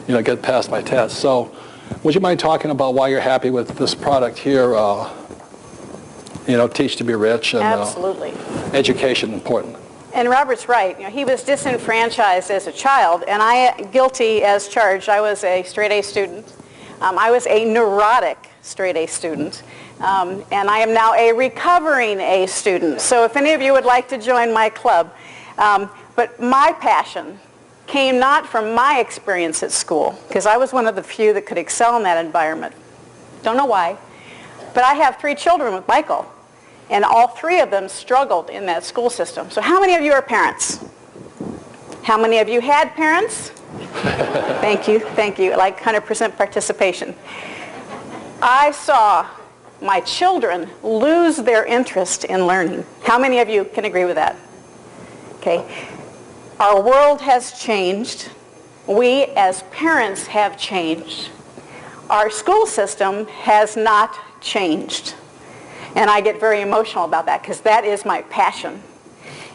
you know, get past my tests. So would you mind talking about why you're happy with this product here, you know, Teach to be Rich? And, absolutely. Education important. And Robert's right. You know, he was disenfranchised as a child, and I, guilty as charged, I was a straight A student. I was a neurotic straight A student. And I am now a recovering A student. So if any of you would like to join my club. But my passion came not from my experience at school, because I was one of the few that could excel in that environment. Don't know why. But I have 3 children with Michael, and all 3 of them struggled in that school system. So how many of you are parents? How many of you had parents? Thank you, like 100% participation. I saw my children lose their interest in learning. How many of you can agree with that? Okay. Our world has changed. We as parents have changed. Our school system has not changed. And I get very emotional about that because that is my passion.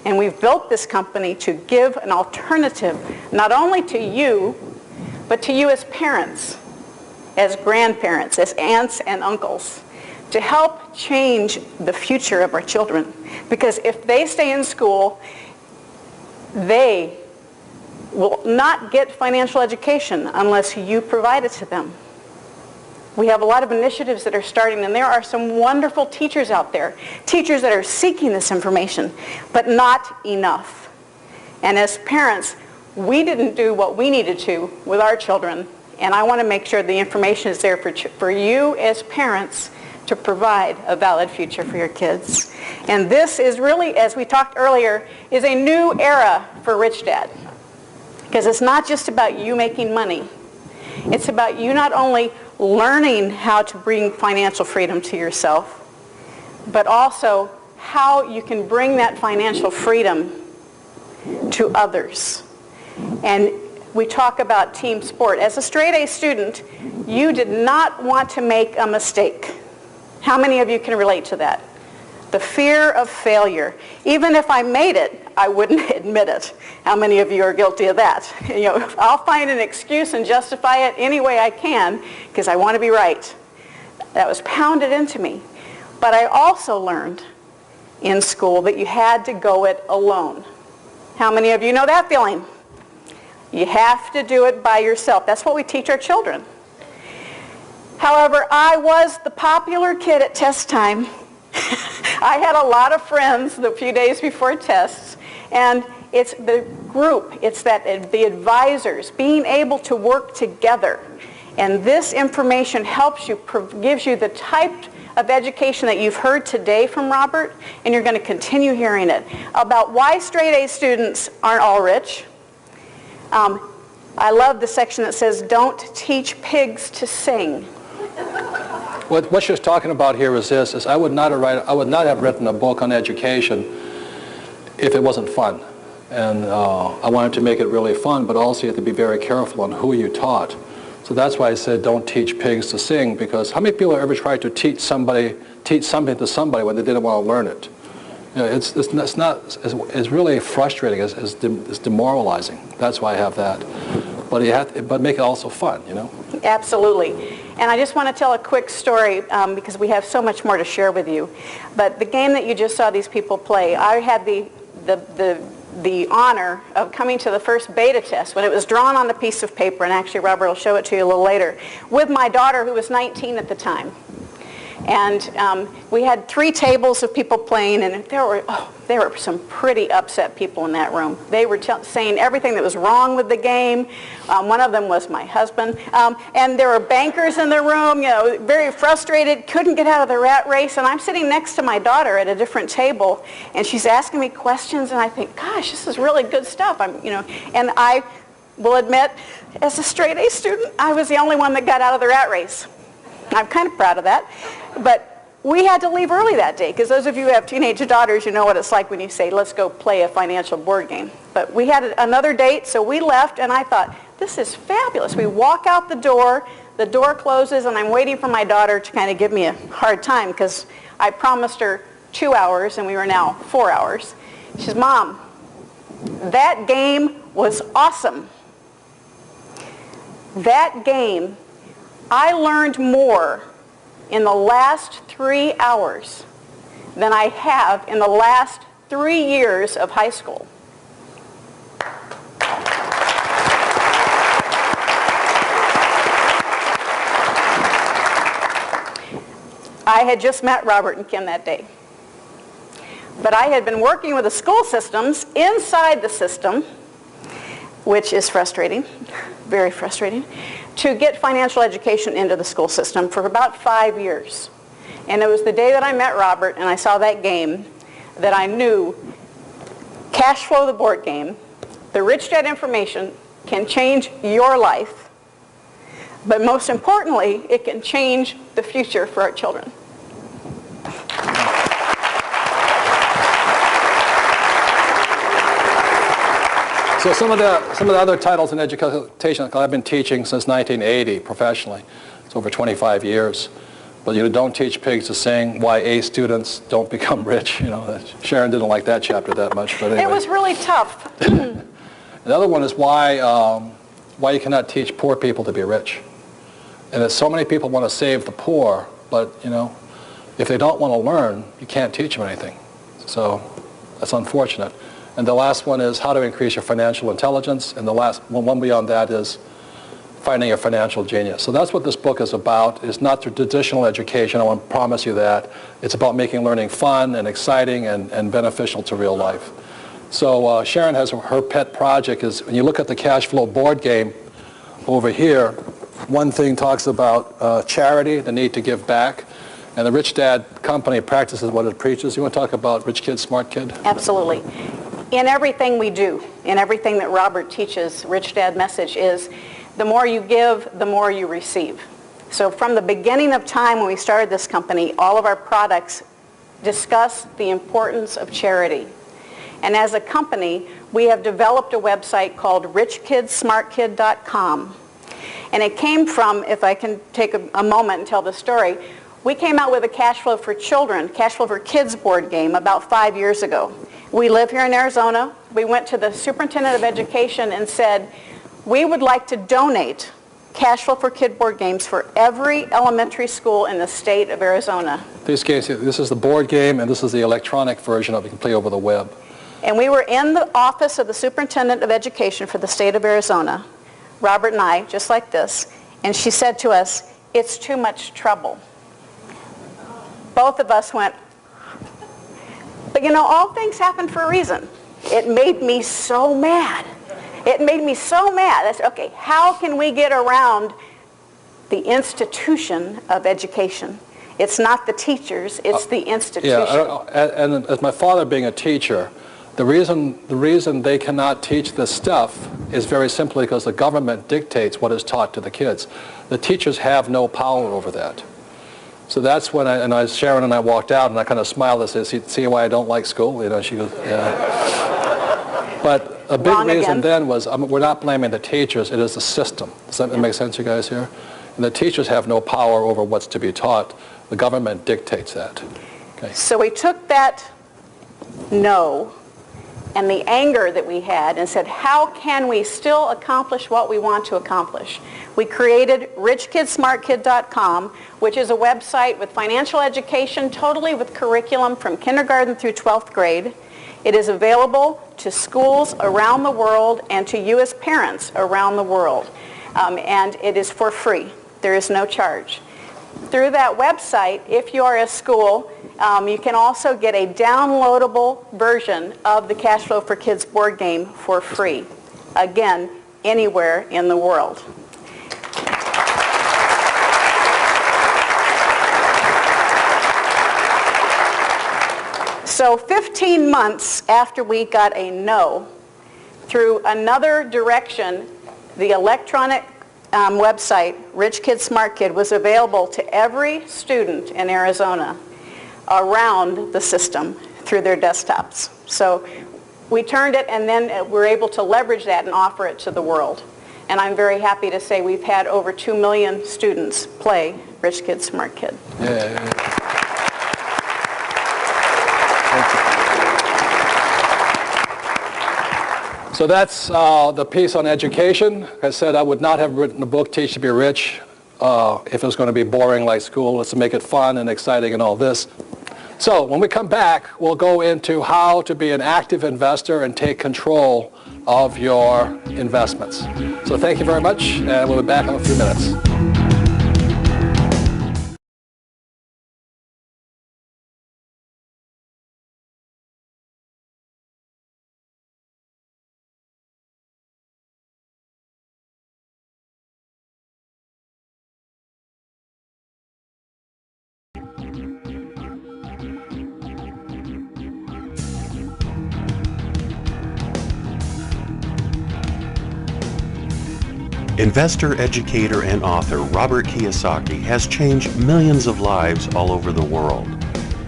And we've built this company to give an alternative, not only to you, but to you as parents, as grandparents, as aunts and uncles, to help change the future of our children. Because if they stay in school, they will not get financial education unless you provide it to them. We have a lot of initiatives that are starting, and there are some wonderful teachers out there, teachers that are seeking this information, but not enough. And as parents, we didn't do what we needed to with our children, and I want to make sure the information is there for you as parents to provide a valid future for your kids. And this is really, as we talked earlier, is a new era for Rich Dad. Because it's not just about you making money. It's about you not only learning how to bring financial freedom to yourself, but also how you can bring that financial freedom to others. And we talk about team sport. As a straight-A student, you did not want to make a mistake. How many of you can relate to that? The fear of failure. Even if I made it, I wouldn't admit it. How many of you are guilty of that? You know, I'll find an excuse and justify it any way I can because I want to be right. That was pounded into me. But I also learned in school that you had to go it alone. How many of you know that feeling? You have to do it by yourself. That's what we teach our children. However, I was the popular kid at test time. I had a lot of friends the few days before tests, and it's the group, it's that the advisors, being able to work together. And this information helps you, gives you the type of education that you've heard today from Robert, and you're going to continue hearing it, about why straight-A students aren't all rich. I love the section that says, don't teach pigs to sing. What she's talking about here is this, is I would not have written a book on education if it wasn't fun. And I wanted to make it really fun, but also you have to be very careful on who you taught. So that's why I said don't teach pigs to sing, because how many people have ever tried to teach something to somebody when they didn't want to learn it? You know, it's really frustrating, it's demoralizing. That's why I have that. But make it also fun, you know? Absolutely. And I just want to tell a quick story because we have so much more to share with you. But the game that you just saw these people play, I had the honor of coming to the first beta test when it was drawn on a piece of paper, and actually Robert will show it to you a little later, with my daughter who was 19 at the time. And we had 3 tables of people playing, and there were some pretty upset people in that room. They were saying everything that was wrong with the game. One of them was my husband. And there were bankers in the room, you know, very frustrated, couldn't get out of the rat race. And I'm sitting next to my daughter at a different table, and she's asking me questions, and I think, gosh, this is really good stuff. And I will admit, as a straight-A student, I was the only one that got out of the rat race. I'm kind of proud of that. But we had to leave early that day, because those of you who have teenage daughters, you know what it's like when you say, let's go play a financial board game. But we had another date, so we left, and I thought, this is fabulous. We walk out the door closes, and I'm waiting for my daughter to kind of give me a hard time, because I promised her 2 hours, and we were now 4 hours. She says, Mom, that game was awesome. That game, I learned more in the last 3 hours than I have in the last 3 years of high school. I had just met Robert and Kim that day. But I had been working with the school systems inside the system, which is frustrating, very frustrating, to get financial education into the school system for about 5 years. And it was the day that I met Robert and I saw that game that I knew Cash Flow, the board game, the Rich Dad information can change your life, but most importantly, it can change the future for our children. So some of the other titles in education, I've been teaching since 1980 professionally. It's over 25 years. But you don't teach pigs to sing, why A students don't become rich. You know, Sharon didn't like that chapter that much. But anyway. It was really tough. The other one is why you cannot teach poor people to be rich. And that so many people want to save the poor, but you know, if they don't want to learn, you can't teach them anything. So that's unfortunate. And the last one is how to increase your financial intelligence. And the last one beyond that is finding your financial genius. So that's what this book is about. It's not traditional education, I want to promise you that. It's about making learning fun and exciting and beneficial to real life. So Sharon has her pet project is, when you look at the cash flow board game over here, one thing talks about charity, the need to give back. And the Rich Dad company practices what it preaches. You want to talk about Rich Kid, Smart Kid? Absolutely. In everything we do, in everything that Robert teaches, Rich Dad message is, the more you give, the more you receive. So from the beginning of time when we started this company, all of our products discuss the importance of charity. And as a company, we have developed a website called richkidsmartkid.com. And it came from, if I can take a moment and tell the story, we came out with a Cash Flow for Children, Cash Flow for Kids board game about 5 years ago. We live here in Arizona. We went to the superintendent of education and said, we would like to donate Cash Flow for Kid board games for every elementary school in the state of Arizona. These games, this is the board game, and this is the electronic version of it. You can play over the web. And we were in the office of the superintendent of education for the state of Arizona, Robert and I, just like this, and she said to us, it's too much trouble. Both of us went, but you know, all things happen for a reason. It made me so mad. It made me so mad. I said, okay, how can we get around the institution of education? It's not the teachers, it's the institution. Yeah, and as my father being a teacher, the reason they cannot teach this stuff is very simply because the government dictates what is taught to the kids. The teachers have no power over that. So that's when Sharon and I walked out, and I kind of smiled and said, see why I don't like school? You know, she goes, yeah. But a big reason then was, we're not blaming the teachers, it is the system. Does that make sense, you guys here? And the teachers have no power over what's to be taught. The government dictates that. Okay. So we took that no and the anger that we had and said, how can we still accomplish what we want to accomplish? We created richkidsmartkid.com, which is a website with financial education, totally with curriculum from kindergarten through 12th grade. It is available to schools around the world and to you as parents around the world. And it is for free. There is no charge. Through that website, if you are a school, you can also get a downloadable version of the Cash Flow for Kids board game for free. Again, anywhere in the world. So 15 months after we got a no, through another direction, the electronic website, Rich Kid Smart Kid, was available to every student in Arizona around the system through their desktops. So we turned it, and then we're able to leverage that and offer it to the world. And I'm very happy to say we've had over 2 million students play Rich Kid Smart Kid. Yeah. So that's the piece on education. Like I said, I would not have written the book Teach to Be Rich if it was going to be boring like school. Let's make it fun and exciting and all this. So when we come back, we'll go into how to be an active investor and take control of your investments. So thank you very much, and we'll be back in a few minutes. Investor, educator, and author Robert Kiyosaki has changed millions of lives all over the world.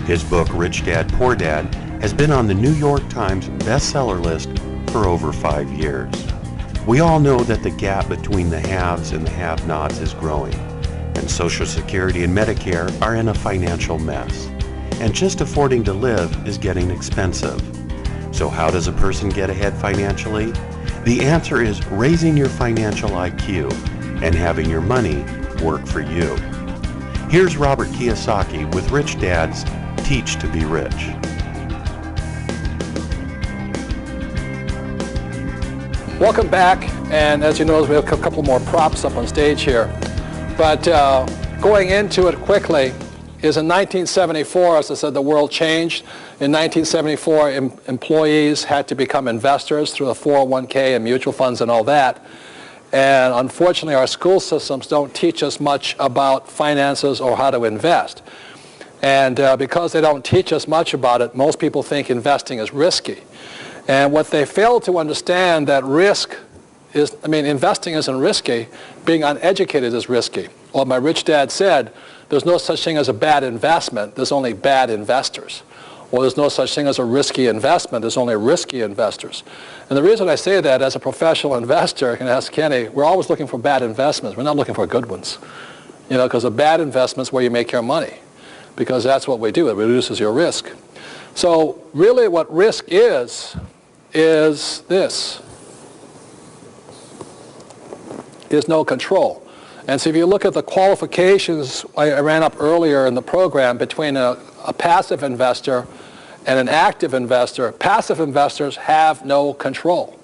His book, Rich Dad, Poor Dad, has been on the New York Times bestseller list for over 5 years. We all know that the gap between the haves and the have-nots is growing, and Social Security and Medicare are in a financial mess. And just affording to live is getting expensive. So how does a person get ahead financially? The answer is raising your financial IQ and having your money work for you. Here's Robert Kiyosaki with Rich Dad's Teach to Be Rich. Welcome back, and as you notice, we have a couple more props up on stage here. But going into it quickly is in 1974, as I said, the world changed. In 1974, employees had to become investors through the 401k and mutual funds and all that. And unfortunately, our school systems don't teach us much about finances or how to invest. And because they don't teach us much about it, most people think investing is risky. And what they fail to understand that investing isn't risky, being uneducated is risky. Well, my rich dad said, there's no such thing as a bad investment, there's only bad investors. Well, there's no such thing as a risky investment, there's only risky investors. And the reason I say that, as a professional investor, you can ask Kenny, we're always looking for bad investments. We're not looking for good ones. You know, because a bad investment's where you make your money. Because that's what we do, it reduces your risk. So really what risk is this, is no control. And so if you look at the qualifications I ran up earlier in the program between a passive investor and an active investor, passive investors have no control.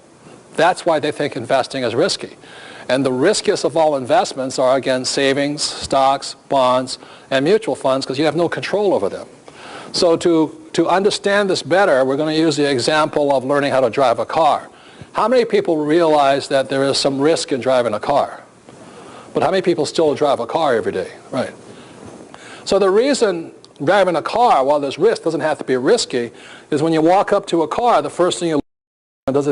That's why they think investing is risky. And the riskiest of all investments are, again, savings, stocks, bonds, and mutual funds, because you have no control over them. So to understand this better, we're going to use the example of learning how to drive a car. How many people realize that there is some risk in driving a car? But how many people still drive a car every day? Right. So the reason driving a car, while there's risk, doesn't have to be risky, is when you walk up to a car, the first thing you look at, does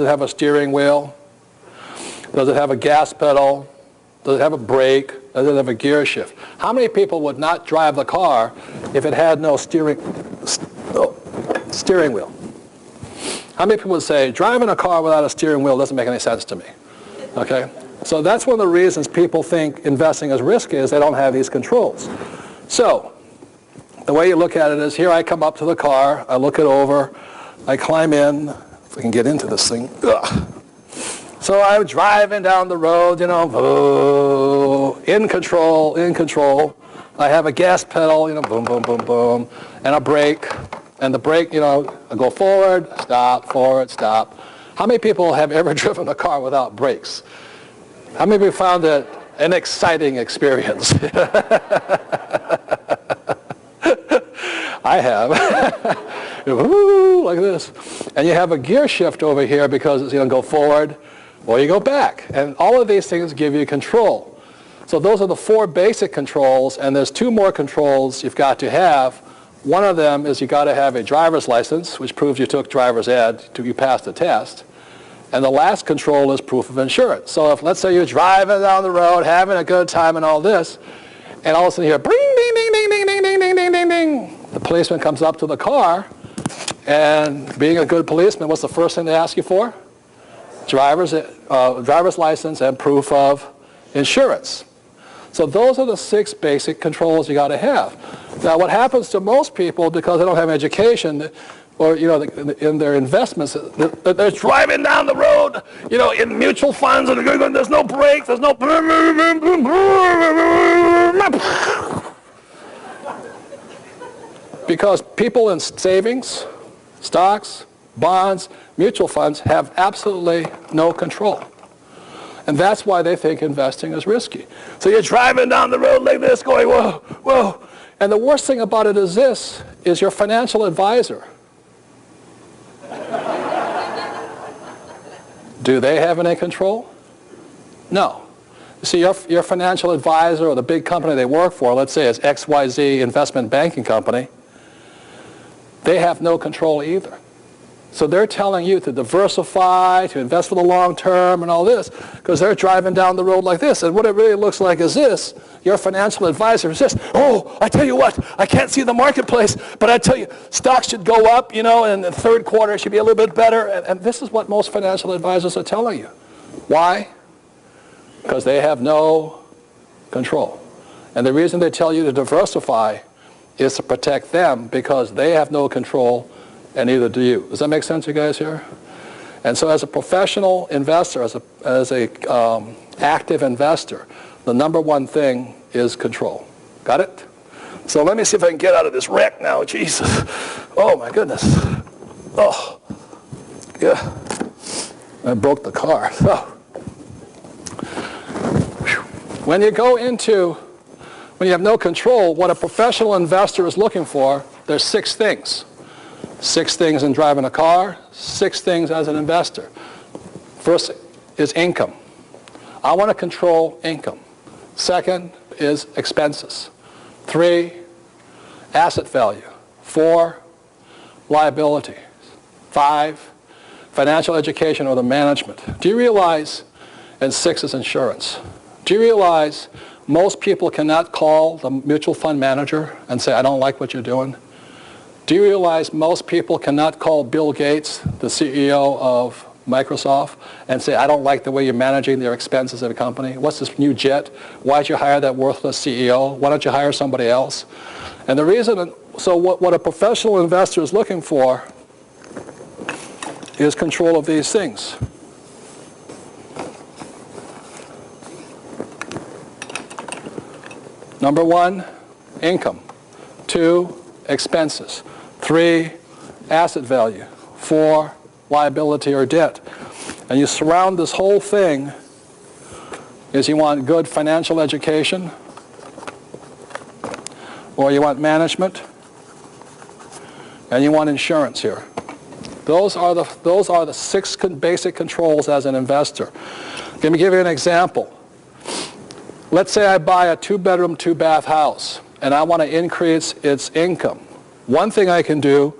it have a steering wheel? Does it have a gas pedal? Does it have a brake? Does it have a gear shift? How many people would not drive the car if it had no steering wheel? How many people would say, driving a car without a steering wheel doesn't make any sense to me? Okay? So that's one of the reasons people think investing is risky, is they don't have these controls. So the way you look at it is, here I come up to the car, I look it over, I climb in, if we can get into this thing. Ugh. So I'm driving down the road, you know, in control. I have a gas pedal, you know, boom, boom, boom, boom, and a brake. And the brake, you know, I go forward, stop. How many people have ever driven a car without brakes? How many people found it an exciting experience? I have. Woo, like this. And you have a gear shift over here because it's going to go forward or you go back. And all of these things give you control. So those are the 4 basic controls, and there's 2 more controls you've got to have. One of them is you've got to have a driver's license, which proves you took driver's ed, you passed the test. And the last control is proof of insurance. So if, let's say, you're driving down the road, having a good time and all this, and all of a sudden you hear, bing, ding, ding, ding, ding, ding, ding, ding, ding, ding, ding. The policeman comes up to the car, and being a good policeman, what's the first thing they ask you for? Driver's license and proof of insurance. So those are the 6 basic controls you got to have. Now, what happens to most people, because they don't have education, or, you know, in their investments, they're driving down the road, you know, in mutual funds, and there's no brakes, there's no... Because people in savings, stocks, bonds, mutual funds have absolutely no control. And that's why they think investing is risky. So you're driving down the road like this, going, whoa, whoa. And the worst thing about it is this, is your financial advisor. Do they have any control? No. You see, your financial advisor or the big company they work for, let's say it's XYZ Investment Banking Company, they have no control either. So they're telling you to diversify, to invest for the long term and all this, because they're driving down the road like this. And what it really looks like is this. Your financial advisor is this. Oh, I tell you what, I can't see the marketplace, but I tell you, stocks should go up, you know, and the third quarter should be a little bit better. And this is what most financial advisors are telling you. Why? Because they have no control. And the reason they tell you to diversify is to protect them, because they have no control, and neither do you. Does that make sense, you guys here? And so as a professional investor, as a active investor, the number one thing is control. Got it? So let me see if I can get out of this wreck now. Jesus. Oh, my goodness. Oh. Yeah. I broke the car. Oh. When you go into, when you have no control, what a professional investor is looking for, there's 6 things. 6 things in driving a car, 6 things as an investor. First is income. I want to control income. Second is expenses. 3, asset value. 4, liability. 5, financial education or the management. Do you realize, and 6 is insurance. Do you realize Most people cannot call the mutual fund manager and say, I don't like what you're doing. Do you realize most people cannot call Bill Gates, the CEO of Microsoft, and say, I don't like the way you're managing their expenses at a company. What's this new jet? Why'd you hire that worthless CEO? Why don't you hire somebody else? And the reason, so what a professional investor is looking for is control of these things. Number 1, income. 2, expenses. 3, asset value. 4, liability or debt. And you surround this whole thing is you want good financial education, or you want management, and you want insurance here. Those are the 6 basic controls as an investor. Let me give you an example. Let's say I buy a 2-bedroom, 2-bath house, and I want to increase its income. One thing I can do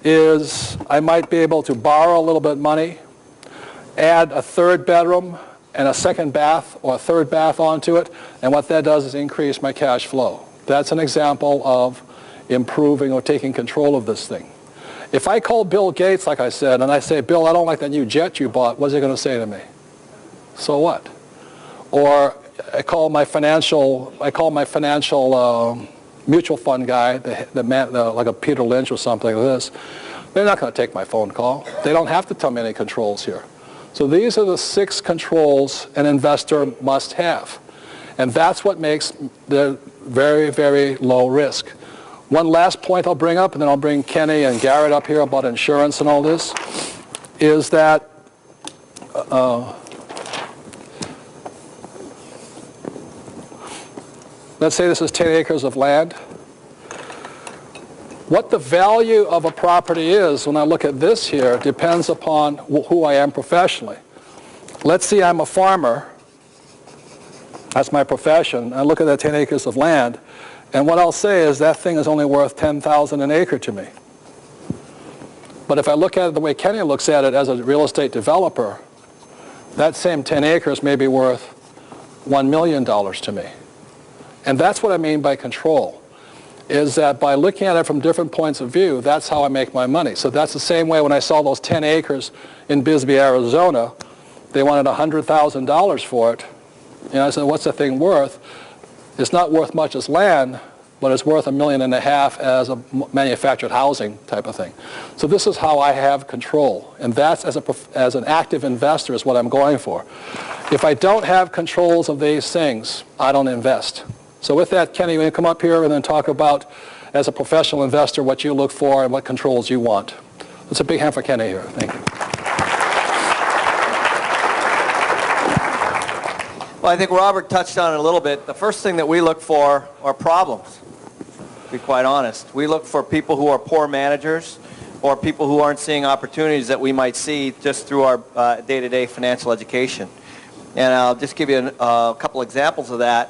is I might be able to borrow a little bit of money, add a 3rd bedroom and a 2nd bath or a 3rd bath onto it, and what that does is increase my cash flow. That's an example of improving or taking control of this thing. If I call Bill Gates, like I said, and I say, Bill, I don't like that new jet you bought, what's he going to say to me? So what? Or I call my financial mutual fund guy, the man, like a Peter Lynch or something like this. They're not going to take my phone call. They don't have to tell me any controls here. So these are the 6 controls an investor must have. And that's what makes the very, very low risk. One last point I'll bring up, and then I'll bring Kenny and Garrett up here about insurance and all this, is that let's say this is 10 acres of land. What the value of a property is when I look at this here depends upon who I am professionally. Let's say I'm a farmer. That's my profession. I look at that 10 acres of land, and what I'll say is that thing is only worth $10,000 an acre to me. But if I look at it the way Kenny looks at it as a real estate developer, that same 10 acres may be worth $1 million to me. And that's what I mean by control, is that by looking at it from different points of view, that's how I make my money. So that's the same way when I saw those 10 acres in Bisbee, Arizona, they wanted $100,000 for it. And I said, what's the thing worth? It's not worth much as land, but it's worth $1.5 million as a manufactured housing type of thing. So this is how I have control. And that's, as an active investor, is what I'm going for. If I don't have controls of these things, I don't invest. So with that, Kenny, you want to come up here and then talk about, as a professional investor, what you look for and what controls you want. Let's a big hand for Kenny here. Thank you. Well, I think Robert touched on it a little bit. The first thing that we look for are problems, to be quite honest. We look for people who are poor managers or people who aren't seeing opportunities that we might see just through our day-to-day financial education. And I'll just give you a couple examples of that.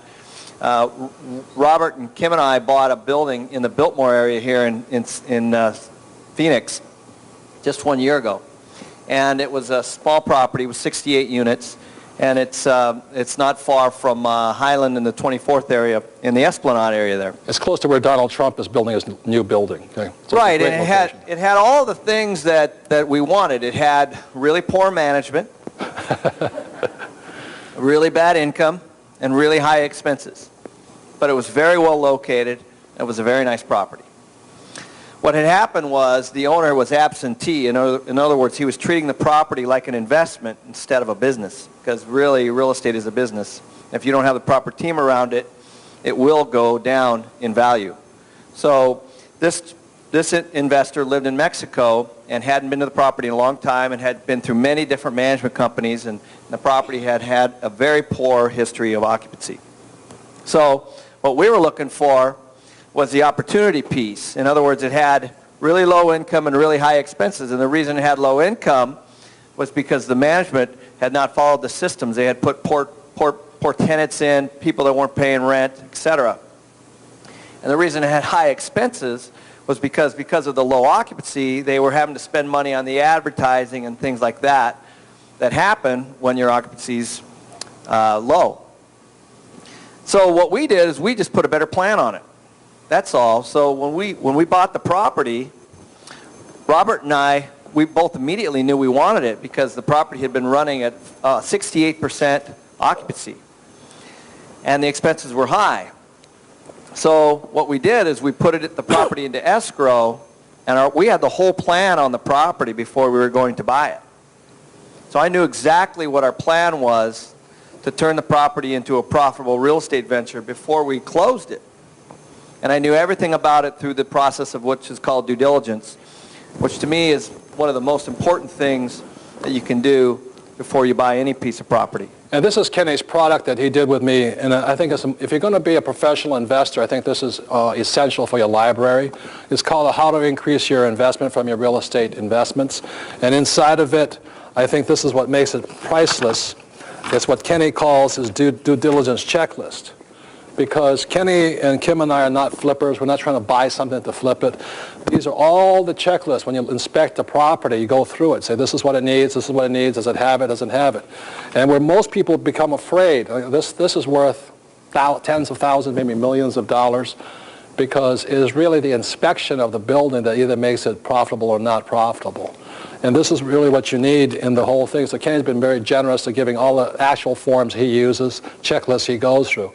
Robert and Kim and I bought a building in the Biltmore area here in Phoenix just 1 year ago. And it was a small property with 68 units. And it's not far from Highland in the 24th area, in the Esplanade area there. It's close to where Donald Trump is building his new building. Okay. So right, and it had all the things that we wanted. It had really poor management, really bad income, and really high expenses. But it was very well located. It was a very nice property. What had happened was the owner was absentee. In other words, he was treating the property like an investment instead of a business, because really real estate is a business. If you don't have the proper team around it, it will go down in value. So this investor lived in Mexico and hadn't been to the property in a long time and had been through many different management companies, and the property had had a very poor history of occupancy. So what we were looking for was the opportunity piece. In other words, it had really low income and really high expenses. And the reason it had low income was because the management had not followed the systems. They had put poor tenants in, people that weren't paying rent, etc. And the reason it had high expenses was because of the low occupancy, they were having to spend money on the advertising and things like that that happen when your occupancy's low. So what we did is we just put a better plan on it. That's all. So when we bought the property, Robert and I, we both immediately knew we wanted it because the property had been running at 68% occupancy. And the expenses were high. So what we did is we put the property into escrow, and we had the whole plan on the property before we were going to buy it. So I knew exactly what our plan was to turn the property into a profitable real estate venture before we closed it. And I knew everything about it through the process of which is called due diligence, which to me is one of the most important things that you can do before you buy any piece of property. And this is Kenny's product that he did with me, and I think if you're going to be a professional investor, I think this is essential for your library. It's called How to Increase Your Investment from Your Real Estate Investments. And inside of it, I think this is what makes it priceless. It's what Kenny calls his due diligence checklist. Because Kenny and Kim and I are not flippers. We're not trying to buy something to flip it. These are all the checklists. When you inspect the property, you go through it. Say, this is what it needs, this is what it needs, does it have it, doesn't have it. And where most people become afraid, this is worth tens of thousands, maybe millions of dollars, because it is really the inspection of the building that either makes it profitable or not profitable. And this is really what you need in the whole thing. So Kenny's been very generous to giving all the actual forms he uses, checklists he goes through.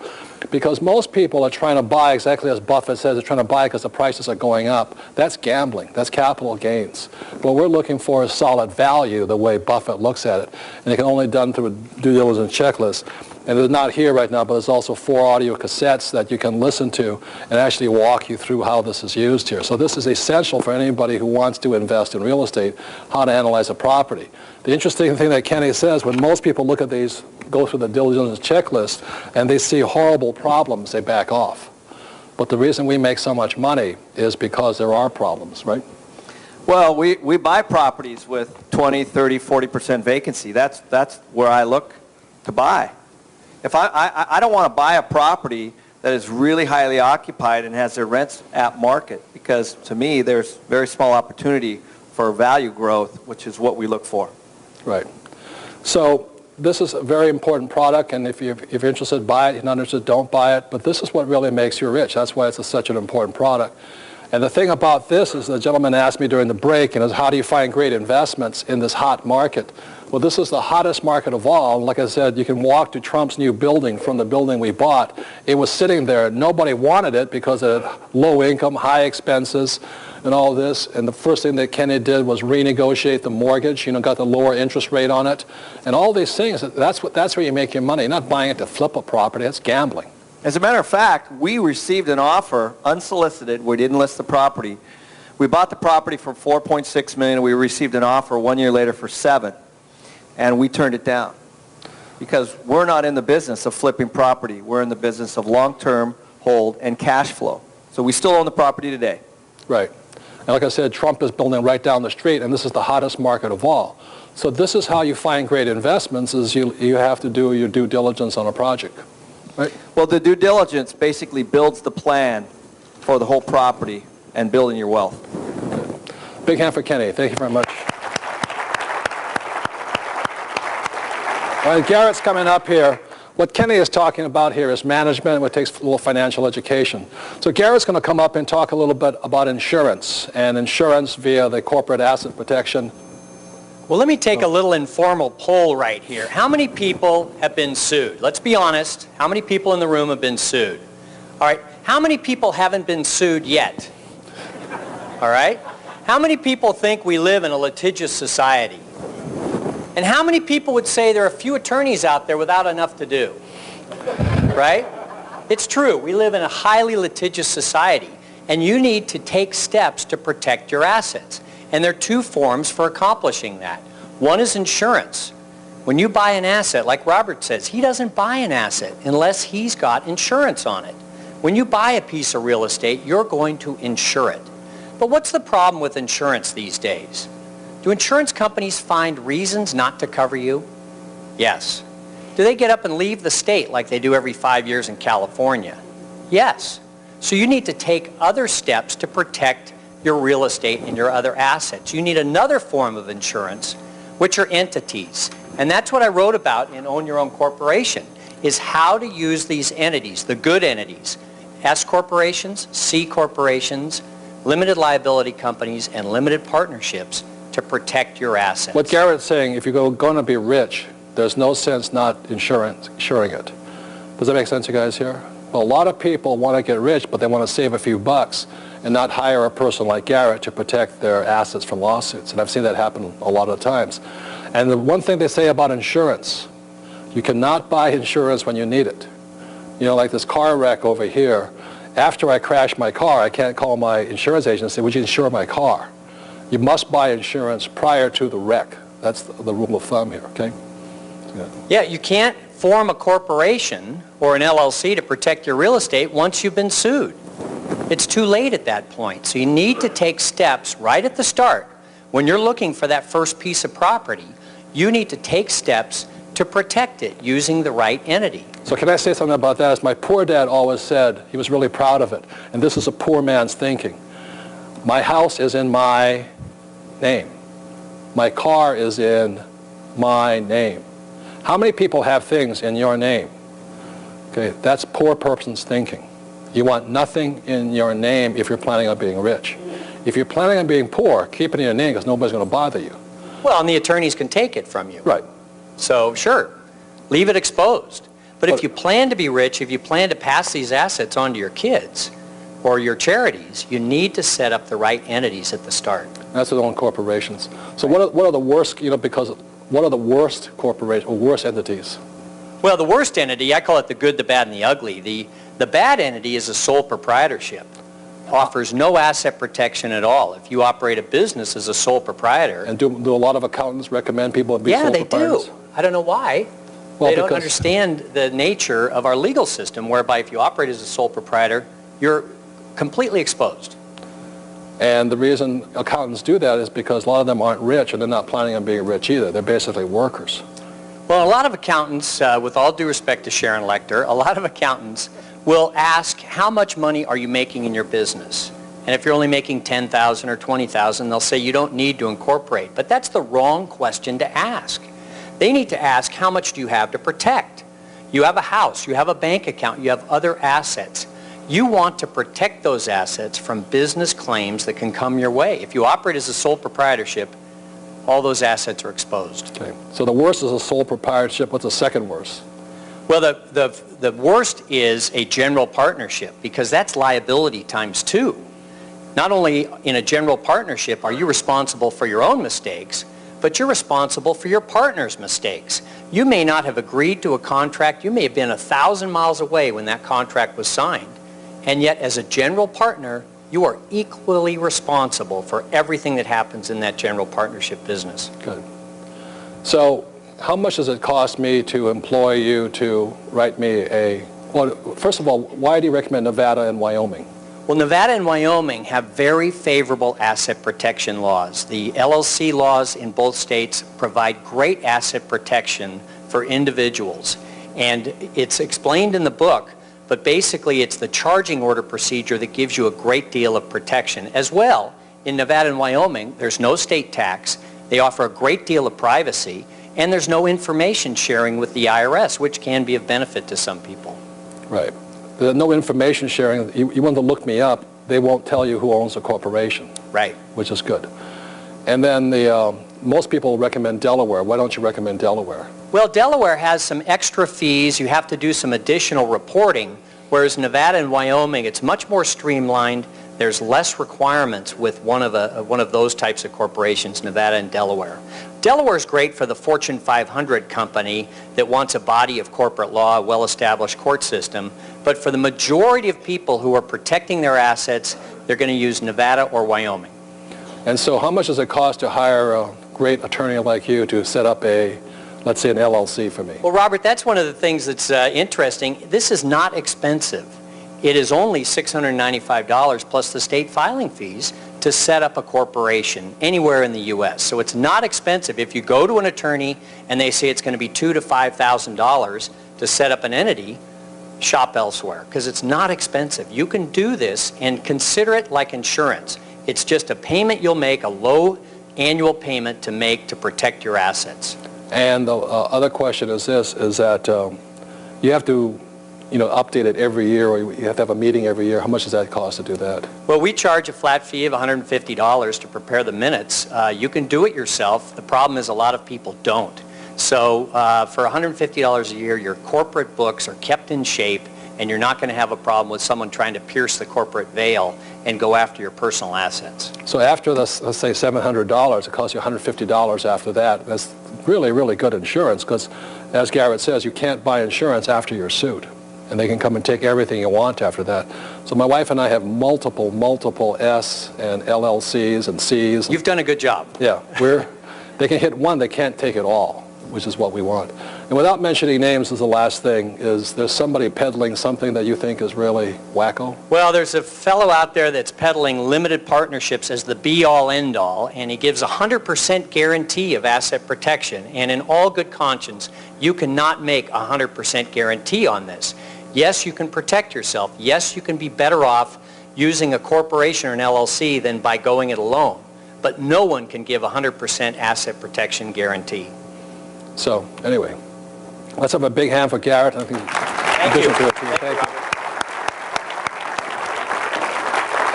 Because most people are trying to buy, exactly as Buffett says, they're trying to buy because the prices are going up. That's gambling. That's capital gains. What we're looking for is solid value, the way Buffett looks at it. And it can only be done through a due diligence checklist. And it's not here right now, but there's also 4 audio cassettes that you can listen to and actually walk you through how this is used here. So this is essential for anybody who wants to invest in real estate, how to analyze a property. The interesting thing that Kenny says, when most people look at these, go through the diligence checklist, and they see horrible problems, they back off. But the reason we make so much money is because there are problems, right? Well, we buy properties with 20, 30, 40% vacancy. That's where I look to buy. If I don't want to buy a property that is really highly occupied and has their rents at market, because to me there's very small opportunity for value growth, which is what we look for. Right. So this is a very important product, and if you're interested, buy it. If you're not interested, don't buy it. But this is what really makes you rich. That's why it's such an important product. And the thing about this is, the gentleman asked me during the break, how do you find great investments in this hot market? Well, this is the hottest market of all. Like I said, you can walk to Trump's new building from the building we bought. It was sitting there. Nobody wanted it because of low income, high expenses, and all this. And the first thing that Kenny did was renegotiate the mortgage, got the lower interest rate on it. And all these things, that's where you make your money. You're not buying it to flip a property. That's gambling. As a matter of fact, we received an offer unsolicited. We didn't list the property. We bought the property for $4.6 million. We received an offer 1 year later for $7 million. And we turned it down because we're not in the business of flipping property. We're in the business of long-term hold and cash flow. So we still own the property today. Right. And like I said, Trump is building right down the street, and this is the hottest market of all. So this is how you find great investments, is you have to do your due diligence on a project. Right? Well, the due diligence basically builds the plan for the whole property and building your wealth. Big hand for Kenny. Thank you very much. All right, Garrett's coming up here. What Kenny is talking about here is management, which takes a little financial education. So Garrett's going to come up and talk a little bit about insurance, and insurance via the corporate asset protection. Well, let me take a little informal poll right here. How many people have been sued? Let's be honest. How many people in the room have been sued? All right. How many people haven't been sued yet? All right. How many people think we live in a litigious society? And how many people would say there are a few attorneys out there without enough to do? Right? It's true. We live in a highly litigious society, and you need to take steps to protect your assets. And there are 2 forms for accomplishing that. One is insurance. When you buy an asset, like Robert says, he doesn't buy an asset unless he's got insurance on it. When you buy a piece of real estate, you're going to insure it. But what's the problem with insurance these days? Do insurance companies find reasons not to cover you? Yes. Do they get up and leave the state like they do every 5 years in California? Yes. So you need to take other steps to protect your real estate and your other assets. You need another form of insurance, which are entities. And that's what I wrote about in Own Your Own Corporation. is how to use these entities, the good entities, S corporations, C corporations, limited liability companies, and limited partnerships to protect your assets. What Garrett's saying, if you're going to be rich, there's no sense not insuring it. Does that make sense, you guys here? Well, a lot of people want to get rich, but they want to save a few bucks and not hire a person like Garrett to protect their assets from lawsuits. And I've seen that happen a lot of times. And the one thing they say about insurance, you cannot buy insurance when you need it. You know, like this car wreck over here. After I crash my car, I can't call my insurance agent and say, would you insure my car? You must buy insurance prior to the wreck. That's the rule of thumb here, okay? Yeah, you can't form a corporation or an LLC to protect your real estate once you've been sued. It's too late at that point. So you need to take steps right at the start. When you're looking for that first piece of property, you need to take steps to protect it using the right entity. So can I say something about that? As my poor dad always said, he was really proud of it. And this is a poor man's thinking. My house is in my name. My car is in my name. How many people have things in your name? Okay, that's poor person's thinking. You want nothing in your name if you're planning on being rich. If you're planning on being poor, keep it in your name because nobody's going to bother you. Well, and the attorneys can take it from you. Right. So, sure, leave it exposed. But if you plan to be rich, if you plan to pass these assets on to your kids or your charities, you need to set up the right entities at the start. That's their own corporations. So what are the worst, because what are the worst corporations or worst entities? Well, the worst entity, I call it the good, the bad, and the ugly. The bad entity is a sole proprietorship. Offers no asset protection at all. If you operate a business as a sole proprietor. And do a lot of accountants recommend people be sole proprietors? Yeah, they do. I don't know why. Well, they don't understand the nature of our legal system, whereby if you operate as a sole proprietor, you're completely exposed. And the reason accountants do that is because a lot of them aren't rich, and they're not planning on being rich either. They're basically workers. Well, a lot of accountants, with all due respect to Sharon Lechter, a lot of accountants will ask, how much money are you making in your business? And if you're only making $10,000 or $20,000, they'll say you don't need to incorporate. But that's the wrong question to ask. They need to ask, how much do you have to protect? You have a house, you have a bank account, you have other assets. You want to protect those assets from business claims that can come your way. If you operate as a sole proprietorship, all those assets are exposed. Okay. So the worst is a sole proprietorship. What's the second worst? Well, the worst is a general partnership, because that's liability times two. Not only in a general partnership are you responsible for your own mistakes, but you're responsible for your partner's mistakes. You may not have agreed to a contract. You may have been 1,000 miles away when that contract was signed. And yet, as a general partner, you are equally responsible for everything that happens in that general partnership business. Good. So how much does it cost me to employ you to write me well, first of all, why do you recommend Nevada and Wyoming? Well, Nevada and Wyoming have very favorable asset protection laws. The LLC laws in both states provide great asset protection for individuals. And it's explained in the book, but basically it's the charging order procedure that gives you a great deal of protection. As well, in Nevada and Wyoming, there's no state tax. They offer a great deal of privacy, and there's no information sharing with the IRS, which can be of benefit to some people. Right. There's no information sharing. You want to look me up, they won't tell you who owns the corporation. Right. Which is good. And then most people recommend Delaware. Why don't you recommend Delaware? Well, Delaware has some extra fees. You have to do some additional reporting, whereas Nevada and Wyoming, it's much more streamlined. There's less requirements with one of those types of corporations, Nevada and Delaware. Delaware is great for the Fortune 500 company that wants a body of corporate law, a well-established court system. But for the majority of people who are protecting their assets, they're going to use Nevada or Wyoming. And so how much does it cost to hire a great attorney like you to set up let's say an LLC for me? Well, Robert, that's one of the things that's interesting. This is not expensive. It is only $695 plus the state filing fees to set up a corporation anywhere in the U.S. So it's not expensive. If you go to an attorney and they say it's going to be $2,000 to $5,000 to set up an entity, shop elsewhere, because it's not expensive. You can do this and consider it like insurance. It's just a payment you'll make, a low annual payment to make to protect your assets. And the other question is this, is that You have to, update it every year, or you have to have a meeting every year. How much does that cost to do that? Well, we charge a flat fee of $150 to prepare the minutes. You can do it yourself. The problem is a lot of people don't. So for $150 a year, your corporate books are kept in shape, and you're not going to have a problem with someone trying to pierce the corporate veil and go after your personal assets. So after this, let's say $700, it costs you $150 after that. That's really, really good insurance, because as Garrett says, you can't buy insurance after you're sued. And they can come and take everything you want after that. So my wife and I have multiple S and LLCs and Cs. You've done a good job. Yeah, they can hit one, they can't take it all, which is what we want. And without mentioning names, is the last thing, is there's somebody peddling something that you think is really wacko? Well, there's a fellow out there that's peddling limited partnerships as the be-all, end-all, and he gives 100% guarantee of asset protection. And in all good conscience, you cannot make 100% guarantee on this. Yes, you can protect yourself. Yes, you can be better off using a corporation or an LLC than by going it alone. But no one can give 100% asset protection guarantee. So, anyway, let's have a big hand for Garrett. I think Thank you. Thank you.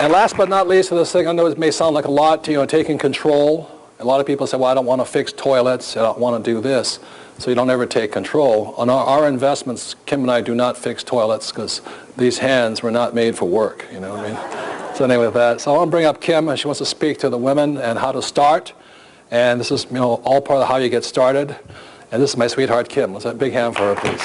And last but not least, for this thing, I know it may sound like a lot to you, taking control. A lot of people say, well, I don't want to fix toilets. I don't want to do this. So you don't ever take control. On our investments, Kim and I do not fix toilets, because these hands were not made for work, you know what I mean? So anyway, with that. So I want to bring up Kim, and she wants to speak to the women and how to start. And this is, all part of how you get started. And this is my sweetheart, Kim. Let's have a big hand for her, please.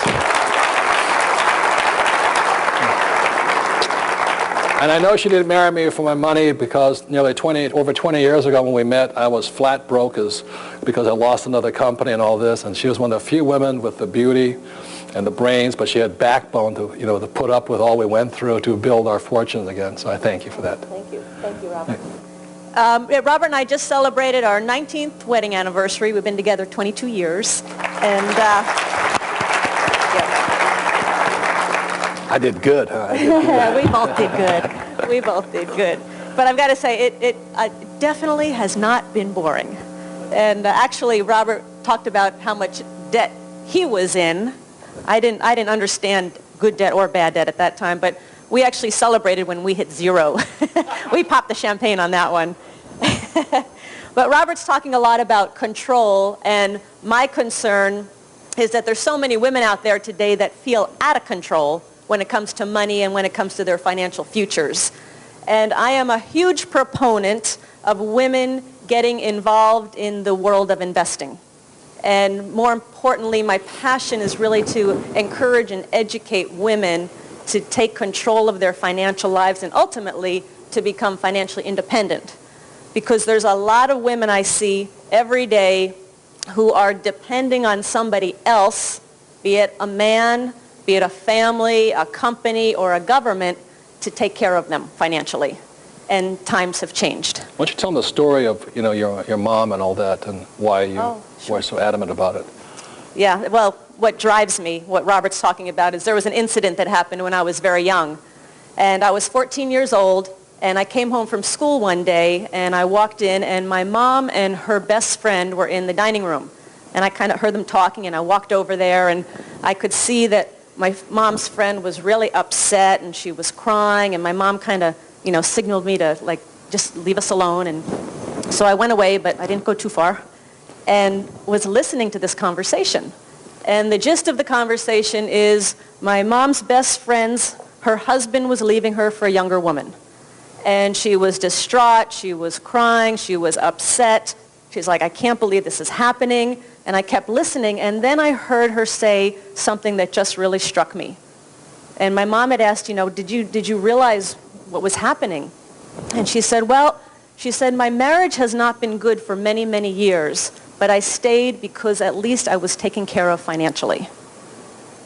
And I know she didn't marry me for my money, because over 20 years ago when we met, I was flat broke because I lost another company and all this. And she was one of the few women with the beauty and the brains, but she had backbone to, to put up with all we went through to build our fortunes again. So I thank you for that. Thank you. Thank you, Robert. Robert and I just celebrated our 19th wedding anniversary. We've been together 22 years. And I did good, huh? I did good. We both did good. We both did good. But I've got to say, it definitely has not been boring. And actually, Robert talked about how much debt he was in. I didn't understand good debt or bad debt at that time, but we actually celebrated when we hit zero. We popped the champagne on that one. But Robert's talking a lot about control, and my concern is that there's so many women out there today that feel out of control when it comes to money and when it comes to their financial futures. And I am a huge proponent of women getting involved in the world of investing. And more importantly, my passion is really to encourage and educate women to take control of their financial lives and ultimately to become financially independent. Because there's a lot of women I see every day who are depending on somebody else, be it a man, be it a family, a company, or a government, to take care of them financially. And times have changed. Why don't you tell them the story of your mom and all that, and why you were so adamant about it? Yeah, well, what drives me, what Robert's talking about, is there was an incident that happened when I was very young. And I was 14 years old, and I came home from school one day, and I walked in, and my mom and her best friend were in the dining room. And I kind of heard them talking, and I walked over there, and I could see that my mom's friend was really upset, and she was crying, and my mom kind of, signaled me to, just leave us alone. And so I went away, but I didn't go too far, and was listening to this conversation. And the gist of the conversation is my mom's best friend's, her husband was leaving her for a younger woman. And she was distraught, she was crying, she was upset. She's like, I can't believe this is happening. And I kept listening, and then I heard her say something that just really struck me. And my mom had asked, did you realize what was happening? And she said, my marriage has not been good for many, many years, but I stayed because at least I was taken care of financially.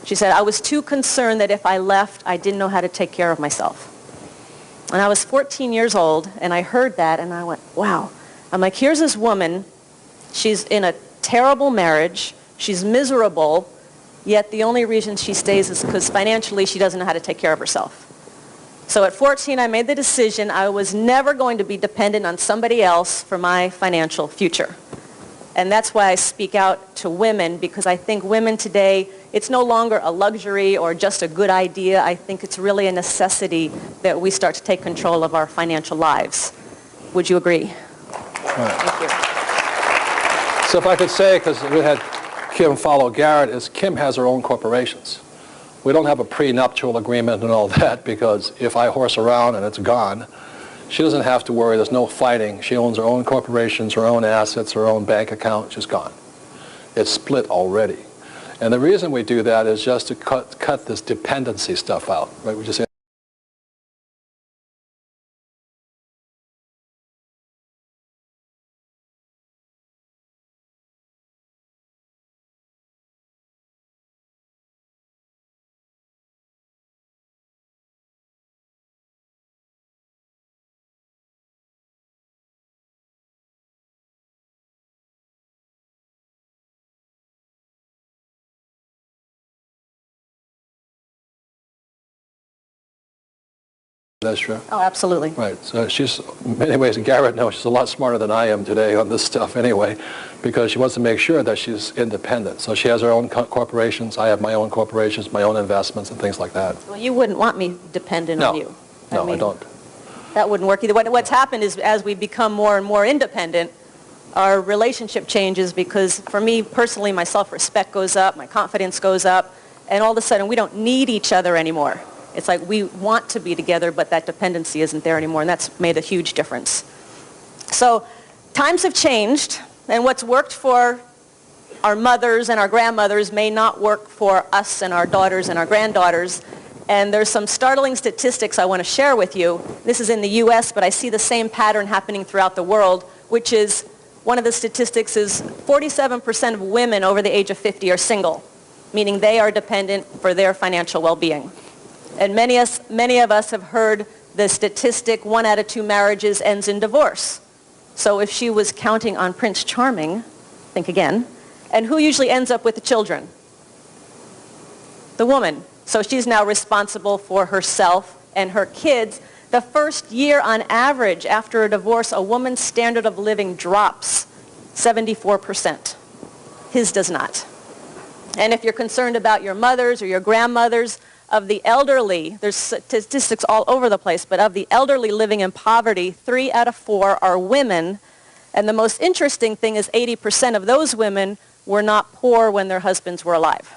She said, I was too concerned that if I left, I didn't know how to take care of myself. And I was 14 years old, and I heard that, and I went, wow. I'm like, here's this woman, she's in a terrible marriage, she's miserable, yet the only reason she stays is because financially she doesn't know how to take care of herself. So at 14, I made the decision I was never going to be dependent on somebody else for my financial future. And that's why I speak out to women, because I think women today It's no longer a luxury or just a good idea. I think it's really a necessity that we start to take control of our financial lives. Would you agree? Right. Thank you. So if I could say, because we had Kim follow Garrett, is Kim has her own corporations. We don't have a prenuptial agreement and all that, because if I horse around and it's gone, she doesn't have to worry. There's no fighting. She owns her own corporations, her own assets, her own bank account. She's gone. It's split already. And the reason we do that is just to cut this dependency stuff out. Right? We just That's true. Oh, absolutely. Right. So she's, in many ways, Garrett knows she's a lot smarter than I am today on this stuff anyway, because she wants to make sure that she's independent. So she has her own corporations. I have my own corporations, my own investments, and things like that. Well, you wouldn't want me dependent on you. No, I don't. That wouldn't work either. What's happened is as we become more and more independent, our relationship changes because for me personally, my self-respect goes up, my confidence goes up, and all of a sudden we don't need each other anymore. It's like we want to be together, but that dependency isn't there anymore, and that's made a huge difference. So times have changed, and what's worked for our mothers and our grandmothers may not work for us and our daughters and our granddaughters. And there's some startling statistics I want to share with you. This is in the U.S., but I see the same pattern happening throughout the world, which is one of the statistics is 47% of women over the age of 50 are single, meaning they are dependent for their financial well-being. And many of us have heard the statistic, 1 out of 2 marriages ends in divorce. So if she was counting on Prince Charming, think again, and who usually ends up with the children? The woman. So she's now responsible for herself and her kids. The first year on average after a divorce, a woman's standard of living drops 74%. His does not. And if you're concerned about your mothers or your grandmothers, of the elderly, there's statistics all over the place, but of the elderly living in poverty, 3 out of 4 are women. And the most interesting thing is 80% of those women were not poor when their husbands were alive.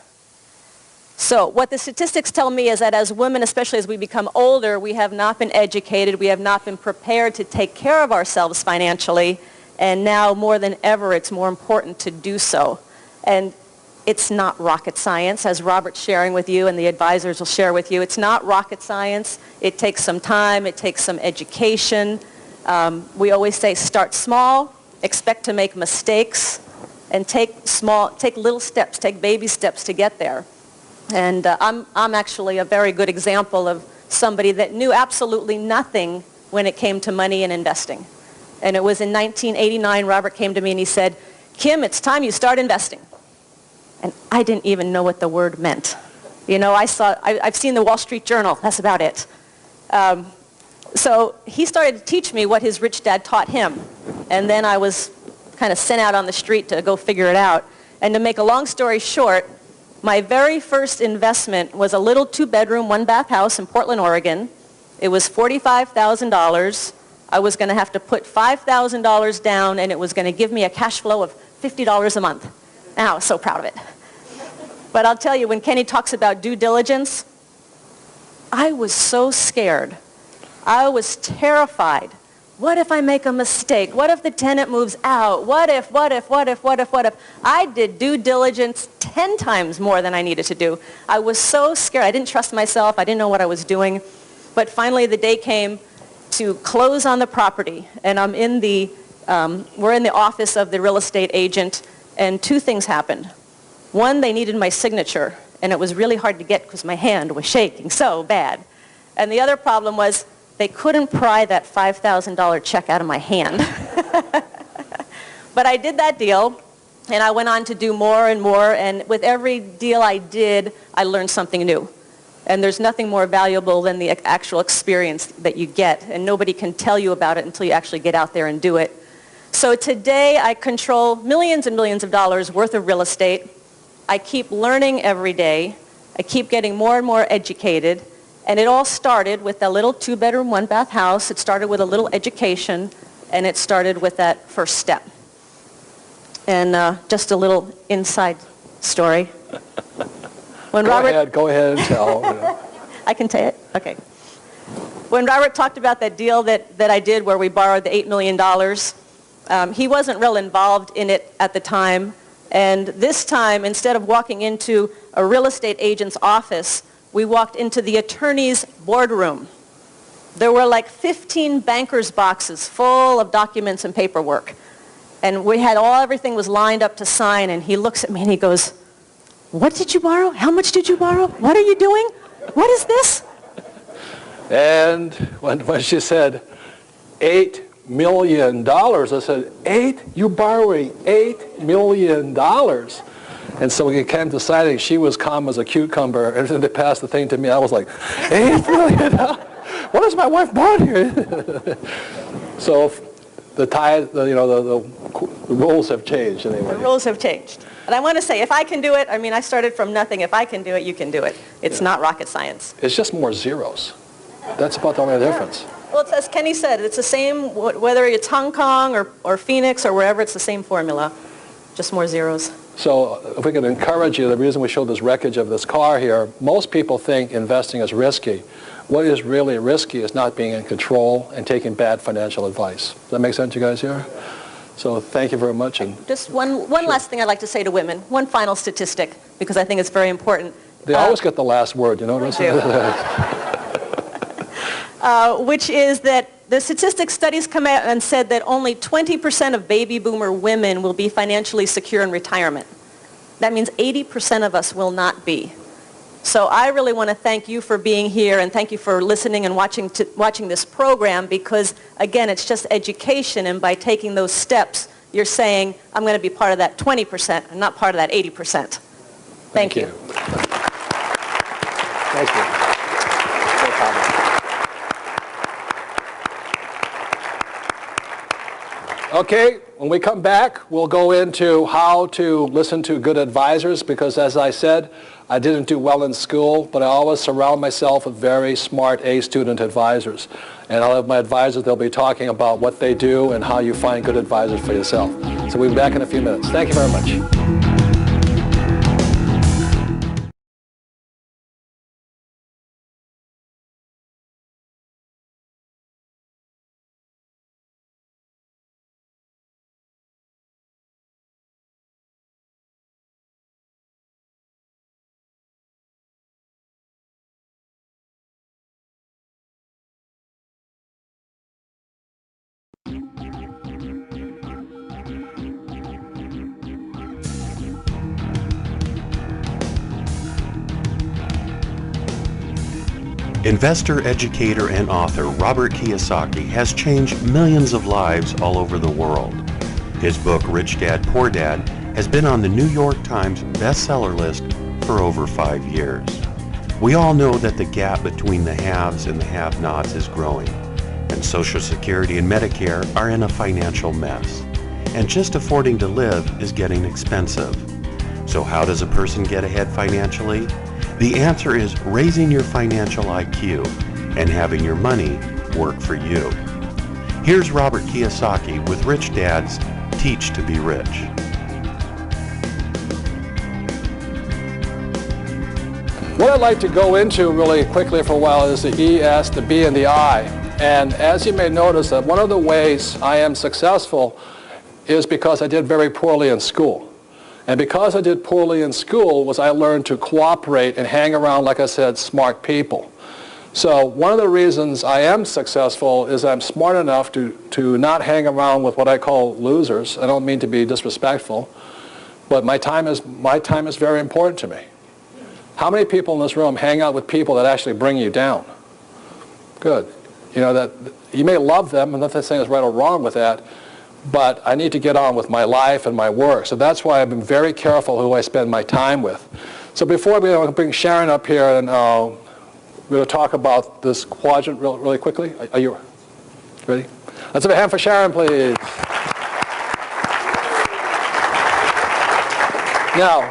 So what the statistics tell me is that as women, especially as we become older, we have not been educated, we have not been prepared to take care of ourselves financially, and now more than ever it's more important to do so. And it's not rocket science, as Robert's sharing with you and the advisors will share with you. It's not rocket science. It takes some time. It takes some education. We always say start small, expect to make mistakes, and take little steps, take baby steps to get there. And I'm actually a very good example of somebody that knew absolutely nothing when it came to money and investing. And it was in 1989, Robert came to me and he said, "Kim, it's time you start investing." And I didn't even know what the word meant. You know, I've seen the Wall Street Journal, that's about it. So he started to teach me what his rich dad taught him. And then I was kind of sent out on the street to go figure it out. And to make a long story short, my very first investment was a little 2-bedroom, 1-bath house in Portland, Oregon. It was $45,000. I was going to have to put $5,000 down, and it was going to give me a cash flow of $50 a month. And I was so proud of it. But I'll tell you, when Kenny talks about due diligence, I was so scared. I was terrified. What if I make a mistake? What if the tenant moves out? What if? I did due diligence 10 times more than I needed to do. I was so scared. I didn't trust myself. I didn't know what I was doing. But finally the day came to close on the property. And we're in the office of the real estate agent. And 2 things happened. One, they needed my signature, and it was really hard to get because my hand was shaking so bad. And the other problem was they couldn't pry that $5,000 check out of my hand. But I did that deal, and I went on to do more and more, and with every deal I did, I learned something new. And there's nothing more valuable than the actual experience that you get, and nobody can tell you about it until you actually get out there and do it. So today I control millions and millions of dollars worth of real estate, I keep learning every day. I keep getting more and more educated. And it all started with that little 2-bedroom, 1-bath house. It started with a little education, and it started with that first step. And just a little inside story. When Go ahead and tell. I can tell it? Okay. When Robert talked about that deal that I did where we borrowed the $8 million, he wasn't real involved in it at the time. And this time, instead of walking into a real estate agent's office, we walked into the attorney's boardroom. There were like 15 banker's boxes full of documents and paperwork. And we had everything was lined up to sign, and he looks at me and he goes, "What did you borrow? How much did you borrow? What are you doing? What is this?" And when she said $8 million, I said, "You borrowing $8 million?" And so we came deciding she was calm as a cucumber, and then they passed the thing to me. I was like, $8 million? What has my wife bought here? So the rules have changed anyway. The rules have changed. And I want to say, if I can do it, I mean, I started from nothing. If I can do it, you can do it. It's not rocket science. It's just more zeros. That's about the only difference. Well, it's, as Kenny said, it's the same, whether it's Hong Kong or Phoenix or wherever, it's the same formula, just more zeros. So if we can encourage you, the reason we showed this wreckage of this car here, most people think investing is risky. What is really risky is not being in control and taking bad financial advice. Does that make sense to you guys here? So thank you very much. And just one last thing I'd like to say to women, one final statistic, because I think it's very important. They always get the last word, you know what I'm saying? Which is that the statistics studies come out and said that only 20% of baby boomer women will be financially secure in retirement. That means 80% of us will not be. So I really want to thank you for being here, and thank you for listening and watching this program, because again, it's just education, and by taking those steps, you're saying, I'm going to be part of that 20% and not part of that 80%. Thank you. Thank you. No problem. Okay, when we come back, we'll go into how to listen to good advisors, because as I said, I didn't do well in school, but I always surround myself with very smart A-student advisors. And I'll have my advisors, they'll be talking about what they do and how you find good advisors for yourself. So we'll be back in a few minutes. Thank you very much. Investor, educator, and author Robert Kiyosaki has changed millions of lives all over the world. His book, Rich Dad, Poor Dad, has been on the New York Times bestseller list for over 5 years. We all know that the gap between the haves and the have-nots is growing, and Social Security and Medicare are in a financial mess. And just affording to live is getting expensive. So how does a person get ahead financially? The answer is raising your financial IQ and having your money work for you. Here's Robert Kiyosaki with Rich Dad's Teach to Be Rich. What I'd like to go into really quickly for a while is the ES, the B, and the I. And as you may notice, that one of the ways I am successful is because I did very poorly in school. And because I did poorly in school was I learned to cooperate and hang around, like I said, smart people. So one of the reasons I am successful is I'm smart enough to not hang around with what I call losers. I don't mean to be disrespectful, but my time is very important to me. How many people in this room hang out with people that actually bring you down? Good. You know, that you may love them, and nothing saying is right or wrong with that, but I need to get on with my life and my work. So that's why I've been very careful who I spend my time with. So before we bring Sharon up here, and we're going to talk about this quadrant really quickly. Are you ready? Let's have a hand for Sharon, please. Now,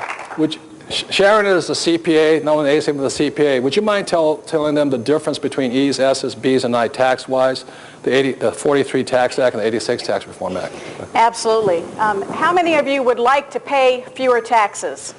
Sharon is a CPA, known as anything with a CPA. Would you mind telling them the difference between E's, S's, B's, and I tax-wise, the 43 Tax Act and the 86 Tax Reform Act? Absolutely. How many of you would like to pay fewer taxes?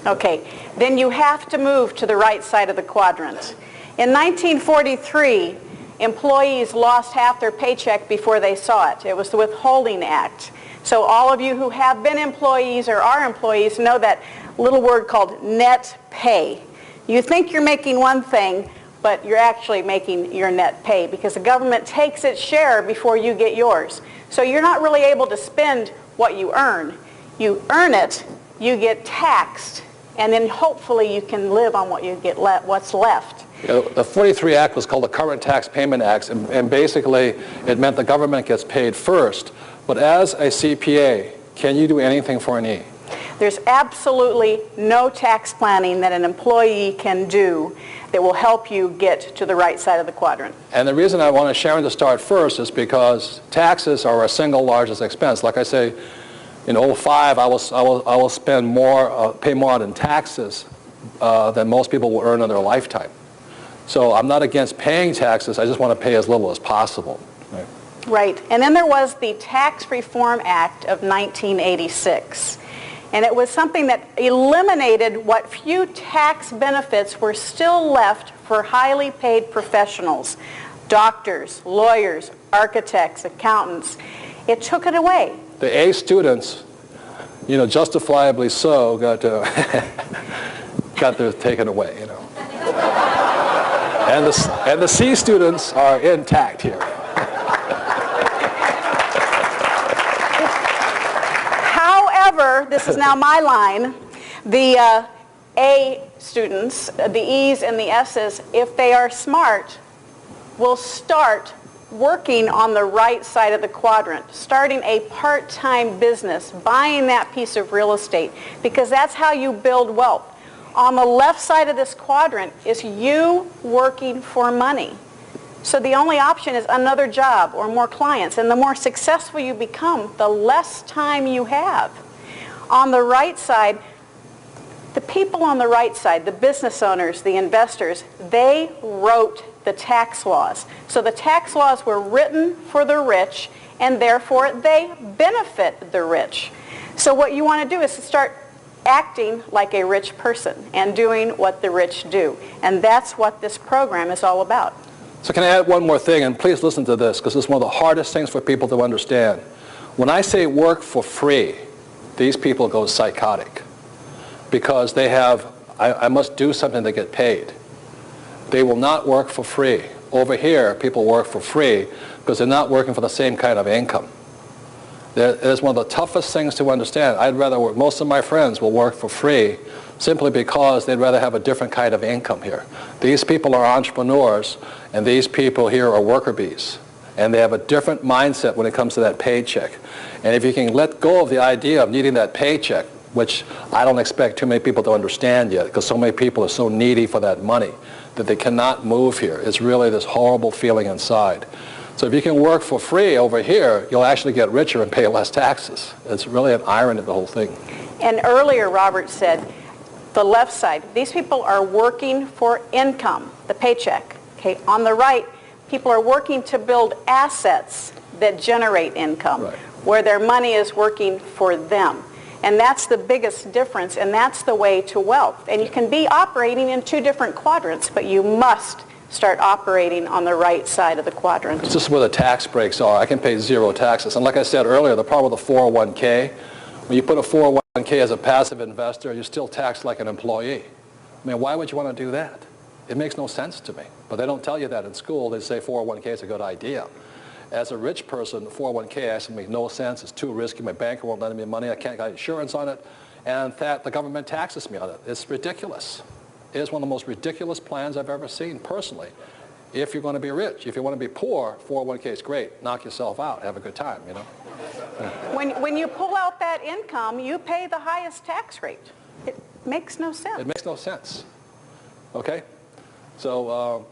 Okay, then you have to move to the right side of the quadrant. In 1943, employees lost half their paycheck before they saw it. It was the Withholding Act. So all of you who have been employees or are employees know that little word called net pay. You think you're making one thing, but you're actually making your net pay because the government takes its share before you get yours. So you're not really able to spend what you earn. You earn it, you get taxed, and then hopefully you can live on what you get what's left. The 43 Act was called the Current Tax Payment Act, and basically it meant the government gets paid first. But as a CPA, can you do anything for an E? There's absolutely no tax planning that an employee can do that will help you get to the right side of the quadrant. And the reason I want Sharon to start first is because taxes are our single largest expense. Like I say, in 2005, I will spend more, pay more out in taxes than most people will earn in their lifetime. So I'm not against paying taxes. I just want to pay as little as possible. Right? Right. And then there was the Tax Reform Act of 1986. And it was something that eliminated what few tax benefits were still left for highly paid professionals, doctors, lawyers, architects, accountants. It took it away. The A students, justifiably so, got theirs taken away, And the C students are intact here. However, this is now my line, the A students, the E's and the S's, if they are smart, will start working on the right side of the quadrant, starting a part-time business, buying that piece of real estate, because that's how you build wealth. On the left side of this quadrant is you working for money. So the only option is another job or more clients. And the more successful you become, the less time you have. On the right side, the people on the right side, the business owners, the investors, they wrote the tax laws. So the tax laws were written for the rich, and therefore they benefit the rich. So what you want to do is to start acting like a rich person and doing what the rich do. And that's what this program is all about. So can I add one more thing? And please listen to this, because this is one of the hardest things for people to understand. When I say work for free, these people go psychotic. Because they have, I must do something to get paid. They will not work for free. Over here, people work for free because they're not working for the same kind of income. It is one of the toughest things to understand. I'd rather work, most of my friends will work for free simply because they'd rather have a different kind of income here. These people are entrepreneurs, and these people here are worker bees. And they have a different mindset when it comes to that paycheck. And if you can let go of the idea of needing that paycheck, which I don't expect too many people to understand yet, because so many people are so needy for that money that they cannot move here. It's really this horrible feeling inside. So if you can work for free over here, you'll actually get richer and pay less taxes. It's really an irony of the whole thing. And earlier, Robert said, the left side, these people are working for income, the paycheck. Okay, on the right, people are working to build assets that generate income, right, where their money is working for them. And that's the biggest difference, and that's the way to wealth. And you can be operating in two different quadrants, but you must start operating on the right side of the quadrant. This is where the tax breaks are. I can pay zero taxes. And like I said earlier, the problem with the 401k, when you put a 401k as a passive investor, you're still taxed like an employee. I mean, why would you want to do that? It makes no sense to me. But they don't tell you that in school. They say 401k is a good idea. As a rich person, 401k actually makes no sense. It's too risky. My banker won't lend me money. I can't get insurance on it. And that the government taxes me on it. It's ridiculous. It is one of the most ridiculous plans I've ever seen, personally. If you're going to be rich. If you want to be poor, 401k is great. Knock yourself out. Have a good time, you know. When you pull out that income, you pay the highest tax rate. It makes no sense. It makes no sense. Okay? So,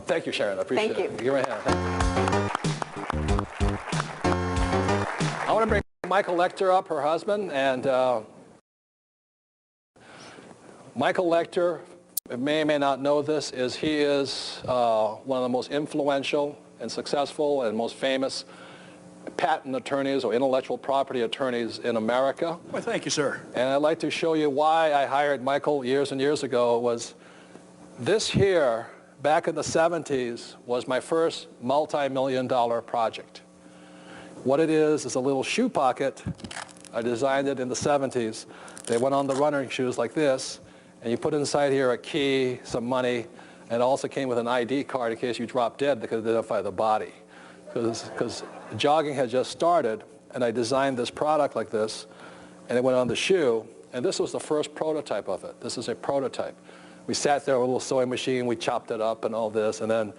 thank you, Sharon. I appreciate it. Thank you. Give her a hand. I want to bring Michael Lecter up, her husband, and Michael Lecter, you may or may not know this, he is one of the most influential and successful and most famous patent attorneys or intellectual property attorneys in America. Well, thank you, sir. And I'd like to show you why I hired Michael years and years ago. Was this here, back in the 70s, was my first multi-million-dollar project. What it is a little shoe pocket. I designed it in the 70s. They went on the running shoes like this, and you put inside here a key, some money, and it also came with an ID card in case you drop dead. They could identify the body. Because jogging had just started, and I designed this product like this, and it went on the shoe, and this was the first prototype of it. This is a prototype. We sat there with a little sewing machine, we chopped it up and all this, and then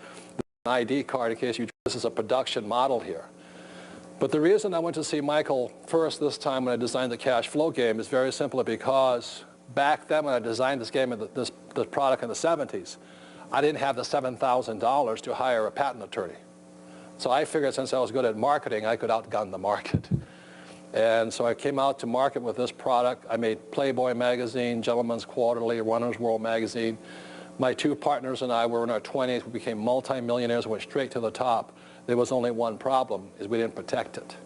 an ID card in case you, this is a production model here. But the reason I went to see Michael first this time when I designed the cash flow game is very simply because back then when I designed this game, this product in the 70s, I didn't have the $7,000 to hire a patent attorney. So I figured since I was good at marketing, I could outgun the market. And so I came out to market with this product. I made Playboy magazine, Gentleman's Quarterly, Runner's World magazine. My two partners and I were in our 20s. We became multi-millionaires, went straight to the top. There was only one problem, is we didn't protect it.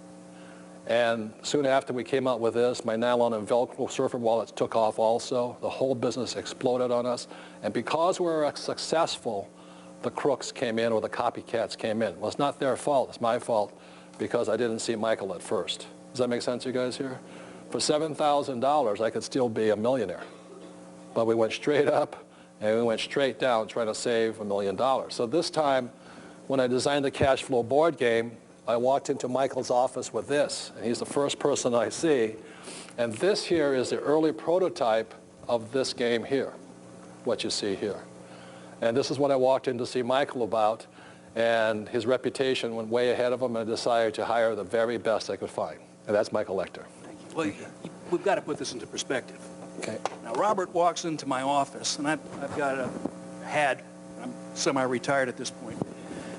And soon after we came out with this, my nylon and Velcro surfer wallets took off also. The whole business exploded on us. And because we were successful, the crooks came in or the copycats came in. Well, it's not their fault, it's my fault because I didn't see Michael at first. Does that make sense, you guys here? For $7,000, I could still be a millionaire. But we went straight up and we went straight down trying to save $1 million. So this time, when I designed the cash flow board game, I walked into Michael's office with this, and he's the first person I see. And this here is the early prototype of this game here, what you see here. And this is what I walked in to see Michael about, and his reputation went way ahead of him, and I decided to hire the very best I could find. And that's Michael Lecter. Thank you. Well, we've got to put this into perspective. Okay. Now, Robert walks into my office, and I've got I'm semi-retired at this point,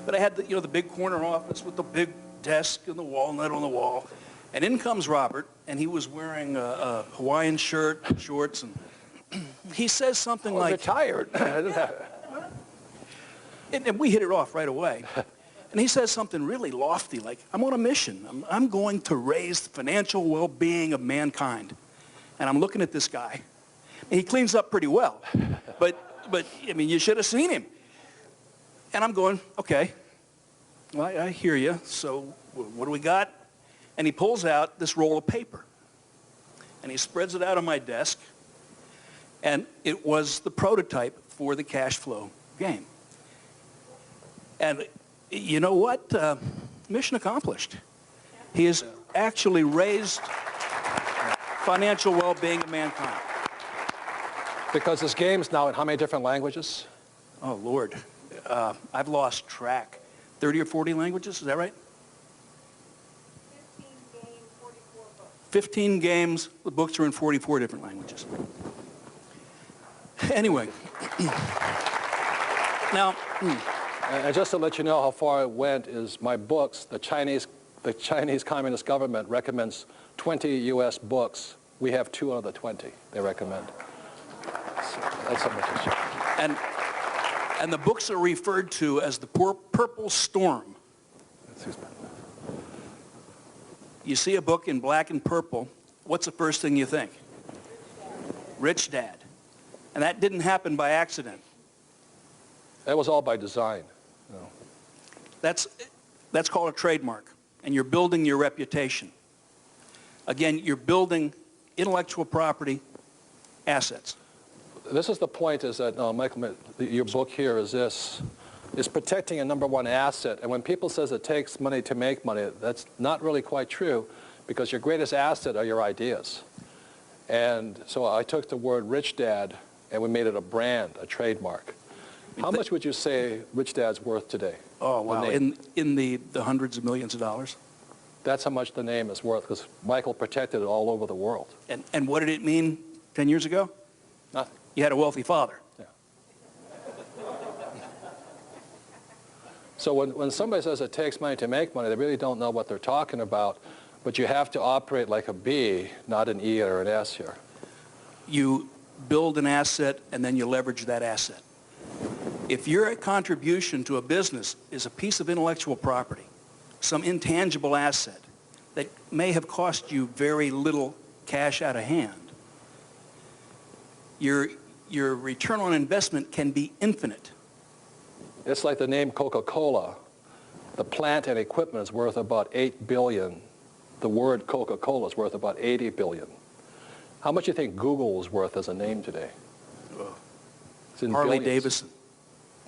but I had the big corner office with the big desk and the walnut on the wall, and in comes Robert, and he was wearing a Hawaiian shirt, shorts, and he says something like, retired. and we hit it off right away. And he says something really lofty, like, I'm on a mission. I'm going to raise the financial well-being of mankind. And I'm looking at this guy, and he cleans up pretty well. But I mean, you should have seen him. And I'm going, okay, well, I hear you. So what do we got? And he pulls out this roll of paper, and he spreads it out on my desk, and it was the prototype for the cash flow game. And you know what? Mission accomplished. He has actually raised financial well-being of mankind. Because this game's now in how many different languages? Oh, Lord. I've lost track. 30 or 40 languages, is that right? 15 games, 44 books. 15 games. The books are in 44 different languages. Anyway. Now, and just to let you know how far it went is my books, the Chinese Communist government recommends 20 U.S. books. We have 2 out of the 20 they recommend. So that's how much it's. And the books are referred to as the Purple Storm. You see a book in black and purple, what's the first thing you think? Rich Dad. And that didn't happen by accident. That was all by design. You know. That's called a trademark, and you're building your reputation. Again, you're building intellectual property assets. This is the point is that, Michael, your book here is this, is protecting a #1 asset. And when people says it takes money to make money, that's not really quite true because your greatest asset are your ideas. And so I took the word Rich Dad and we made it a brand, a trademark. How much would you say Rich Dad's worth today? Oh, wow. In the hundreds of millions of dollars? That's how much the name is worth because Michael protected it all over the world. And what did it mean 10 years ago? Nothing. You had a wealthy father. Yeah. So when somebody says it takes money to make money, they really don't know what they're talking about, but you have to operate like a B, not an E or an S here. You build an asset, and then you leverage that asset. If your contribution to a business is a piece of intellectual property, some intangible asset that may have cost you very little cash out of hand, your return on investment can be infinite. It's like the name Coca-Cola. The plant and equipment is worth about $8 billion. The word Coca-Cola is worth about $80 billion. How much do you think Google is worth as a name today? It's in Harley billions. Davidson.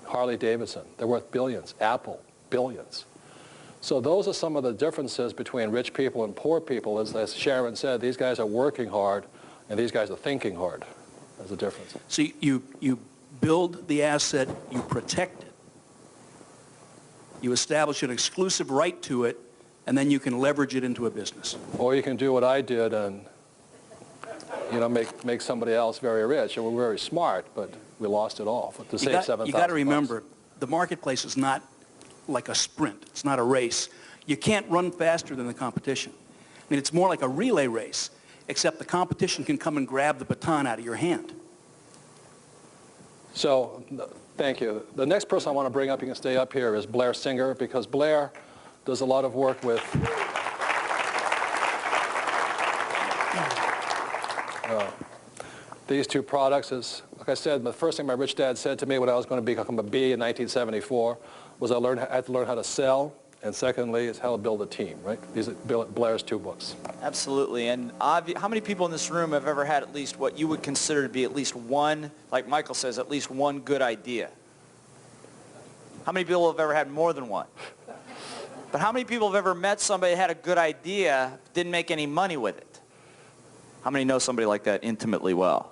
Harley Davidson. They're worth billions. Apple, billions. So those are some of the differences between rich people and poor people. As Sharon said, these guys are working hard, and these guys are thinking hard. There's a difference. So you build the asset, you protect it, you establish an exclusive right to it, and then you can leverage it into a business. Or you can do what I did and make somebody else very rich. And we're very smart, but we lost it all to save $7,000. You got to remember, the marketplace is not like a sprint. It's not a race. You can't run faster than the competition. I mean, it's more like a relay race, except the competition can come and grab the baton out of your hand. So, thank you. The next person I want to bring up, you can stay up here, is Blair Singer, because Blair does a lot of work with these two products. Like I said, the first thing my rich dad said to me when I was going to become a B in 1974 was I had to learn how to sell, and secondly is how to build a team, right? These are Blair's two books. Absolutely. And how many people in this room have ever had at least what you would consider to be at least one, like Michael says, at least one good idea? How many people have ever had more than one? But how many people have ever met somebody that had a good idea, didn't make any money with it? How many know somebody like that intimately well?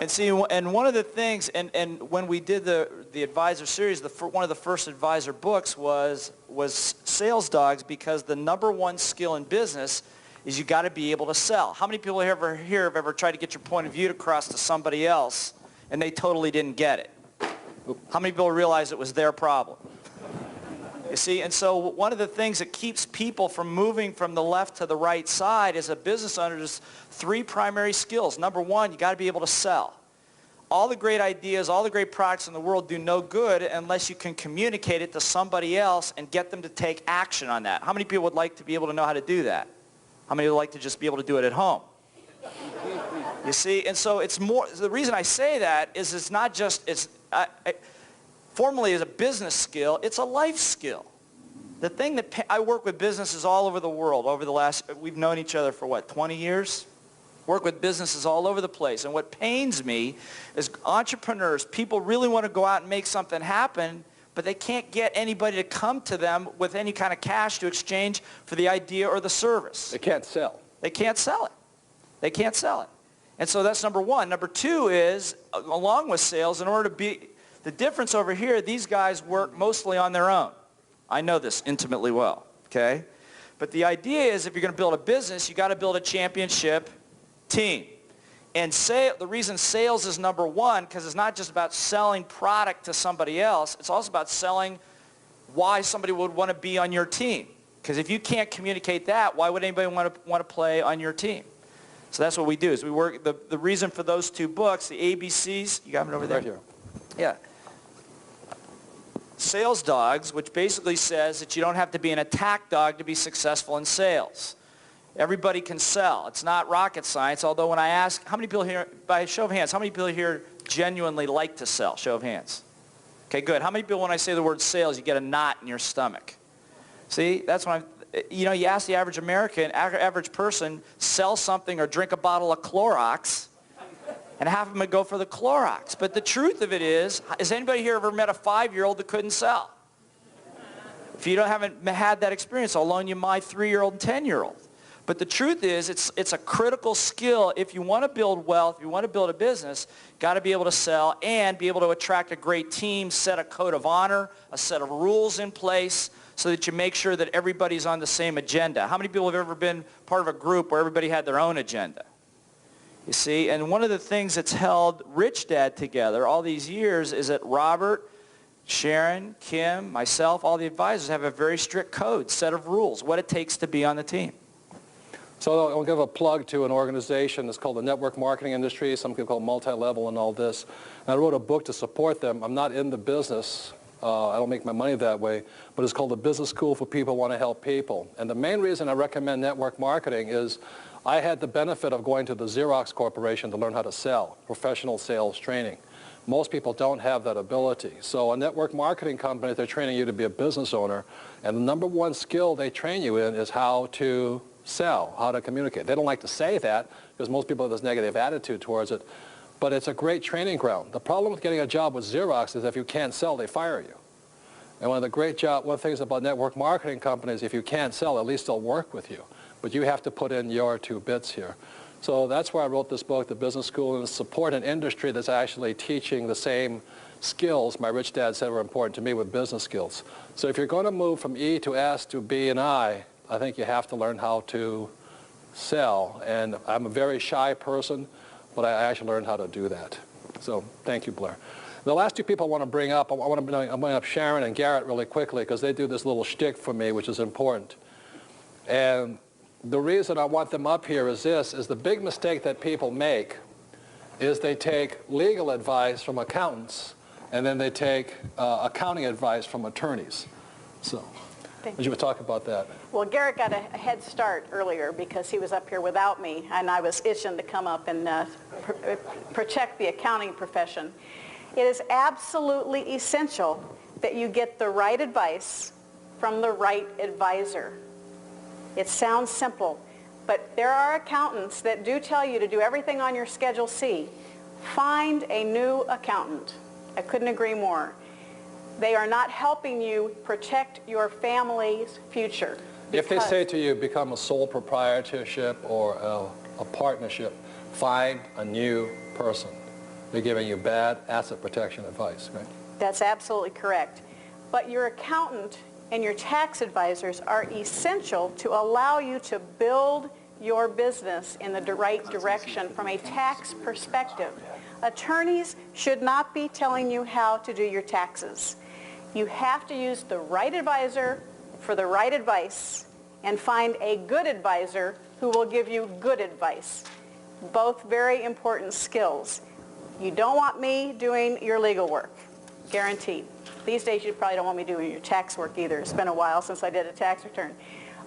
And see, and one of the things, and when we did the advisor series, one of the first advisor books was Sales Dogs, because the number one skill in business is you got to be able to sell. How many people here have ever tried to get your point of view across to somebody else and they totally didn't get it? How many people realize it was their problem? You see, and so one of the things that keeps people from moving from the left to the right side as a business owner is three primary skills. Number one, you got to be able to sell. All the great ideas, all the great products in the world do no good unless you can communicate it to somebody else and get them to take action on that. How many people would like to be able to know how to do that? How many would like to just be able to do it at home? You see, and so it's more, the reason I say that is it's not just, formally as a business skill, it's a life skill. The thing that I work with businesses all over the world over the last, we've known each other for what, 20 years? Work with businesses all over the place. And what pains me is entrepreneurs, people really want to go out and make something happen, but they can't get anybody to come to them with any kind of cash to exchange for the idea or the service. They can't sell. They can't sell it. They can't sell it. And so that's number one. Number two is, along with sales, in order to be, the difference over here, these guys work mostly on their own. I know this intimately well, okay? But the idea is if you're going to build a business, you got to build a championship team. And the reason sales is number one, because it's not just about selling product to somebody else, it's also about selling why somebody would want to be on your team. Because if you can't communicate that, why would anybody want to play on your team? So that's what we do, is we work, the reason for those two books, the ABCs, you got them over there? Right here. Yeah. Sales Dogs, which basically says that you don't have to be an attack dog to be successful in sales. Everybody can sell. It's not rocket science, although when I ask, how many people here, by show of hands, how many people here genuinely like to sell? Show of hands. Okay, good. How many people, when I say the word sales, you get a knot in your stomach? See, that's when you ask the average American, average person, sell something or drink a bottle of Clorox, and half of them would go for the Clorox. But the truth of it is, has anybody here ever met a 5-year-old that couldn't sell? If you haven't had that experience, I'll loan you my 3-year-old and 10-year-old. But the truth is, it's a critical skill. If you want to build wealth, if you want to build a business, got to be able to sell and be able to attract a great team, set a code of honor, a set of rules in place so that you make sure that everybody's on the same agenda. How many people have ever been part of a group where everybody had their own agenda? You see, and one of the things that's held Rich Dad together all these years is that Robert, Sharon, Kim, myself, all the advisors have a very strict code, set of rules, what it takes to be on the team. So I'll give a plug to an organization that's called the Network Marketing Industry. Some people call it multi-level and all this. And I wrote a book to support them. I'm not in the business. I don't make my money that way. But it's called The Business School for People Who Want to Help People. And the main reason I recommend network marketing is I had the benefit of going to the Xerox Corporation to learn how to sell, professional sales training. Most people don't have that ability. So a network marketing company, they're training you to be a business owner. And the number one skill they train you in is how to sell, how to communicate. They don't like to say that because most people have this negative attitude towards it, but it's a great training ground. The problem with getting a job with Xerox is if you can't sell, they fire you. And one of the things about network marketing companies, if you can't sell, at least they'll work with you. But you have to put in your 2 bits here. So that's why I wrote this book, The Business School, and support an industry that's actually teaching the same skills my rich dad said were important to me with business skills. So if you're going to move from E to S to B and I think you have to learn how to sell. And I'm a very shy person, but I actually learned how to do that. So thank you, Blair. The last 2 people I want to bring up, I'm going to bring up Sharon and Garrett really quickly because they do this little shtick for me, which is important. And the reason I want them up here is the big mistake that people make is they take legal advice from accountants and then they take accounting advice from attorneys. So. Would you talk about that? Well, Garrett got a head start earlier because he was up here without me, and I was itching to come up and protect the accounting profession. It is absolutely essential that you get the right advice from the right advisor. It sounds simple, but there are accountants that do tell you to do everything on your Schedule C. Find a new accountant. I couldn't agree more. They are not helping you protect your family's future. If they say to you, become a sole proprietorship or a partnership, find a new person. They're giving you bad asset protection advice, right? That's absolutely correct. But your accountant and your tax advisors are essential to allow you to build your business in the right direction from a tax perspective. Attorneys should not be telling you how to do your taxes. You have to use the right advisor for the right advice and find a good advisor who will give you good advice. Both very important skills. You don't want me doing your legal work, guaranteed. These days you probably don't want me doing your tax work either. It's been a while since I did a tax return.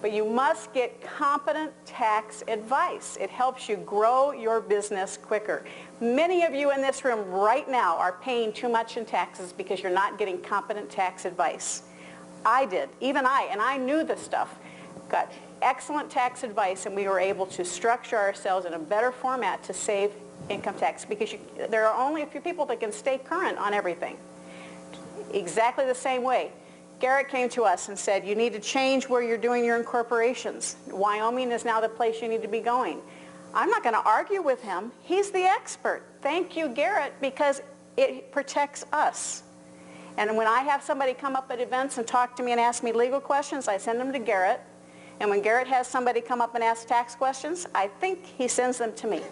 But you must get competent tax advice. It helps you grow your business quicker. Many of you in this room right now are paying too much in taxes because you're not getting competent tax advice. I did, even and I knew this stuff. Got excellent tax advice, and we were able to structure ourselves in a better format to save income tax because there are only a few people that can stay current on everything. Exactly the same way. Garrett came to us and said, you need to change where you're doing your incorporations. Wyoming is now the place you need to be going. I'm not going to argue with him. He's the expert. Thank you, Garrett, because it protects us. And when I have somebody come up at events and talk to me and ask me legal questions, I send them to Garrett. And when Garrett has somebody come up and ask tax questions, I think he sends them to me.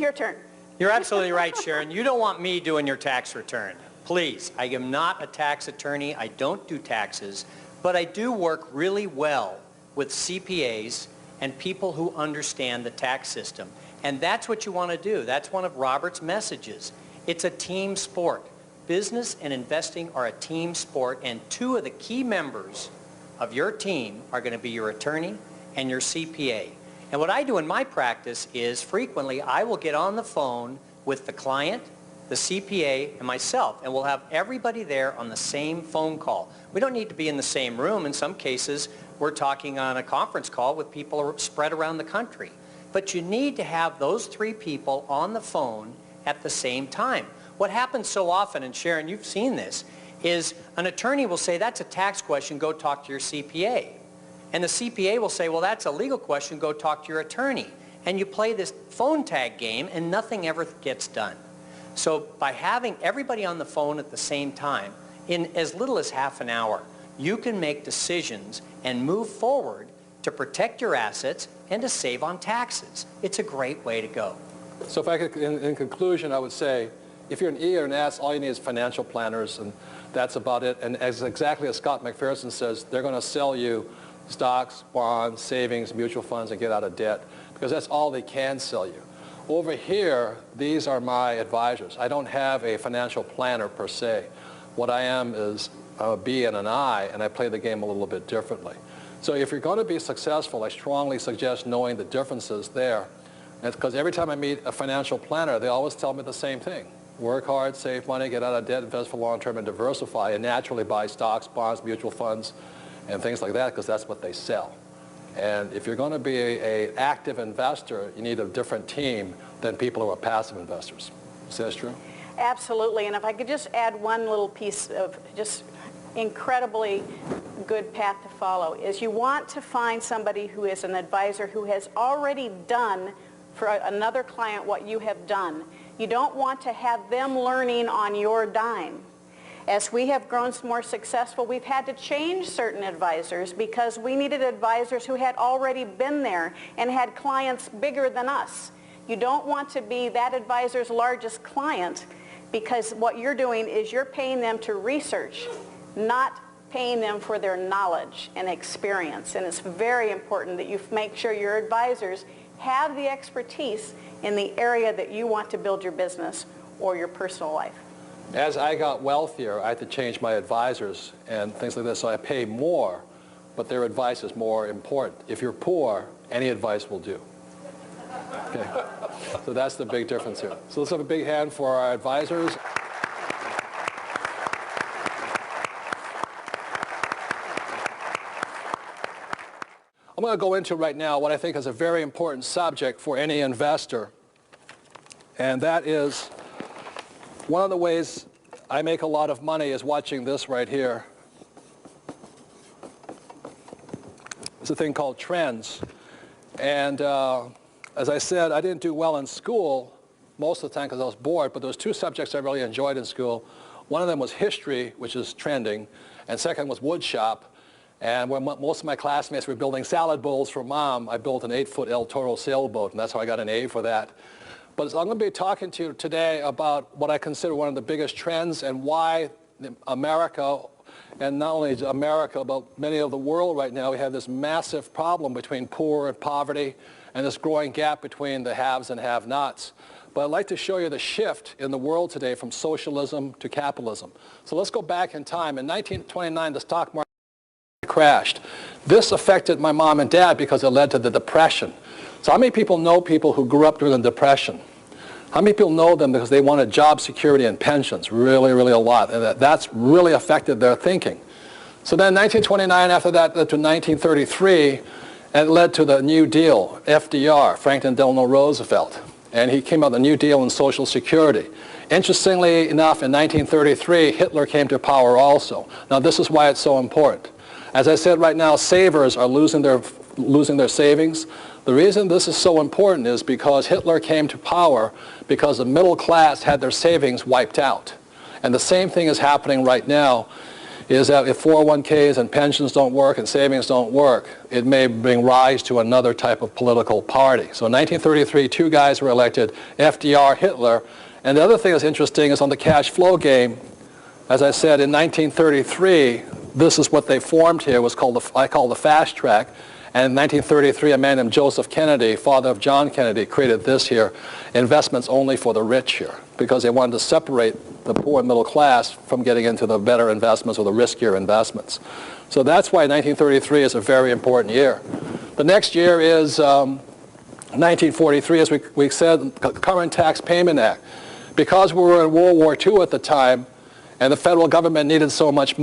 Your turn. You're absolutely right, Sharon. You don't want me doing your tax return. Please, I am not a tax attorney. I don't do taxes, but I do work really well with CPAs and people who understand the tax system. And that's what you want to do. That's one of Robert's messages. It's a team sport. Business and investing are a team sport, and 2 of the key members of your team are going to be your attorney and your CPA. And what I do in my practice is frequently I will get on the phone with the client, the CPA, and myself, and we'll have everybody there on the same phone call. We don't need to be in the same room. In some cases, we're talking on a conference call with people spread around the country. But you need to have those 3 people on the phone at the same time. What happens so often, and Sharon, you've seen this, is an attorney will say, that's a tax question, go talk to your CPA. And the CPA will say, well, that's a legal question, go talk to your attorney. And you play this phone tag game, and nothing ever gets done. So by having everybody on the phone at the same time, in as little as half an hour, you can make decisions and move forward to protect your assets and to save on taxes. It's a great way to go. So if I could, in conclusion, I would say, if you're an E or an S, all you need is financial planners, and that's about it. And exactly as Scott McPherson says, they're going to sell you stocks, bonds, savings, mutual funds, and get out of debt, because that's all they can sell you. Over here, these are my advisors. I don't have a financial planner per se. What I am is a B and an I, and I play the game a little bit differently. So if you're going to be successful, I strongly suggest knowing the differences there. Because every time I meet a financial planner, they always tell me the same thing. Work hard, save money, get out of debt, invest for long term, and diversify, and naturally buy stocks, bonds, mutual funds, and things like that, because that's what they sell. And if you're going to be an active investor, you need a different team than people who are passive investors. Is that true? Absolutely. And if I could just add one little piece of just incredibly good path to follow, is you want to find somebody who is an advisor who has already done for another client what you have done. You don't want to have them learning on your dime. As we have grown more successful, we've had to change certain advisors because we needed advisors who had already been there and had clients bigger than us. You don't want to be that advisor's largest client, because what you're doing is you're paying them to research, not paying them for their knowledge and experience. And it's very important that you make sure your advisors have the expertise in the area that you want to build your business or your personal life. As I got wealthier, I had to change my advisors and things like this, so I pay more, but their advice is more important. If you're poor, any advice will do. Okay. So that's the big difference here. So let's have a big hand for our advisors. I'm going to go into right now what I think is a very important subject for any investor, and that is one of the ways I make a lot of money is watching this right here. It's a thing called trends. And as I said, I didn't do well in school most of the time because I was bored, but there was two subjects I really enjoyed in school. One of them was history, which is trending, and second was wood shop. And when most of my classmates were building salad bowls for Mom, I built an 8-foot El Toro sailboat, and that's how I got an A for that. But I'm going to be talking to you today about what I consider one of the biggest trends and why America, and not only America, but many of the world right now, we have this massive problem between poor and poverty and this growing gap between the haves and have-nots. But I'd like to show you the shift in the world today from socialism to capitalism. So let's go back in time. In 1929, the stock market crashed. This affected my mom and dad because it led to the Depression. So how many people know people who grew up during the Depression? How many people know them because they wanted job security and pensions? Really, really a lot. And that's really affected their thinking. So then 1929, after that, led to 1933, and it led to the New Deal, FDR, Franklin Delano Roosevelt. And he came out with the New Deal in Social Security. Interestingly enough, in 1933, Hitler came to power also. Now this is why it's so important. As I said right now, savers are losing their savings. The reason this is so important is because Hitler came to power because the middle class had their savings wiped out. And the same thing is happening right now, is that if 401ks and pensions don't work and savings don't work, it may bring rise to another type of political party. So in 1933, two guys were elected, FDR, Hitler. And the other thing that's interesting is on the cash flow game, as I said, in 1933, this is what they formed here, was called I call the fast track. And in 1933, a man named Joseph Kennedy, father of John Kennedy, created this here, investments only for the rich here, because they wanted to separate the poor and middle class from getting into the better investments or the riskier investments. So that's why 1933 is a very important year. The next year is 1943, as we said, the Current Tax Payment Act. Because we were in World War II at the time, and the federal government needed so much money,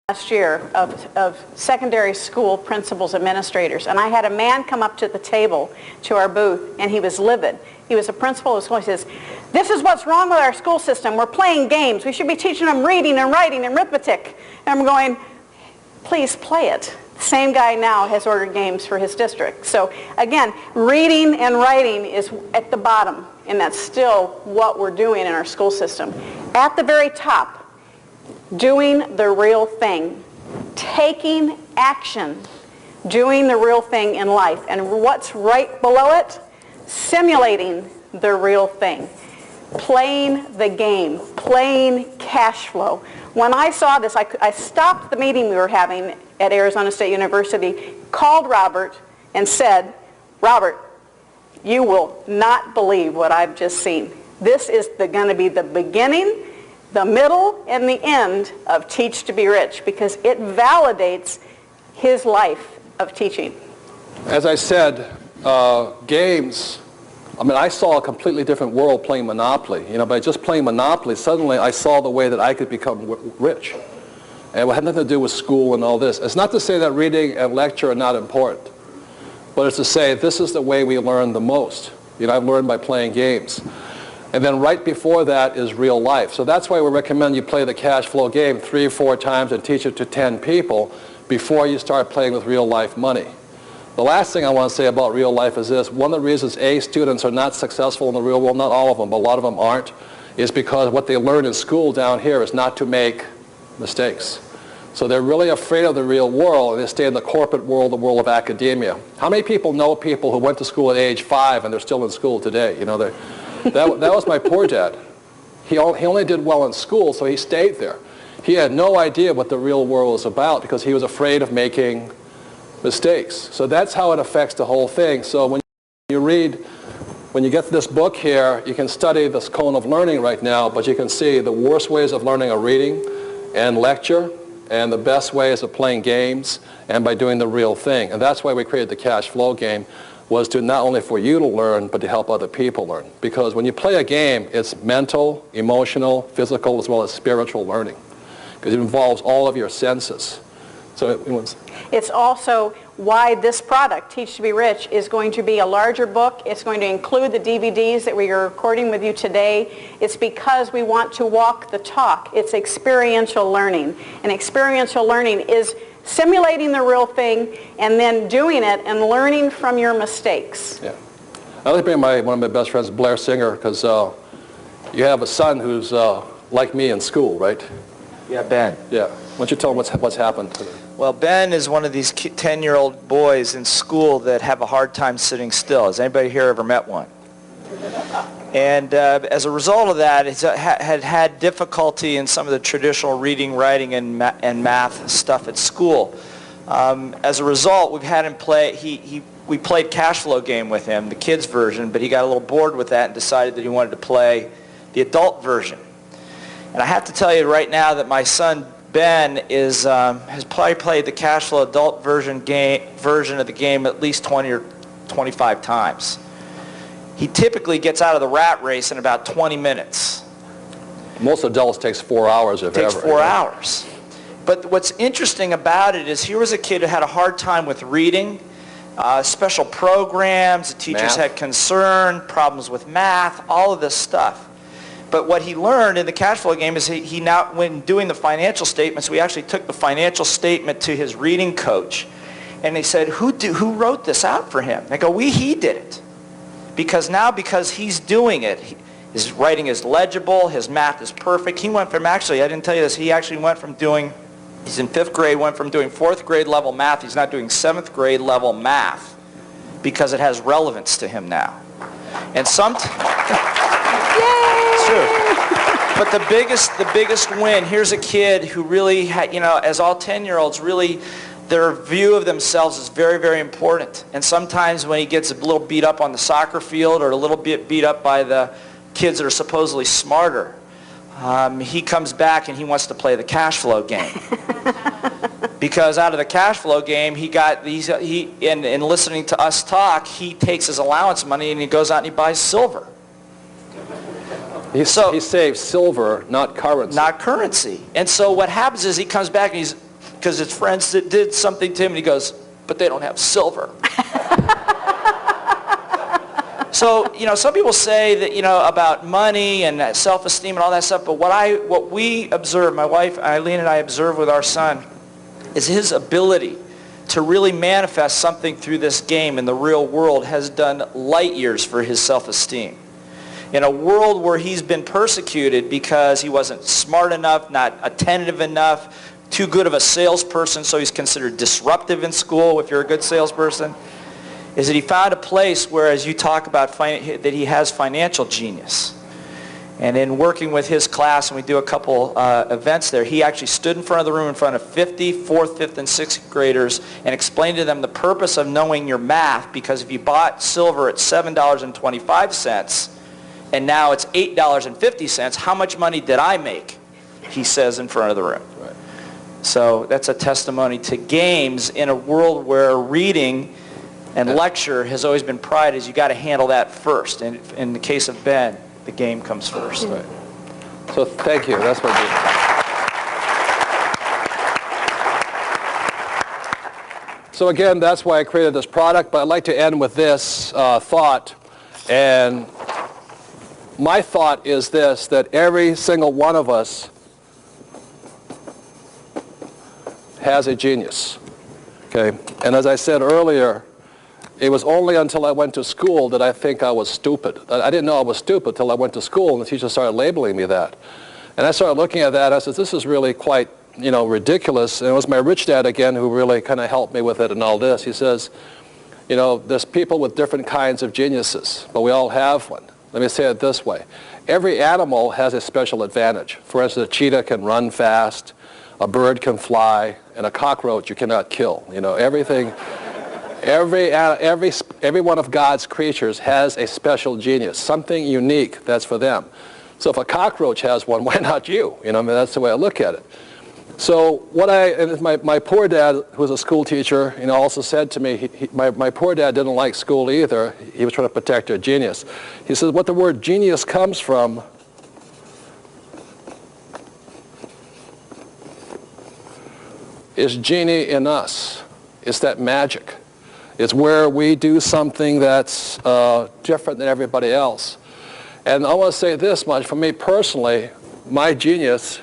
last year of secondary school principals, administrators, and I had a man come up to the table to our booth, and he was livid. He was a principal of school. He says, "This is what's wrong with our school system. We're playing games. We should be teaching them reading and writing and arithmetic." And I'm going, please play it. The same guy now has ordered games for his district. So again, reading and writing is at the bottom, and that's still what we're doing in our school system. At the very top, doing the real thing, taking action, doing the real thing in life. And what's right below it? Simulating the real thing, playing the game, playing cash flow. When I saw this, I stopped the meeting we were having at Arizona State University, called Robert, and said, "Robert, you will not believe what I've just seen. This is going to be the beginning, the middle, and the end of Teach to Be Rich, because it validates his life of teaching." As I said, games, I mean, I saw a completely different world playing Monopoly. You know, by just playing Monopoly, suddenly I saw the way that I could become rich. And it had nothing to do with school and all this. It's not to say that reading and lecture are not important, but it's to say this is the way we learn the most. You know, I've learned by playing games. And then right before that is real life. So that's why we recommend you play the cash flow game 3 or 4 times and teach it to 10 people before you start playing with real life money. The last thing I want to say about real life is this. One of the reasons A students are not successful in the real world, not all of them, but a lot of them aren't, is because what they learn in school down here is not to make mistakes. So they're really afraid of the real world, and they stay in the corporate world, the world of academia. How many people know people who went to school at age 5 and they're still in school today? You know, that was my poor dad. He only did well in school, so he stayed there. He had no idea what the real world was about because he was afraid of making mistakes. So that's how it affects the whole thing. So when you read, when you get this book here, you can study this cone of learning right now, but you can see the worst ways of learning are reading and lecture, and the best ways of playing games and by doing the real thing. And that's why we created the cash flow game, was to not only for you to learn, but to help other people learn. Because when you play a game, it's mental, emotional, physical, as well as spiritual learning. Because it involves all of your senses. So it's also why this product, Teach to Be Rich, is going to be a larger book. It's going to include the DVDs that we are recording with you today. It's because we want to walk the talk. It's experiential learning. And experiential learning is simulating the real thing and then doing it and learning from your mistakes. Yeah. I'd like to bring one of my best friends, Blair Singer, because you have a son who's like me in school, right? Yeah, Ben. Yeah. Why don't you tell him what's happened to him? Well, Ben is one of these 10-year-old boys in school that have a hard time sitting still. Has anybody here ever met one? And as a result of that, he's had difficulty in some of the traditional reading, writing, and math stuff at school. As a result, we've had him play, we played cash flow game with him, the kids version, but he got a little bored with that and decided that he wanted to play the adult version. And I have to tell you right now that my son Ben has probably played the cash flow adult version of the game at least 20 or 25 times. He typically gets out of the rat race in about 20 minutes. Most adults takes 4 hours if ever. Takes 4 hours. But what's interesting about it is here was a kid who had a hard time with reading, special programs, the teachers had concern, problems with math, all of this stuff. But what he learned in the cash flow game is he now, when doing the financial statements, we actually took the financial statement to his reading coach, and they said, who wrote this out for him? They go, he did it. Because he's doing it, his writing is legible, his math is perfect. He went from I didn't tell you this, he actually went from doing, he's in 5th grade, went from doing 4th grade level math, he's not doing 7th grade level math because it has relevance to him now. And True. But the biggest win, here's a kid who really had, as all 10-year-olds, really their view of themselves is very, very important. And sometimes when he gets a little beat up on the soccer field or a little bit beat up by the kids that are supposedly smarter, he comes back and he wants to play the cash flow game. Because out of the cash flow game, in listening to us talk, he takes his allowance money and he goes out and he buys silver. He saves silver, not currency. Not currency. And so what happens is he comes back and because it's friends that did something to him, and he goes, but they don't have silver. So, some people say that, about money and self-esteem and all that stuff, but what we observe, my wife Eileen and I observe with our son, is his ability to really manifest something through this game in the real world has done light years for his self-esteem. In a world where he's been persecuted because he wasn't smart enough, not attentive enough, too good of a salesperson, so he's considered disruptive in school if you're a good salesperson, is that he found a place where, as you talk about, that he has financial genius. And in working with his class, and we do a couple events there, he actually stood in front of the room in front of 50 4th, 5th, and 6th graders and explained to them the purpose of knowing your math, because if you bought silver at $7.25 and now it's $8.50, how much money did I make? He says in front of the room. Right. So that's a testimony to games in a world where reading and lecture has always been prized. Is you got to handle that first. And in the case of Ben, the game comes first. Right. So thank you. That's what I do. So again, that's why I created this product. But I'd like to end with this thought. And my thought is this, that every single one of us has a genius. Okay? And as I said earlier, it was only until I went to school that I think I was stupid. I didn't know I was stupid until I went to school, and the teacher started labeling me that. And I started looking at that, I said, this is really quite, ridiculous. And it was my rich dad again who really kind of helped me with it and all this. He says, there's people with different kinds of geniuses, but we all have one. Let me say it this way. Every animal has a special advantage. For instance, a cheetah can run fast, a bird can fly, and a cockroach you cannot kill. Everything. Every one of God's creatures has a special genius, something unique that's for them. So if a cockroach has one, why not you? That's the way I look at it. So my poor dad, who was a school teacher, also said to me, my poor dad didn't like school either. He was trying to protect their genius. He says, what the word genius comes from is genie in us. It's that magic. It's where we do something that's different than everybody else. And I want to say this much, for me personally, my genius,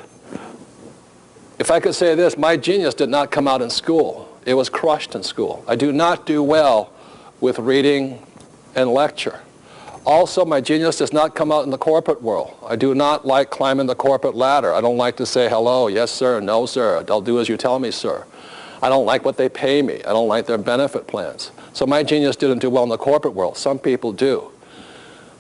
if I could say this, my genius did not come out in school. It was crushed in school. I do not do well with reading and lecture. Also, my genius does not come out in the corporate world. I do not like climbing the corporate ladder. I don't like to say hello, yes sir, no sir, I'll do as you tell me, sir. I don't like what they pay me. I don't like their benefit plans. So my genius didn't do well in the corporate world. Some people do.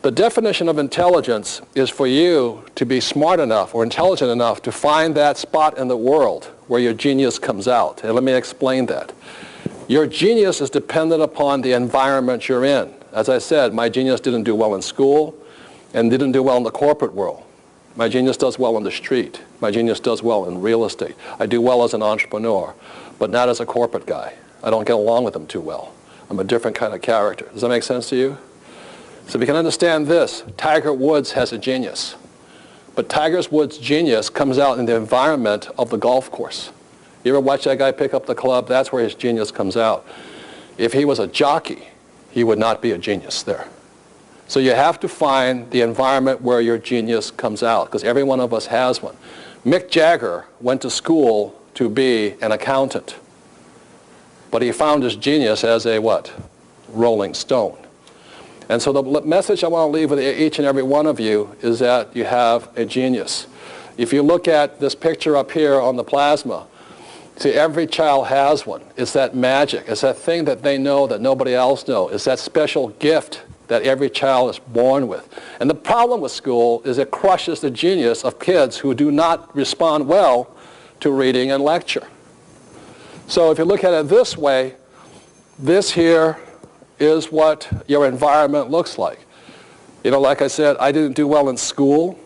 The definition of intelligence is for you to be smart enough or intelligent enough to find that spot in the world where your genius comes out. And let me explain that. Your genius is dependent upon the environment you're in. As I said, my genius didn't do well in school and didn't do well in the corporate world. My genius does well on the street. My genius does well in real estate. I do well as an entrepreneur, but not as a corporate guy. I don't get along with them too well. I'm a different kind of character. Does that make sense to you? So we can understand this. Tiger Woods has a genius. But Tiger Woods' genius comes out in the environment of the golf course. You ever watch that guy pick up the club? That's where his genius comes out. If he was a jockey, he would not be a genius there. So you have to find the environment where your genius comes out, because every one of us has one. Mick Jagger went to school to be an accountant. But he found his genius as a what? Rolling Stone. And so the message I want to leave with each and every one of you is that you have a genius. If you look at this picture up here on the plasma, see, every child has one. It's that magic. It's that thing that they know that nobody else knows. It's that special gift that every child is born with. And the problem with school is it crushes the genius of kids who do not respond well to reading and lecture. So if you look at it this way, this here is what your environment looks like. Like I said, I didn't do well in school.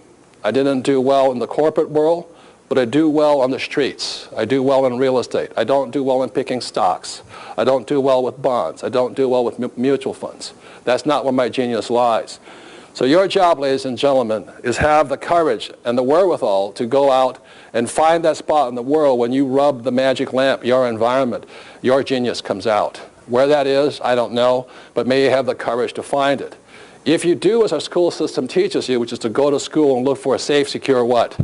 I didn't do well in the corporate world, but I do well on the streets. I do well in real estate. I don't do well in picking stocks. I don't do well with bonds. I don't do well with mutual funds. That's not where my genius lies. So your job, ladies and gentlemen, is have the courage and the wherewithal to go out and find that spot in the world when you rub the magic lamp, your environment, your genius comes out. Where that is, I don't know, but may you have the courage to find it. If you do as our school system teaches you, which is to go to school and look for a safe, secure what?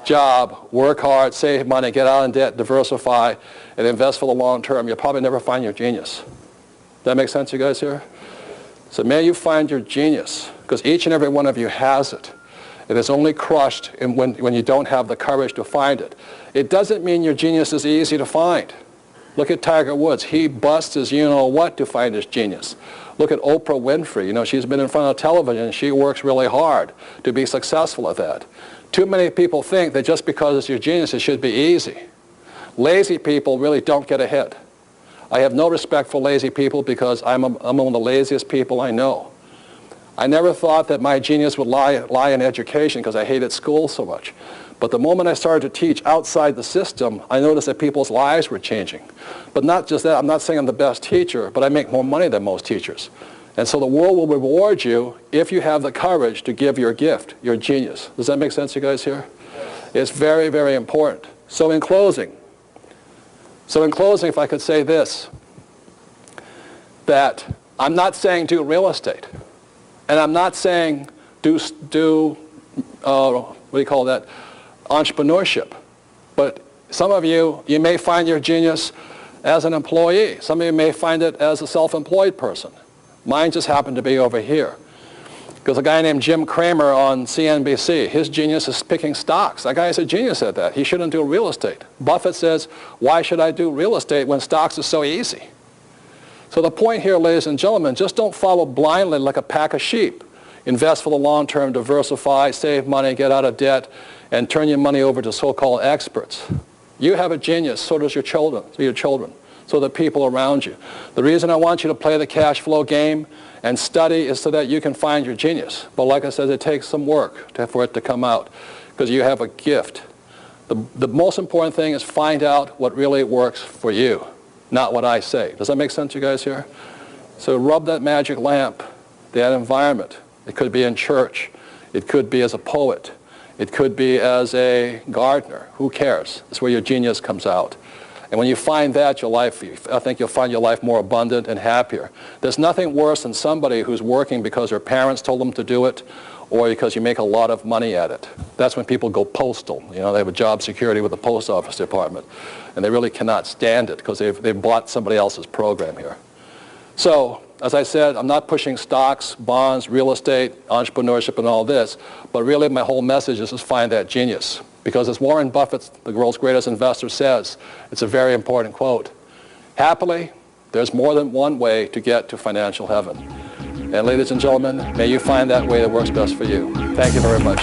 Job, work hard, save money, get out of debt, diversify, and invest for the long term, you'll probably never find your genius. That make sense, you guys here? So may you find your genius, because each and every one of you has it. It is only crushed when you don't have the courage to find it. It doesn't mean your genius is easy to find. Look at Tiger Woods. He busts his you-know-what to find his genius. Look at Oprah Winfrey. You know, she's been in front of television and she works really hard to be successful at that. Too many people think that just because it's your genius, it should be easy. Lazy people really don't get ahead. I have no respect for lazy people because I'm among the laziest people I know. I never thought that my genius would lie in education because I hated school so much. But the moment I started to teach outside the system, I noticed that people's lives were changing. But not just that, I'm not saying I'm the best teacher, but I make more money than most teachers. And so the world will reward you if you have the courage to give your gift, your genius. Does that make sense, you guys here? It's very, very important. So in closing, if I could say this, that I'm not saying do real estate. And I'm not saying do what do you call that? Entrepreneurship. But some of you may find your genius as an employee. Some of you may find it as a self-employed person. Mine just happened to be over here. Because a guy named Jim Cramer on CNBC, his genius is picking stocks. That guy is a genius at that. He shouldn't do real estate. Buffett says, why should I do real estate when stocks are so easy? So the point here, ladies and gentlemen, just don't follow blindly like a pack of sheep. Invest for the long term, diversify, save money, get out of debt, and turn your money over to so-called experts. You have a genius, so does your children, so the people around you. The reason I want you to play the cash flow game and study is so that you can find your genius. But like I said, it takes some work for it to come out because you have a gift. The most important thing is find out what really works for you, not what I say. Does that make sense, you guys here? So rub that magic lamp, that environment. It could be in church. It could be as a poet. It could be as a gardener. Who cares? It's where your genius comes out. And when you find that, I think you'll find your life more abundant and happier. There's nothing worse than somebody who's working because their parents told them to do it or because you make a lot of money at it. That's when people go postal. You know, they have a job security with the post office department. And they really cannot stand it because they've bought somebody else's program here. So, as I said, I'm not pushing stocks, bonds, real estate, entrepreneurship, and all this. But really, my whole message is just find that genius. Because as Warren Buffett, the world's greatest investor, says, it's a very important quote. Happily, there's more than one way to get to financial heaven. And ladies and gentlemen, may you find that way that works best for you. Thank you very much.